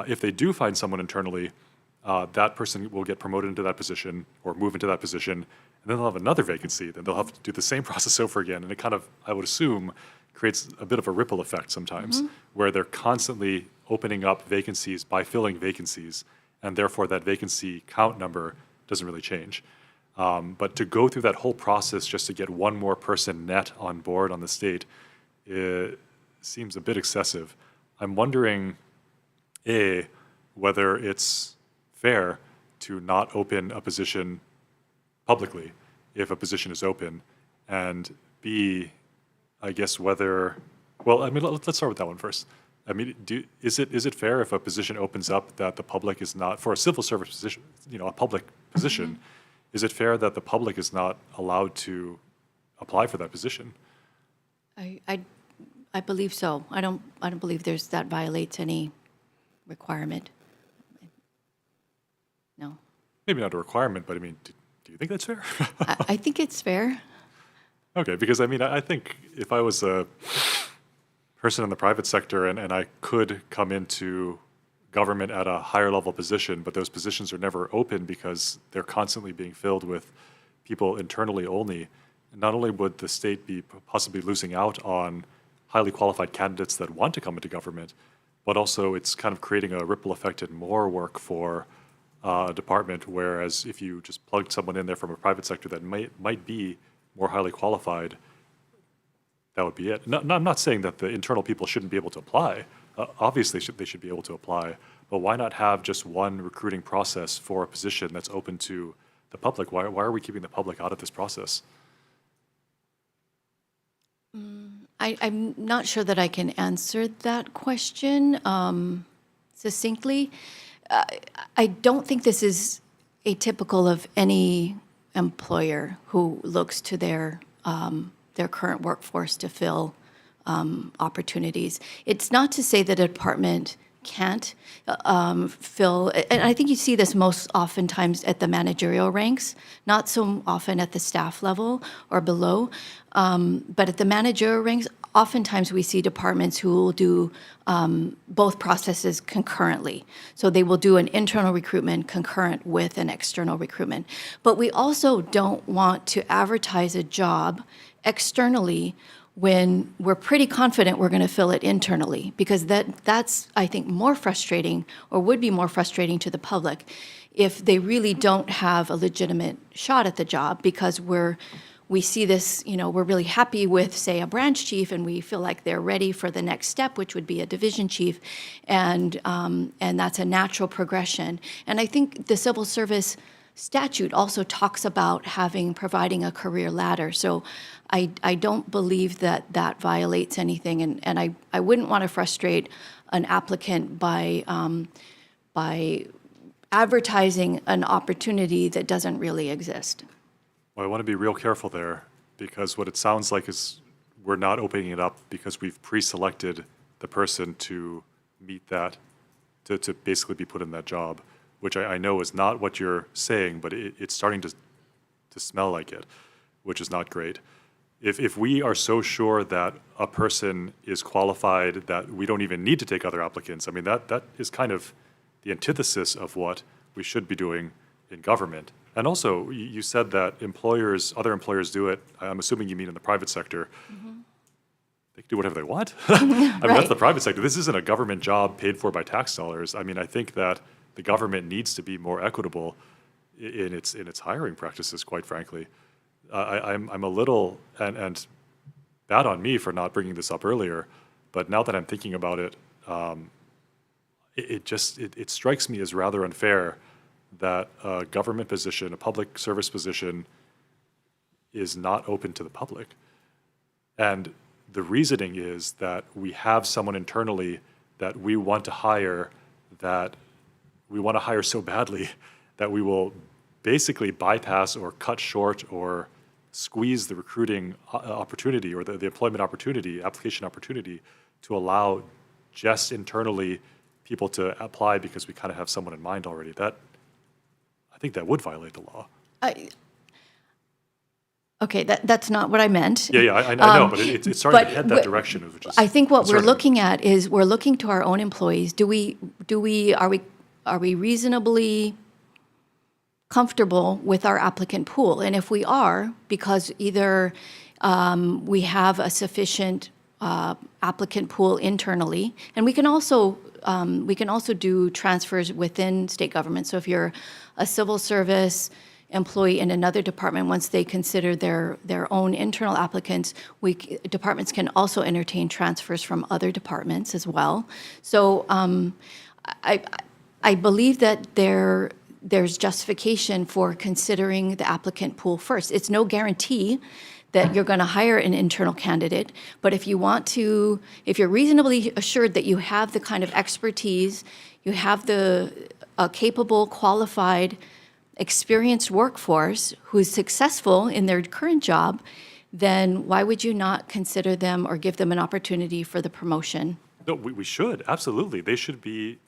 Speaker 3: If they do find someone internally, that person will get promoted into that position or move into that position, and then they'll have another vacancy. Then they'll have to do the same process over again. And it kind of, I would assume, creates a bit of a ripple effect sometimes, where they're constantly opening up vacancies by filling vacancies, and therefore that vacancy count number doesn't really change. But to go through that whole process just to get one more person net on board on the state, it seems a bit excessive. I'm wondering, A, whether it's fair to not open a position publicly if a position is open, and B, I guess whether, well, I mean, let's start with that one first. I mean, is it fair if a position opens up that the public is not, for a civil service position, a public position, is it fair that the public is not allowed to apply for that position?
Speaker 2: I believe so. I don't believe that violates any requirement. No.
Speaker 3: Maybe not a requirement, but I mean, do you think that's fair?
Speaker 2: I think it's fair.
Speaker 3: Okay, because I mean, I think if I was a person in the private sector and I could come into government at a higher level position, but those positions are never open because they're constantly being filled with people internally only, not only would the state be possibly losing out on highly qualified candidates that want to come into government, but also it's kind of creating a ripple effect and more work for a department, whereas if you just plugged someone in there from a private sector that might be more highly qualified, that would be it. No, I'm not saying that the internal people shouldn't be able to apply. Obviously, they should be able to apply, but why not have just one recruiting process for a position that's open to the public? Why are we keeping the public out of this process?
Speaker 2: I'm not sure that I can answer that question succinctly. I don't think this is atypical of any employer who looks to their current workforce to fill opportunities. It's not to say that a department can't fill, and I think you see this most oftentimes at the managerial ranks, not so often at the staff level or below, but at the managerial ranks, oftentimes we see departments who will do both processes concurrently. So they will do an internal recruitment concurrent with an external recruitment. But we also don't want to advertise a job externally when we're pretty confident we're going to fill it internally, because that's, I think, more frustrating, or would be more frustrating to the public if they really don't have a legitimate shot at the job, because we see this, we're really happy with, say, a branch chief, and we feel like they're ready for the next step, which would be a division chief, and that's a natural progression. And I think the civil service statute also talks about providing a career ladder. So I don't believe that violates anything, and I wouldn't want to frustrate an applicant by advertising an opportunity that doesn't really exist.
Speaker 3: Well, I want to be real careful there, because what it sounds like is we're not opening it up because we've pre-selected the person to meet that, to basically be put in that job, which I know is not what you're saying, but it's starting to smell like it, which is not great. If we are so sure that a person is qualified that we don't even need to take other applicants, I mean, that is kind of the antithesis of what we should be doing in government. And also, you said that other employers do it. I'm assuming you mean in the private sector. Mm-hmm. They can do whatever they want. I mean, that's the private sector. This isn't a government job paid for by tax dollars. I mean, I think that the government needs to be more equitable in its hiring practices, quite frankly. I'm a little, and bad on me for not bringing this up earlier, but now that I'm thinking about it, it strikes me as rather unfair that a government position, a public service position, is not open to the public. And the reasoning is that we have someone internally that we want to hire so badly that we will basically bypass or cut short or squeeze the recruiting opportunity or the employment opportunity, application opportunity, to allow just internally people to apply because we kind of have someone in mind already. I think that would violate the law.
Speaker 2: Okay, that's not what I meant.
Speaker 3: Yeah, I know, but it's starting to head that direction, which is
Speaker 2: I think what we're
Speaker 3: concerning.
Speaker 2: looking at is we're looking to our own employees. reasonably comfortable with our applicant pool? And if we are, because either we have a sufficient applicant pool internally, and we can also do transfers within state government. So if you're a civil service employee in another department, once they consider their own internal applicants, departments can also entertain transfers from other departments as well. So I believe that there's justification for considering the applicant pool first. It's no guarantee that you're going to hire an internal candidate, but if you're reasonably assured that you have the kind of expertise, you have the capable, qualified, experienced workforce who's successful in their current job, then why would you not consider them or give them an opportunity for the promotion?
Speaker 3: No, we should, absolutely. They should be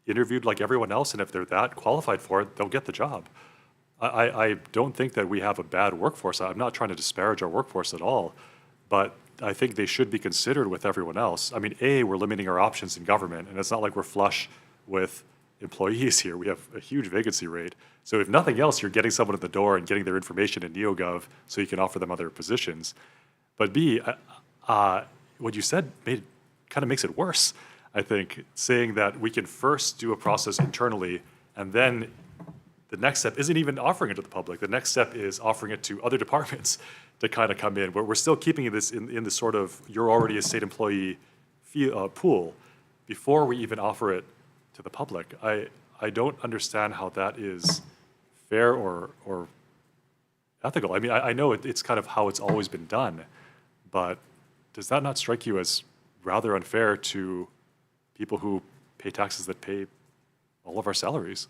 Speaker 3: interviewed like everyone else, and if they're that qualified for it, they'll get the job. I don't think that we have a bad workforce. I'm not trying to disparage our workforce at all, but I think they should be considered with everyone else. I mean, we're limiting our options in government, and it's not like we're flush with employees here. We have a huge vacancy rate. So if nothing else, you're getting someone at the door and getting their information in NeoGov so you can offer them other positions. But B, what you said kind of makes it worse, I think, saying that we can first do a process internally and then the next step isn't even offering it to the public. The next step is offering it to other departments to kind of come in. We're still keeping this in the sort of you're already a state employee pool before we even offer it to the public. I don't understand how that is fair or ethical. I mean, I know it's kind of how it's always been done, but does that not strike you as rather unfair to people who pay taxes that pay all of our salaries?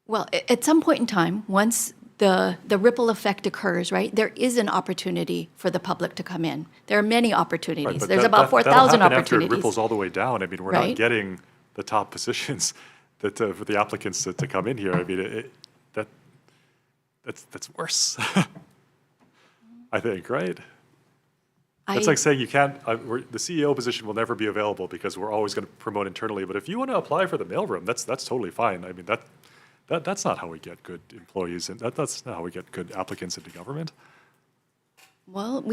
Speaker 2: Well, at some point in time, once the ripple effect occurs, right, there is an opportunity for the public to come in. There are many opportunities.
Speaker 3: Right, but
Speaker 2: There's
Speaker 3: that-
Speaker 2: about
Speaker 3: that-
Speaker 2: 4,000
Speaker 3: that'll happen after it
Speaker 2: opportunities.
Speaker 3: ripples all the way down. I mean, we're
Speaker 2: Right.
Speaker 3: not getting the top positions that for the applicants to come in here. I mean, that's worse. I think, right? It's like saying you can't. The CEO position will never be available because we're always going to promote internally. But if you want to apply for the mailroom, that's totally fine. I mean, that's not how we get good employees, and that's not how we get good applicants into government.
Speaker 2: Well,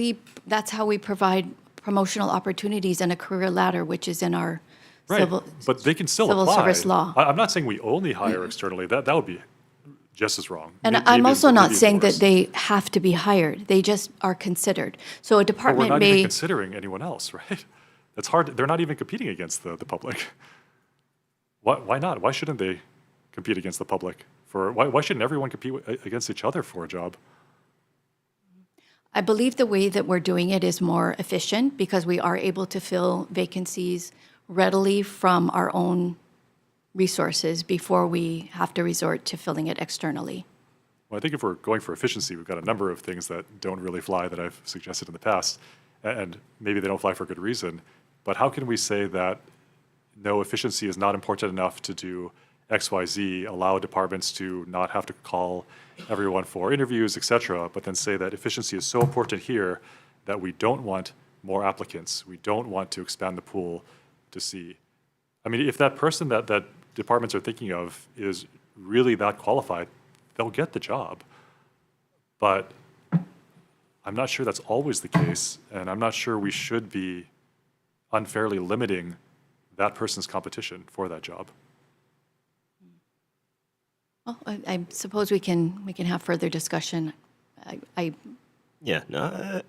Speaker 2: that's how we provide promotional opportunities and a career ladder, which is in our
Speaker 3: Right,
Speaker 2: civil
Speaker 3: but they can still
Speaker 2: civil
Speaker 3: apply.
Speaker 2: service law.
Speaker 3: I'm not saying we only hire externally. That would be just as wrong.
Speaker 2: And
Speaker 3: Maybe
Speaker 2: I'm also not
Speaker 3: maybe
Speaker 2: saying that
Speaker 3: worse.
Speaker 2: they have to be hired. They just are considered. So a
Speaker 3: But we're
Speaker 2: department
Speaker 3: not even
Speaker 2: may,
Speaker 3: considering anyone else, right? That's hard. They're not even competing against the public. Why not? Why shouldn't they compete against the public? Why shouldn't everyone compete against each other for a job?
Speaker 2: I believe the way that we're doing it is more efficient because we are able to fill vacancies readily from our own resources before we have to resort to filling it externally.
Speaker 3: Well, I think if we're going for efficiency, we've got a number of things that don't really fly that I've suggested in the past, and maybe they don't fly for good reason. But how can we say that no, efficiency is not important enough to do XYZ, allow departments to not have to call everyone for interviews, et cetera, but then say that efficiency is so important here that we don't want more applicants, we don't want to expand the pool to see. I mean, if that person that departments are thinking of is really that qualified, they'll get the job. But I'm not sure that's always the case, and I'm not sure we should be unfairly limiting that person's competition for that job.
Speaker 2: Well, I suppose we can have further discussion.
Speaker 1: Yeah, no,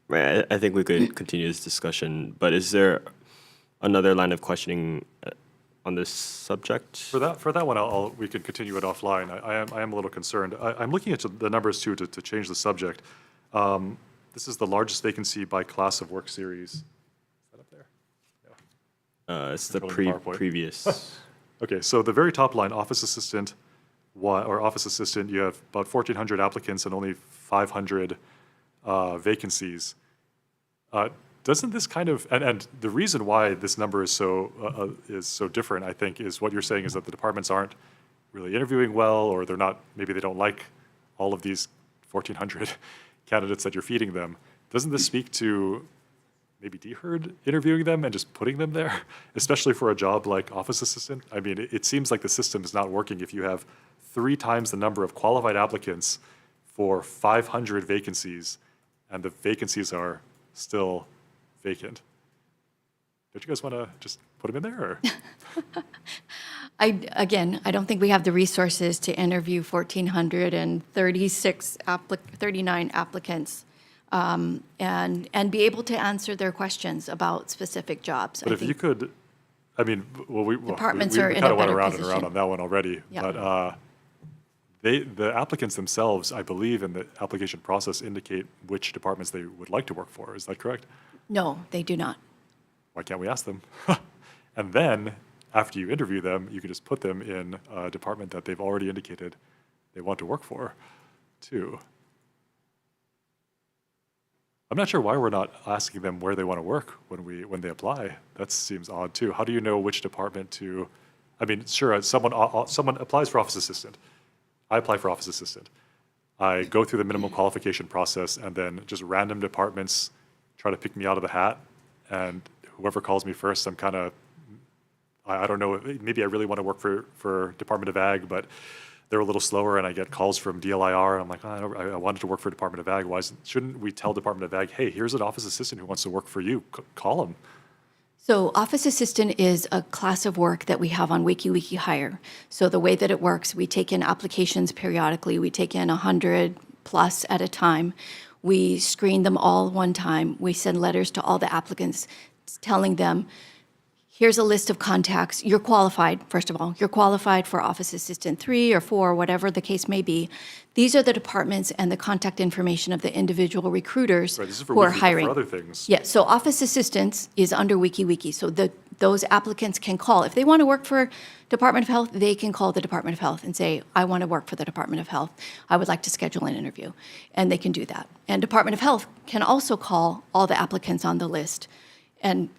Speaker 1: right. I think we could continue this discussion, but is there another line of questioning on this subject?
Speaker 3: For that one, we can continue it offline. I am a little concerned. I'm looking at the numbers too to change the subject. This is the largest vacancy by class of work series. Is that up there? Yeah.
Speaker 1: It's the
Speaker 3: Controlling PowerPoint.
Speaker 1: previous.
Speaker 3: Okay, so the very top line, office assistant, you have about 1,400 applicants and only 500 vacancies. Doesn't this kind of, and the reason why this number is so different, I think, is what you're saying is that the departments aren't really interviewing well, or maybe they don't like all of these 1,400 candidates that you're feeding them. Doesn't this speak to maybe deterred interviewing them and just putting them there, especially for a job like office assistant. I mean, it seems like the system is not working if you have 3 times the number of qualified applicants for 500 vacancies, and the vacancies are still vacant. Don't you guys want to just put them in there? Or?
Speaker 2: I don't think we have the resources to interview 1,439 applicants and be able to answer their questions about specific jobs.
Speaker 3: But if you could, I mean, we
Speaker 2: Departments are in
Speaker 3: kind
Speaker 2: a
Speaker 3: of went
Speaker 2: better
Speaker 3: around and
Speaker 2: position.
Speaker 3: around on that one already.
Speaker 2: Yeah.
Speaker 3: But the applicants themselves, I believe, in the application process indicate which departments they would like to work for. Is that correct?
Speaker 2: No, they do not.
Speaker 3: Why can't we ask them? And then, after you interview them, you can just put them in a department that they've already indicated they want to work for, too. I'm not sure why we're not asking them where they want to work when they apply. That seems odd, too. How do you know which department to? I mean, sure, someone applies for office assistant. I apply for office assistant. I go through the minimum qualification process, and then just random departments try to pick me out of the hat, and whoever calls me first, I'm kind of, I don't know, maybe I really want to work for Department of Ag, but they're a little slower, and I get calls from DLIR, and I'm like, oh, I wanted to work for Department of Ag. Shouldn't we tell Department of Ag, hey, here's an office assistant who wants to work for you, call him?
Speaker 2: So office assistant is a class of work that we have on WikiWiki Hire. So the way that it works, we take in applications periodically. We take in 100 plus at a time. We screen them all one time. We send letters to all the applicants telling them, here's a list of contacts. You're qualified, first of all. You're qualified for Office Assistant 3 or 4, whatever the case may be. These are the departments and the contact information of the individual recruiters
Speaker 3: Right, this is for
Speaker 2: who are
Speaker 3: Wiki, but
Speaker 2: hiring.
Speaker 3: for other things.
Speaker 2: Yeah, so Office Assistants is under WikiWiki. So those applicants can call. If they want to work for Department of Health, they can call the Department of Health and say, I want to work for the Department of Health. I would like to schedule an interview. And they can do that. And Department of Health can also call all the applicants on the list and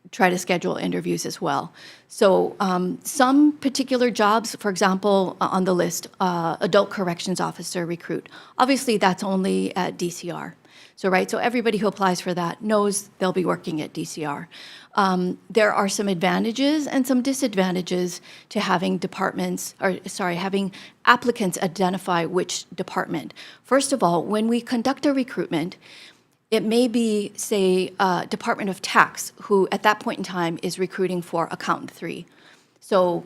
Speaker 2: try to schedule interviews as well. So some particular jobs, for example, on the list, adult corrections officer recruit. Obviously, that's only at DCR. So, right, so everybody who applies for that knows they'll be working at DCR. There are some advantages and some disadvantages to having having applicants identify which department. First of all, when we conduct a recruitment, it may be, say, Department of Tax, who at that point in time is recruiting for Accountant 3. So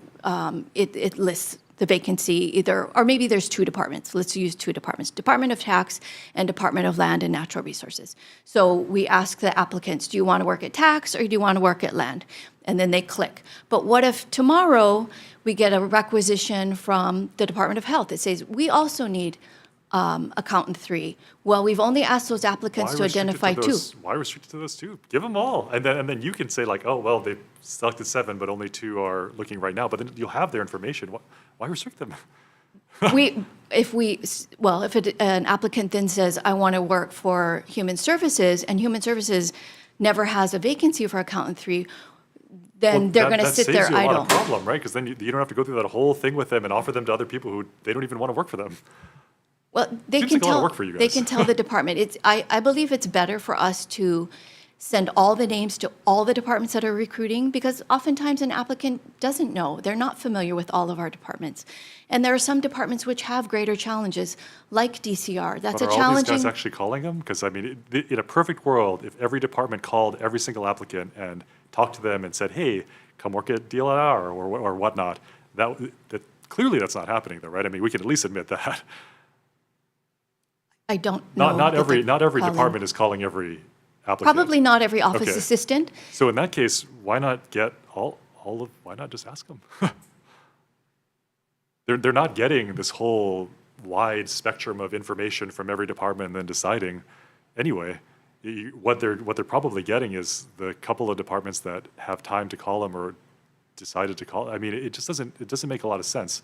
Speaker 2: it lists the vacancy either, or maybe there's 2 departments. Let's use 2 departments, Department of Tax and Department of Land and Natural Resources. So we ask the applicants, do you want to work at tax or do you want to work at land? And then they click. But what if tomorrow we get a requisition from the Department of Health that says, we also need Accountant 3. Well, we've only asked those applicants to identify 2.
Speaker 3: Why restrict it to those 2? Give them all. And then you can say like, oh, well, they selected 7, but only 2 are looking right now. But then you'll have their information. Why restrict them?
Speaker 2: If an applicant then says, I want to work for Human Services, and Human Services never has a vacancy for Accountant 3, then
Speaker 3: Well,
Speaker 2: they're going to sit there
Speaker 3: That saves you a lot
Speaker 2: idle.
Speaker 3: of problem, right? Because then you don't have to go through that whole thing with them and offer them to other people who they don't even want to work for them.
Speaker 2: Well, they
Speaker 3: Seems
Speaker 2: can
Speaker 3: like a lot of
Speaker 2: tell,
Speaker 3: work for you
Speaker 2: they
Speaker 3: guys.
Speaker 2: can tell the department. I believe it's better for us to send all the names to all the departments that are recruiting, because oftentimes an applicant doesn't know. They're not familiar with all of our departments. And there are some departments which have greater challenges, like DCR. That's
Speaker 3: But
Speaker 2: a
Speaker 3: are all these guys
Speaker 2: challenging.
Speaker 3: actually calling them? Because I mean, in a perfect world, if every department called every single applicant and talked to them and said, hey, come work at DLR or whatnot, that clearly that's not happening though, right? I mean, we can at least admit that.
Speaker 2: I don't know.
Speaker 3: Not
Speaker 2: that
Speaker 3: every
Speaker 2: they're calling.
Speaker 3: department is calling every applicant.
Speaker 2: Probably not every office
Speaker 3: Okay.
Speaker 2: assistant.
Speaker 3: So in that case, why not get why not just ask them? They're not getting this whole wide spectrum of information from every department and then deciding anyway. What they're probably getting is the couple of departments that have time to call them or decided to call. I mean, it doesn't make a lot of sense.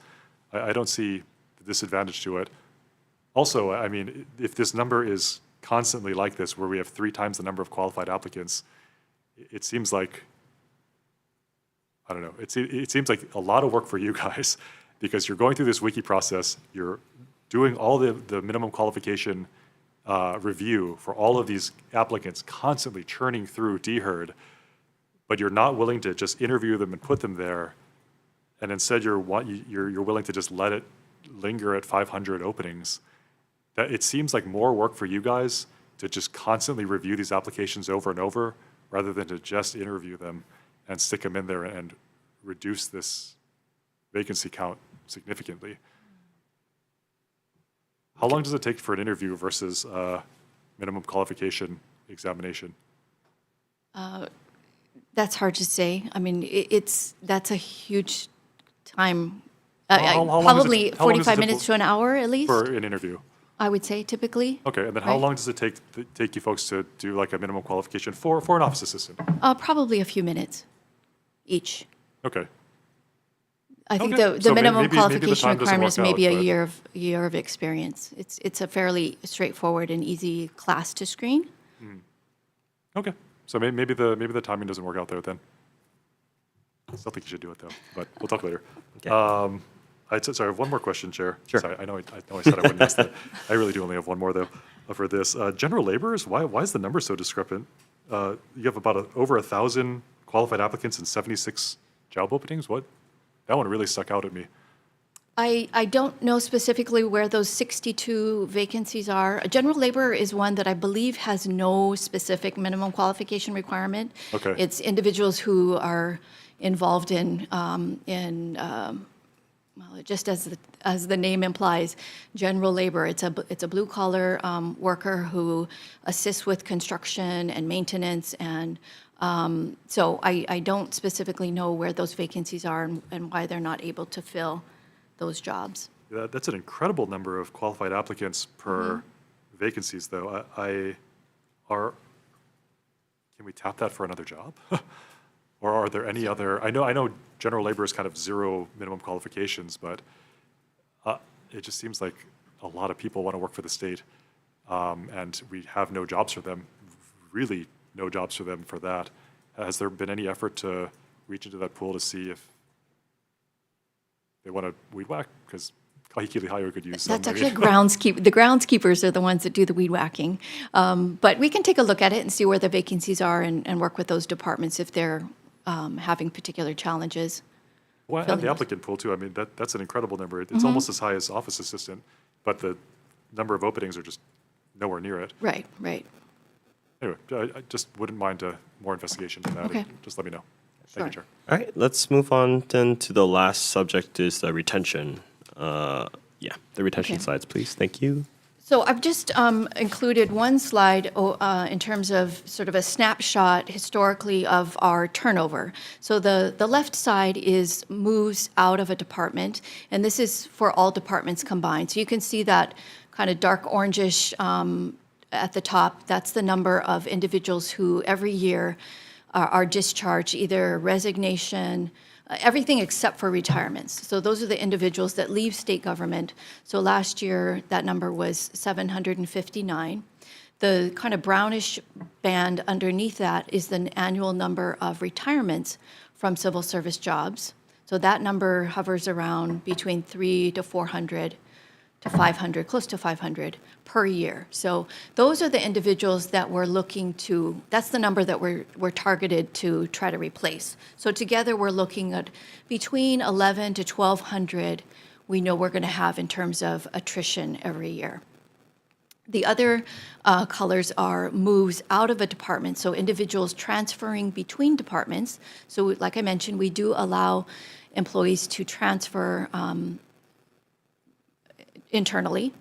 Speaker 3: I don't see the disadvantage to it. Also, I mean, if this number is constantly like this, where we have 3 times the number of qualified applicants, it seems like, I don't know, it seems like a lot of work for you guys, because you're going through this wiki process, you're doing all the minimum qualification review for all of these applicants constantly churning through DHERD, but you're not willing to just interview them and put them there, and instead you're willing to just let it linger at 500 openings, that it seems like more work for you guys to just constantly review these applications over and over rather than to just interview them and stick them in there and reduce this vacancy count significantly. How long does it take for an interview versus minimum qualification examination?
Speaker 2: That's hard to say. I mean, that's a huge time.
Speaker 3: How long does it-
Speaker 2: Probably
Speaker 3: how long does it
Speaker 2: 45
Speaker 3: typ-
Speaker 2: minutes to an hour at least,
Speaker 3: For an interview?
Speaker 2: I would say typically.
Speaker 3: Okay, and then how
Speaker 2: Right.
Speaker 3: long does it take you folks to do like a minimum qualification for an office assistant?
Speaker 2: Probably a few minutes each.
Speaker 3: Okay,
Speaker 2: I think
Speaker 3: Okay.
Speaker 2: the
Speaker 3: So
Speaker 2: minimum
Speaker 3: maybe the
Speaker 2: qualification
Speaker 3: time doesn't
Speaker 2: requirement is
Speaker 3: work out,
Speaker 2: maybe
Speaker 3: but-
Speaker 2: a year of experience. It's a fairly straightforward and easy class to screen.
Speaker 3: okay. So maybe the timing doesn't work out there then. I still think you should do it though, but we'll talk later.
Speaker 1: Okay.
Speaker 3: Sorry, I have one more question, Chair.
Speaker 1: Sure.
Speaker 3: Sorry, I know I said I wouldn't ask that. I really do only have one more though for this. General laborers, why is the number so discrepant? You have about over 1,000 qualified applicants and 76 job openings? What? That one really stuck out at me.
Speaker 2: I don't know specifically where those 62 vacancies are. A general laborer is one that I believe has no specific minimum qualification requirement.
Speaker 3: Okay.
Speaker 2: It's individuals who are involved in well, just as the name implies, general labor. It's a blue collar worker who assists with construction and maintenance, and so I don't specifically know where those vacancies are and why they're not able to fill those jobs.
Speaker 3: That's an incredible number of qualified applicants per
Speaker 2: Mm-hmm.
Speaker 3: vacancies, though. Can we tap that for another job? Or are there any other, I know general labor is kind of zero minimum qualifications, but it just seems like a lot of people want to work for the state, and we have no jobs for them, really no jobs for them for that. Has there been any effort to reach into that pool to see if they want to weed whack? Because Kahiki Lehigh could use some.
Speaker 2: That's
Speaker 3: maybe.
Speaker 2: actually groundskeep. The groundskeepers are the ones that do the weed whacking. But we can take a look at it and see where the vacancies are and work with those departments if they're having particular challenges.
Speaker 3: Well, and
Speaker 2: filling
Speaker 3: the
Speaker 2: those.
Speaker 3: applicant pool too. I mean, that's an incredible number. It's almost as high as office assistant, but the number of openings are just nowhere near it.
Speaker 2: Right, right.
Speaker 3: Anyway, I just wouldn't mind more investigation into that.
Speaker 2: Okay.
Speaker 3: Just let me know. Thank you,
Speaker 2: Sure.
Speaker 3: Chair.
Speaker 1: All right, let's move on then to the last subject is the retention. The retention
Speaker 2: Okay.
Speaker 1: slides, please. Thank you.
Speaker 2: So I've just included one slide in terms of sort of a snapshot historically of our turnover. So the left side is moves out of a department, and this is for all departments combined. So you can see that kind of dark orangish at the top. That's the number of individuals who every year are discharged, either resignation, everything except for retirements. So those are the individuals that leave state government. So last year, that number was 759. The kind of brownish band underneath that is the annual number of retirements from civil service jobs. So that number hovers around between 300 to 400 to 500, close to 500 per year. So those are the individuals that we're looking to, that's the number that we're targeted to try to replace. So together we're looking at between 11 to 1,200 we know we're going to have in terms of attrition every year. The other colors are moves out of a department, so individuals transferring between departments. So like I mentioned, we do allow employees to transfer internally.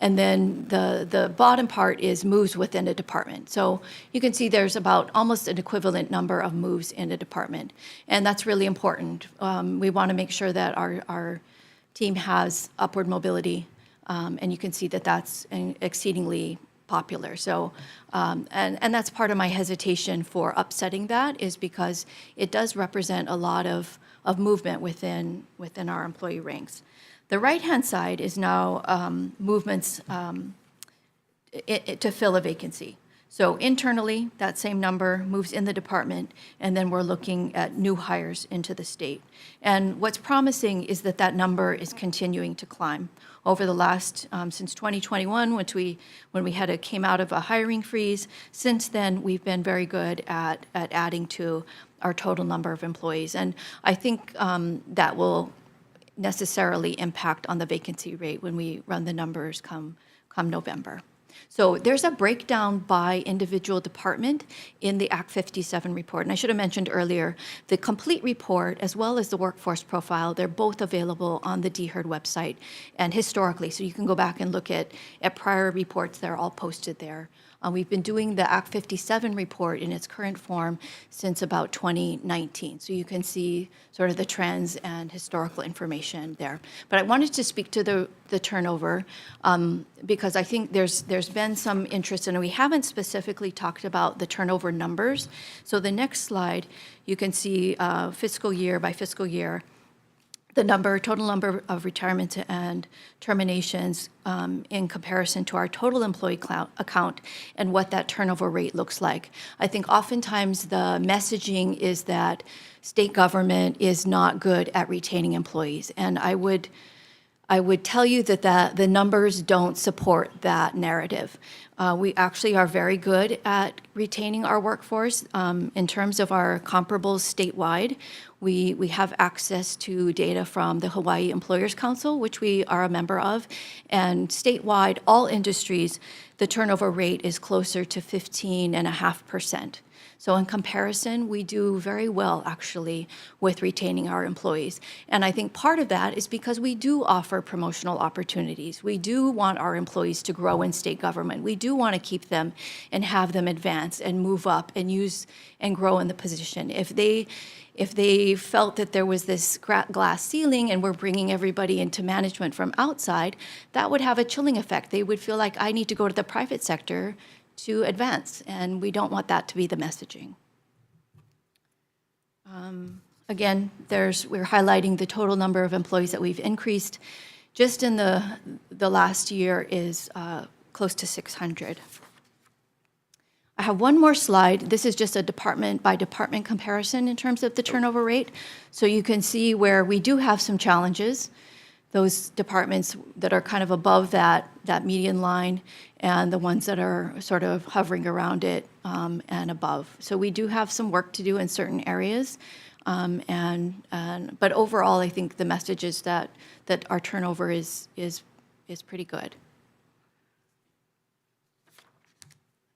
Speaker 2: And then the bottom part is moves within a department. So you can see there's about almost an equivalent number of moves in a department. And that's really important. We want to make sure that our team has upward mobility. And you can see that that's exceedingly popular. So, and that's part of my hesitation for upsetting that is because it does represent a lot of movement within our employee ranks. The right-hand side is now movements to fill a vacancy. So internally, that same number moves in the department, and then we're looking at new hires into the state. And what's promising is that that number is continuing to climb. Over the last, since 2021, when we came out of a hiring freeze, since then, we've been very good at adding to our total number of employees. And I think that will necessarily impact on the vacancy rate when we run the numbers come November. So there's a breakdown by individual department in the Act 57 report. And I should have mentioned earlier, the complete report as well as the workforce profile, they're both available on the DHERD website and historically. So you can go back and look at prior reports. They're all posted there. We've been doing the Act 57 report in its current form since about 2019. So you can see sort of the trends and historical information there. But I wanted to speak to the turnover because I think there's been some interest, and we haven't specifically talked about the turnover numbers. So the next slide, you can see fiscal year by fiscal year, the total number of retirements and terminations in comparison to our total employee account and what that turnover rate looks like. I think oftentimes the messaging is that state government is not good at retaining employees. And I would tell you that the numbers don't support that narrative. We actually are very good at retaining our workforce. In terms of our comparables statewide, we have access to data from the Hawaii Employers Council, which we are a member of, and statewide, all industries, the turnover rate is closer to 15.5%. So in comparison, we do very well, actually, with retaining our employees. And I think part of that is because we do offer promotional opportunities. We do want our employees to grow in state government. We do want to keep them and have them advance and move up and use and grow in the position. If they felt that there was this glass ceiling and we're bringing everybody into management from outside, that would have a chilling effect. They would feel like, I need to go to the private sector to advance, and we don't want that to be the messaging. Again, we're highlighting the total number of employees that we've increased. Just in the last year is close to 600. I have one more slide. This is just a department by department comparison in terms of the turnover rate. So you can see where we do have some challenges. Those departments that are kind of above that median line and the ones that are sort of hovering around it and above. So we do have some work to do in certain areas. But overall, I think the message is that our turnover is pretty good.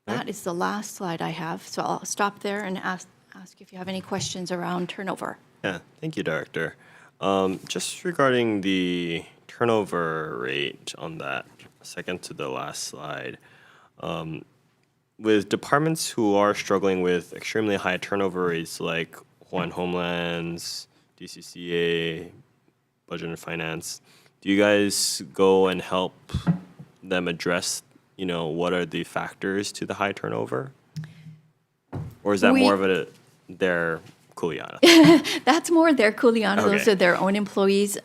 Speaker 2: That is the last slide I have. So I'll stop there and ask if you have any questions around turnover.
Speaker 1: Yeah, thank you, Director. Just regarding the turnover rate on that second to the last slide, with departments who are struggling with extremely high turnover rates like Hawaiian Homelands, DCCA, Budget and Finance, do you guys go and help them address, what are the factors to the high turnover? Or is that more of their kuleana?
Speaker 2: That's more their kuleana.
Speaker 1: Okay.
Speaker 2: Those are their own employees.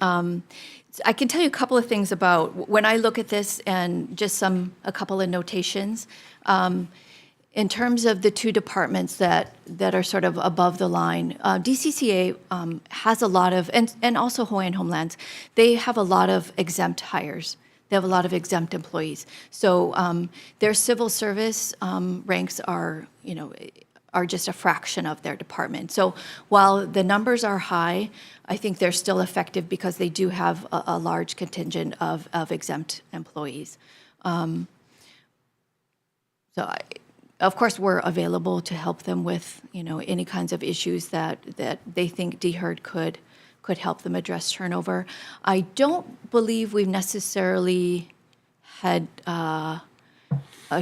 Speaker 2: I can tell you a couple of things about when I look at this and just a couple of notations. In terms of the two departments that are sort of above the line, DCCA has a lot of, and also Hawaiian Homelands, they have a lot of exempt hires. They have a lot of exempt employees. So their civil service ranks are just a fraction of their department. So while the numbers are high, I think they're still effective because they do have a large contingent of exempt employees. Of course, we're available to help them with any kinds of issues that they think DHERD could help them address turnover. I don't believe we've necessarily had a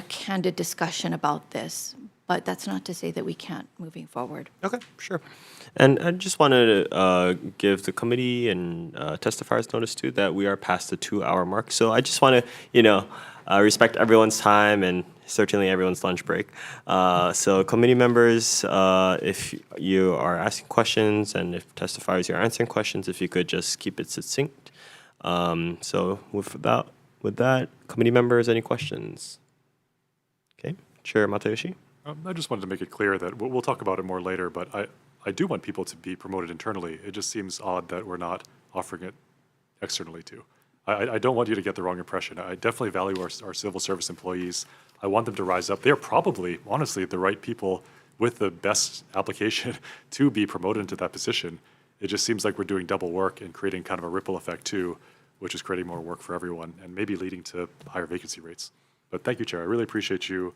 Speaker 2: candid discussion about this, but that's not to say that we can't moving forward.
Speaker 1: Okay, sure. And I just wanted to give the committee and testifiers notice too that we are past the 2-hour mark. So I just want to, respect everyone's time and certainly everyone's lunch break. So committee members, if you are asking questions and if testifiers you're answering questions, if you could just keep it succinct. So with that, committee members, any questions? Okay, Chair Matayoshi?
Speaker 3: I just wanted to make it clear that we'll talk about it more later, but I do want people to be promoted internally. It just seems odd that we're not offering it externally too. I don't want you to get the wrong impression. I definitely value our civil service employees. I want them to rise up. They're probably, honestly, the right people with the best application to be promoted into that position. It just seems like we're doing double work and creating kind of a ripple effect too, which is creating more work for everyone and maybe leading to higher vacancy rates. But thank you, Chair. I really appreciate you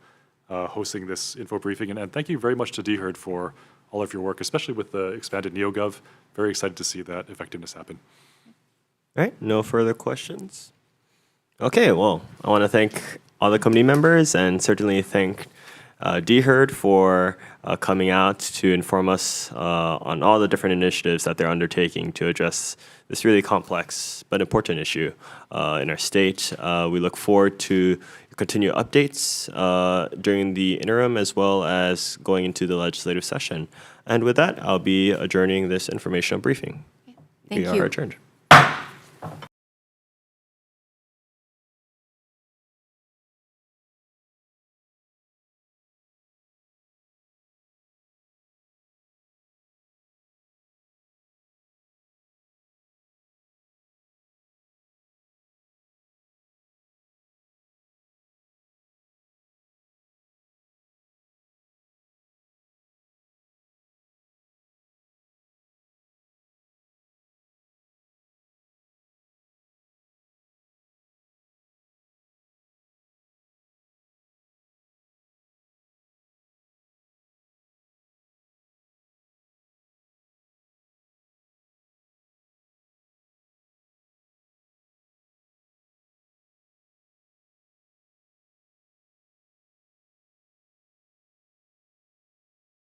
Speaker 3: hosting this info briefing. And thank you very much to DHERD for all of your work, especially with the expanded NeoGov. Very excited to see that effectiveness happen.
Speaker 1: All right, no further questions? Okay, well, I want to thank all the committee members and certainly thank DHERD for coming out to inform us on all the different initiatives that they're undertaking to address this really complex but important issue in our state. We look forward to continue updates during the interim as well as going into the legislative session. And with that, I'll be adjourning this informational briefing.
Speaker 2: Thank
Speaker 1: We
Speaker 2: you.
Speaker 1: are adjourned.